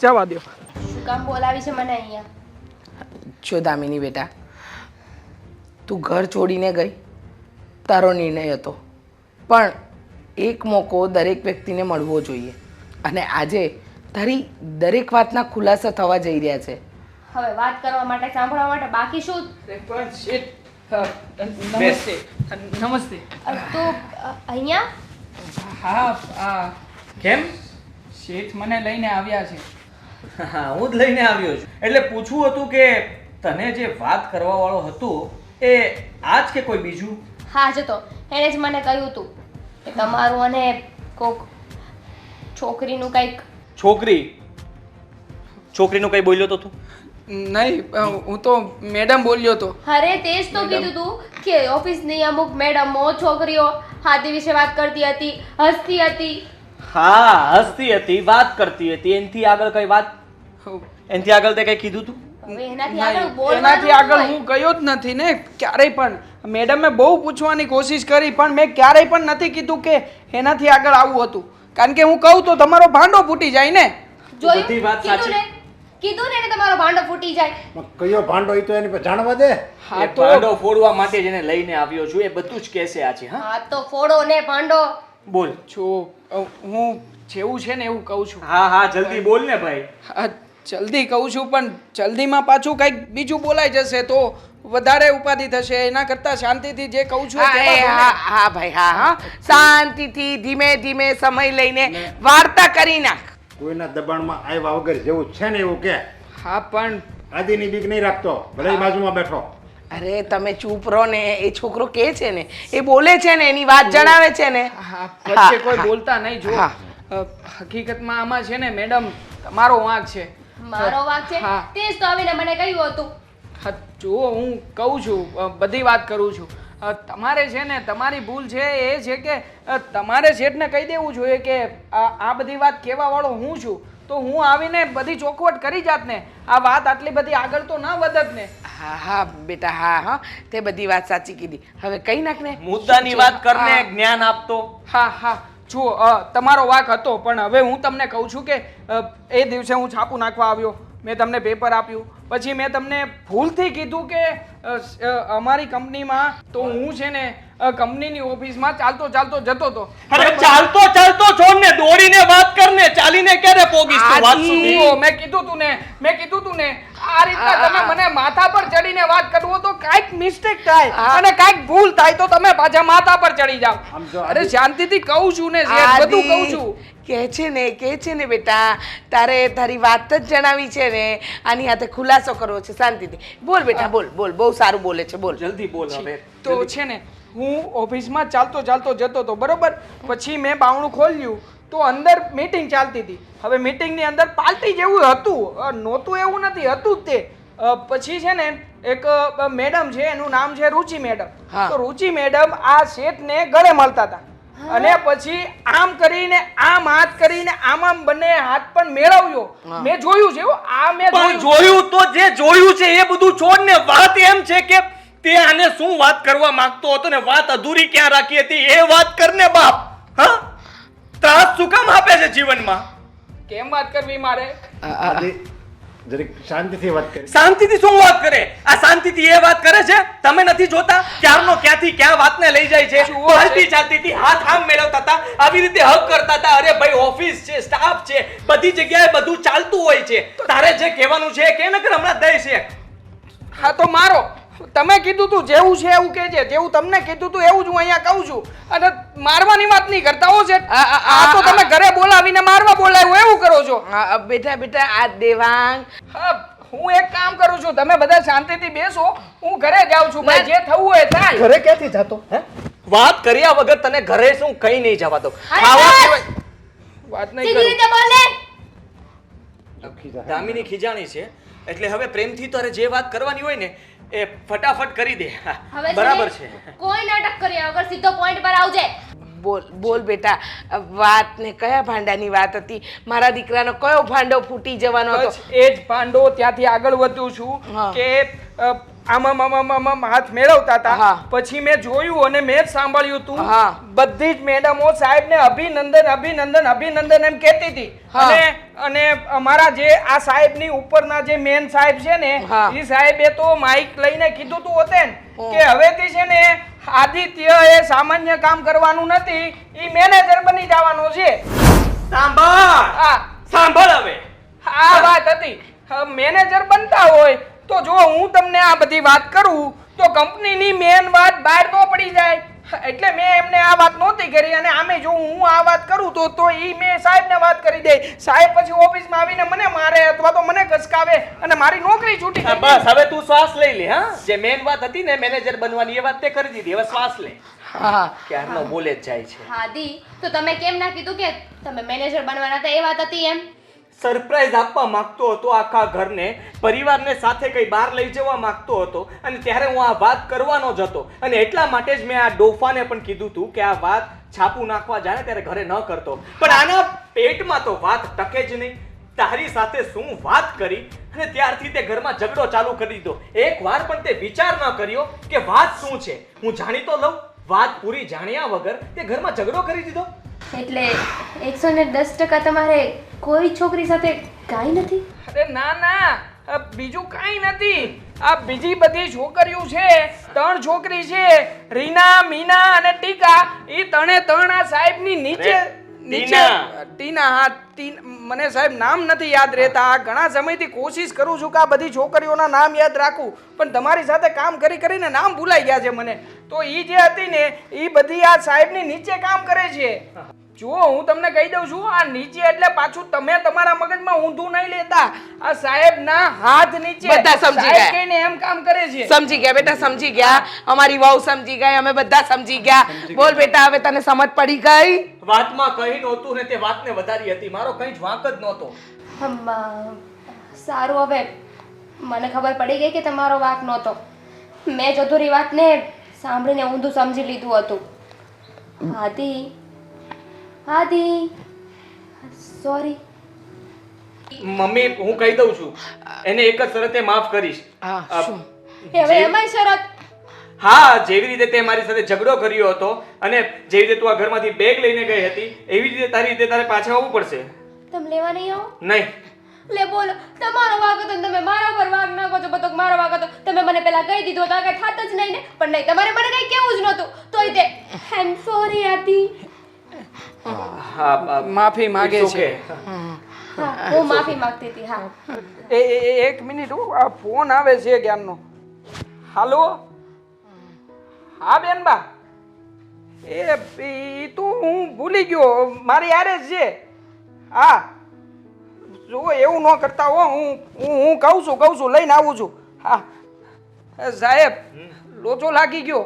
[SPEAKER 4] જવા દો.
[SPEAKER 2] શું કામ બોલાવી છે મને અહીંયા?
[SPEAKER 6] જો દામિની બેટા, તું ઘર છોડીને ગઈ, તારો નિર્ણય હતો, પણ એક મોકો દરેક વ્યક્તિને મળવો જોઈએ. અને આજે તારી દરેક વાતના ખુલાસા થવા જઈ રહ્યા છે.
[SPEAKER 2] હવે વાત કરવા માટે, સાંભળવા માટે બાકી શું?
[SPEAKER 4] પણ શેઠ, નમસ્તે. નમસ્તે.
[SPEAKER 2] તો અહીંયા
[SPEAKER 4] હા,
[SPEAKER 1] કેમ?
[SPEAKER 4] શેઠ મને લઈને આવ્યા છે.
[SPEAKER 1] હા, હું જ લઈને આવ્યો છું. એટલે પૂછવું હતું કે તને જે વાત કરવા વાળો હતો એ આજ કે કોઈ બીજું?
[SPEAKER 2] હા જ તો એણે જ મને કહ્યું હતું કે તમારું અને કોક છોકરીનું કંઈક.
[SPEAKER 1] છોકરીનું કઈ બોલ્યો તો તું?
[SPEAKER 4] નહીં, હું તો મેડમ બોલ્યો હતો.
[SPEAKER 2] અરે તે જ તો કીધું તું કે ઓફિસની અમુક મેડમો છોકરીઓ હાથી વિશે વાત કરતી હતી, હસતી હતી.
[SPEAKER 1] હા, હસતી હતી, વાત કરતી હતી. એનાથી આગળ કઈ વાત? એનાથી આગળ તે કઈ કીધું તું?
[SPEAKER 2] હવે એનાથી
[SPEAKER 4] નહીં,
[SPEAKER 2] આગળ બોલવાનું
[SPEAKER 4] એનાથી આગળ
[SPEAKER 2] હોય.
[SPEAKER 4] હું ગયો જ નથી ને ક્યારેય પણ. મેડમે બહુ પૂછવાની કોશિશ કરી પણ મેં ક્યારેય પણ નથી કીધું કે એનાથી આગળ આવું હતું, કારણ કે હું કહું તો તમારો ભાંડો ફૂટી જાય ને.
[SPEAKER 2] જોયું?
[SPEAKER 1] બધી વાત
[SPEAKER 2] કીધું ને, કીધું ને એને તમારો ભાંડો ફૂટી જાય.
[SPEAKER 5] કયો ભાંડો એ તો એની પર જાણવા દે.
[SPEAKER 4] હા
[SPEAKER 1] એ
[SPEAKER 4] તો
[SPEAKER 1] ભાંડો ફોડવા માટે જેને લઈને આવ્યો છું એ બધું જ કહેશે આજે. હા,
[SPEAKER 2] હા તો ફોડો ને ભાંડો.
[SPEAKER 1] બોલ.
[SPEAKER 4] જો હું જેવું છે ને એવું કહું છું.
[SPEAKER 1] હા, જલ્દી બોલ ને ભાઈ.
[SPEAKER 4] હા, જલ્દી કહું છું, પણ જલ્દીમાં પાછું કંઈક બીજું બોલાઈ જશે તો વધારે ઉપાધિ થશે. એના કરતાં શાંતિથી જે કહું છું
[SPEAKER 6] હા
[SPEAKER 4] તેમાં બોલો.
[SPEAKER 6] હા ભાઈ, હા, શાંતિથી ધીમે ધીમે સમય લઈને વાર્તા કરી નાખ.
[SPEAKER 5] કોઈના દબાણમાં આવ્યા વગર જેવું છે ને એવું કે.
[SPEAKER 4] હા પણ
[SPEAKER 5] આદિની બીક નહીં રાખતો, ભલે ઈ બાજુમાં બેઠો.
[SPEAKER 6] અરે તમે ચૂપ રહો ને. એ છોકરો કે છે ને, એ બોલે છે ને, એની વાત જણાવે છે ને.
[SPEAKER 4] હા, વચ્ચે કોઈ
[SPEAKER 6] હા.
[SPEAKER 4] બોલતા નહીં. જો
[SPEAKER 6] હા.
[SPEAKER 4] હકીકતમાં આમાં છે ને મેડમ, તમારો વાંક છે.
[SPEAKER 2] મારો વાંક છે?
[SPEAKER 4] હા.
[SPEAKER 2] તે જ તો આવીને મને કહ્યું હતું.
[SPEAKER 4] હા, જુઓ હું કહું છું, બધી વાત કરું છું. તમારે છે ને, તમારી ભૂલ છે એ છે કે તમારે શેઠને કહી દેવું જોઈએ કે આ બધી વાત કહેવા વાળો હું છું, તો હું આવીને બધી ચોખવટ કરી જાત ને, આ વાત આટલી બધી આગળ તો ન વધત ને.
[SPEAKER 6] હા બેટા, હા, તે બધી વાત સાચી કીધી. હવે કઈ નાખ ને.
[SPEAKER 1] મુદ્દાની વાત કરને, જ્ઞાન આપતો.
[SPEAKER 4] હા, જુઓ તમારો વાંક હતો, પણ હવે હું તમને કહું છું કે એ દિવસે હું છાપું નાખવા આવ્યો, મેં તમને પેપર આપ્યું, પછી મેં તમને ભૂલથી કીધું કે અમારી કંપનીમાં તો હું છે ને કંપનીની ઓફિસમાં ચાલતો ચાલતો જતો હતો.
[SPEAKER 1] અરે ચાલતો ચાલતો છોડ ને, દોડીને વાત કર ને, ચાલીને ક્યારે પોગીશ તું વાત
[SPEAKER 4] આજી,
[SPEAKER 1] સુધી?
[SPEAKER 4] મેં કીધું તું ને આ રીતના તમે મને માથા પર ચડીને વાત કરવો તો કાંઈક મિસ્ટેક થાય અને કાંઈક ભૂલ થાય તો તમે પાછા માથા પર ચડી જાઓ. અરે શાંતિથી કહું છું ને શેઠ, બધું કહું છું.
[SPEAKER 6] કે છે ને બેટા, તારે તારી વાત જ જણાવી છે ને, આની હાથે ખુલાસો કરવો છે. શાંતિથી બોલ બેટા, બોલ બોલ, બહુ સારું બોલે છે, બોલ.
[SPEAKER 1] જલ્દી બોલ હવે.
[SPEAKER 4] તો છે ને હું ઓફિસમાં ચાલતો ચાલતો જતો હતો, બરોબર. પછી મેં બાવણું ખોલ્યું તો અંદર મીટિંગ ચાલતી હતી. હવે મીટિંગની અંદર પાર્ટી જેવું હતું, નહોતું એવું નથી, હતું જ તે. પછી છે ને એક મેડમ છે, એનું નામ છે રુચિ મેડમ.
[SPEAKER 6] હા.
[SPEAKER 4] તો રુચિ મેડમ આ શેઠને ગળે મળતા હતા અને પછી આમ કરીને આમ હાથ કરીને આમ બંને હાથ પણ મેળવ્યો. મેં જોયું છે હો, આ મેં
[SPEAKER 1] પણ
[SPEAKER 4] જોયું.
[SPEAKER 1] જોયું તો જે જોયું છે એ બધું છોડ ને, વાત એમ છે કે તે આને શું વાત કરવા માંગતો હતો ને વાત અધૂરી ક્યાં રાખી હતી એ વાત કરને બાપ. હા, ત્રાસ શું કામ આપે છે જીવનમાં?
[SPEAKER 4] કેમ વાત કરવી મારે?
[SPEAKER 5] જરીક શાંતિથી વાત કરી.
[SPEAKER 1] શાંતિથી શું વાત કરે? આ શાંતિથી એ વાત કરે છે? તમે નથી જોતા ક્યારનો ક્યાંથી ક્યાં વાતને લઈ જાય છે?
[SPEAKER 4] જુઓ
[SPEAKER 1] ચાલતી ચાલતી હતી, હાથ આમ મેળવતા હતા, આવી રીતે હક કરતા હતા. અરે ભાઈ, ઓફિસ છે, સ્ટાફ છે, બધી જગ્યાએ બધું ચાલતું હોય છે. તારે જે કહેવાનું છે કે નકર હમણાં દઈ છે.
[SPEAKER 4] હા તો મારો, તમે કીધું તું જેવું છે એવું કહેજે, જેવું તમને કીધું તું એવું જ હું અહીંયા કહું છું. અને મારવાની વાત નહીં કરતા હો છે. આ તો તમે ઘરે બોલાવીને મારવા બોલાવ્યું એવું કરો છો.
[SPEAKER 6] બેટા આ દેવાંગ,
[SPEAKER 4] હા, હું એક કામ કરું છું, તમે બધા શાંતિથી બેસો, હું ઘરે જાઉં છું. ભાઈ જે થવું હોય થાય.
[SPEAKER 1] ઘરે ક્યાંથી જાતો? હે, વાત કર્યા વગર તને ઘરે શું કઈ નહીં જવા દો.
[SPEAKER 2] અરે
[SPEAKER 1] ખાવા
[SPEAKER 2] બસ!
[SPEAKER 1] પીવા-
[SPEAKER 4] વાત નહીં
[SPEAKER 2] સીધી
[SPEAKER 4] કરું.
[SPEAKER 2] રીતે બોલ ને.
[SPEAKER 1] દામિની ખીજાણી છે એટલે હવે પ્રેમથી તારે જે વાત કરવાની હોય ને એ ફટાફટ કરી દે. હા,
[SPEAKER 2] હવે
[SPEAKER 1] બરાબર
[SPEAKER 2] છે
[SPEAKER 1] છે.
[SPEAKER 2] ને, કોઈ નાટક કર્યા વગર સીધો પોઈન્ટ પર આવજે.
[SPEAKER 6] બોલ બોલ બેટા, વાત ને કયા ભાંડાની વાત હતી? મારા દીકરાનો કયો ભાંડો ફૂટી જવાનો હતો?
[SPEAKER 4] બસ એ જ ભાંડો, ત્યાંથી આગળ વધું છું
[SPEAKER 6] હા.
[SPEAKER 4] કે આમ હાથ મેળવતા હતા.
[SPEAKER 6] હા.
[SPEAKER 4] પછી મેં જોયું અને મેં જ સાંભળ્યું તું
[SPEAKER 6] હા.
[SPEAKER 4] બધી જ મેડમો સાહેબને અભિનંદન અભિનંદન અભિનંદન એમ કહેતી હતી.
[SPEAKER 6] હા.
[SPEAKER 4] અને અમારા જે આ સાહેબની ઉપરના જે મેન સાહેબ છે ને,
[SPEAKER 6] હા.
[SPEAKER 4] એ સાહેબે તો માઇક લઈને કીધું તું હોતે ને કે હવેથી છે ને આદિત્ય એ સામાન્ય કામ કરવાનું નથી, એ મેનેજર બની જવાનો છે.
[SPEAKER 1] સાંભળ,
[SPEAKER 4] હા,
[SPEAKER 1] સાંભળ હવે.
[SPEAKER 4] આ વાત હતી. મેનેજર બનતા હોય તો જો હું તમને આ બધી વાત કરું તો કંપનીની મેન વાત બહાર ન પડી જાય, એટલે મેં એમને આ વાત નહોતી કરી. અને આમે જો હું આ વાત કરું તો ઈ મેં સાહેબને વાત કરી દે. સાહેબ પછી ઓફિસમાં આવીને મને મારે અથવા તો મને ઘસકાવે અને મારી નોકરી છૂટી
[SPEAKER 1] હા,
[SPEAKER 4] જાય.
[SPEAKER 1] બસ હવે તું શ્વાસ લઈ લે. હા, જે મેન વાત હતી ને મેનેજર બનવાની એ વાત તે કરી દીધી. હવે શ્વાસ લે.
[SPEAKER 6] હા,
[SPEAKER 1] ક્યારનો બોલે જ જાય છે.
[SPEAKER 2] હાદી, તો તમે કેમ ના કીધું કે તમે મેનેજર બનવાના હતા? એ વાત હતી એમ.
[SPEAKER 1] સરપ્રાઈઝ આપવા માંગતો હતો આખા ઘરને, પરિવારને સાથે કઈ બહાર લઈ જવા માંગતો હતો અને ત્યારે હું આ વાત કરવાનો જ હતો. અને એટલા માટે જ મેં આ ડોફાને પણ કીધું હતું કે આ વાત છાપું નાખવા જાય ને ત્યારે ઘરે ન કરતો. પણ આના પેટમાં તો વાત ટકે જ નહીં. તારી સાથે શું વાત કરી અને ત્યારથી તે ઘરમાં ઝઘડો ચાલુ કરી દીધો. એક વાર પણ તે વિચાર ન કર્યો કે વાત શું છે. હું જાણી તો લઉં, વાત પૂરી જાણ્યા વગર તે ઘરમાં ઝઘડો કરી દીધો.
[SPEAKER 2] એટલે 110% તમારે કોઈ છોકરી સાથે કાંઈ નથી?
[SPEAKER 4] અરે ના ના, બીજું કાંઈ નથી. આ બીજી બધી છોકરીઓ છે, 3 છોકરી છે, રીના, મીના અને ટીકા. એ ત્રણ આ સાહેબની નીચે ટીના. હા, મને સાહેબ નામ નથી યાદ રહેતા. ઘણા સમયથી કોશિશ કરું છું કે આ બધી છોકરીઓના નામ યાદ રાખું, પણ તમારી સાથે કામ કરી કરીને નામ ભૂલાઈ ગયા છે મને. તો ઈ જે હતી ને ઈ બધી આ સાહેબની નીચે કામ કરે છે. જુઓ, હું તમને કહી દઉં છું, આ નીચે એટલે પાછું તમે તમારા મગજમાં ઊંધું નહીં લેતા. આ સાહેબના હાથ નીચે
[SPEAKER 6] બધા સમજી
[SPEAKER 4] સાહેબ
[SPEAKER 6] ગયા.
[SPEAKER 4] કહીને એમ કામ કરે છે.
[SPEAKER 6] સમજી ગયા બેટા, સમજી ગયા. અમારી વહુ સમજી ગઈ, અમે બધા સમજી ગયા. બોલ બેટા, હવે તને સમજ પડી ગઈ?
[SPEAKER 1] વાતમાં કઈ નહોતું ને તે વાતને વધારી હતી. મારો કઈ જ વાંક જ નહોતો.
[SPEAKER 2] સારું, હવે મને ખબર પડી ગઈ કે તમારો વાંક નહોતો. મેં જ અધૂરી વાતને સાંભળીને ઊંધું સમજી લીધું હતું. હાદી, સોરી.
[SPEAKER 1] મમ્મી, હું કહી દઉં છું, એને એક જ શરતે માફ કરીશ.
[SPEAKER 6] હા, શું?
[SPEAKER 2] હવે એમાંય શરત?
[SPEAKER 1] હા, જેવી રીતે તે મારી સાથે ઝઘડો કર્યો હતો અને જેવી રીતે તું આ ઘરમાંથી બેગ લઈને ગઈ હતી એવી રીતે તારી રીતે તારે પાછા આવવું પડશે.
[SPEAKER 2] તમે લેવા નહીં આવો?
[SPEAKER 1] નહીં,
[SPEAKER 2] લે બોલો, તમારો વાગ હતો ને તમે મારા પર વાગ નાખો છો. બધો મારો વાગ હતો. તમે મને પહેલા કહી દીધું તો આગળ થાત જ નહીં ને. પણ નહીં, તમારે મને કઈ કેવું જ નહોતું. તોય તે આઈ એમ સોરી આતી.
[SPEAKER 1] હા
[SPEAKER 4] માફી માગે
[SPEAKER 1] it's
[SPEAKER 4] છે.
[SPEAKER 1] okay.
[SPEAKER 2] હા, હું માફી માંગતી હતી. હા,
[SPEAKER 4] એક મિનિટ આ ફોન આવે છે ક્યારનો. હાલો, હા બેનબા, એ તો હું ભૂલી ગયો, મારી યારે જ છે. હા જો એવું ન કરતા હો, હું કહું છું લઈને આવું છું. હા સાહેબ, લોચો લાગી ગયો.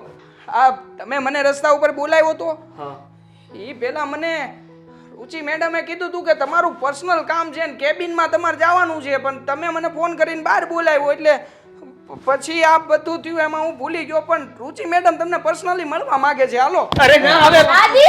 [SPEAKER 4] આ તમે મને રસ્તા ઉપર બોલાવ્યો તો
[SPEAKER 1] હા
[SPEAKER 4] એ પહેલા મને રુચિ મેડમે કીધું હતું કે તમારું પર્સનલ કામ છે ને કેબિનમાં તમારે જવાનું છે, પણ તમે મને ફોન કરીને બહાર બોલાવ્યો એટલે પછી આ બધું થયું એમાં હું ભૂલી ગયો. પણ રુચિ મેડમ તમને પર્સનલી મળવા માંગે છે. હાલો.
[SPEAKER 1] અરે ના હવે
[SPEAKER 2] આદિ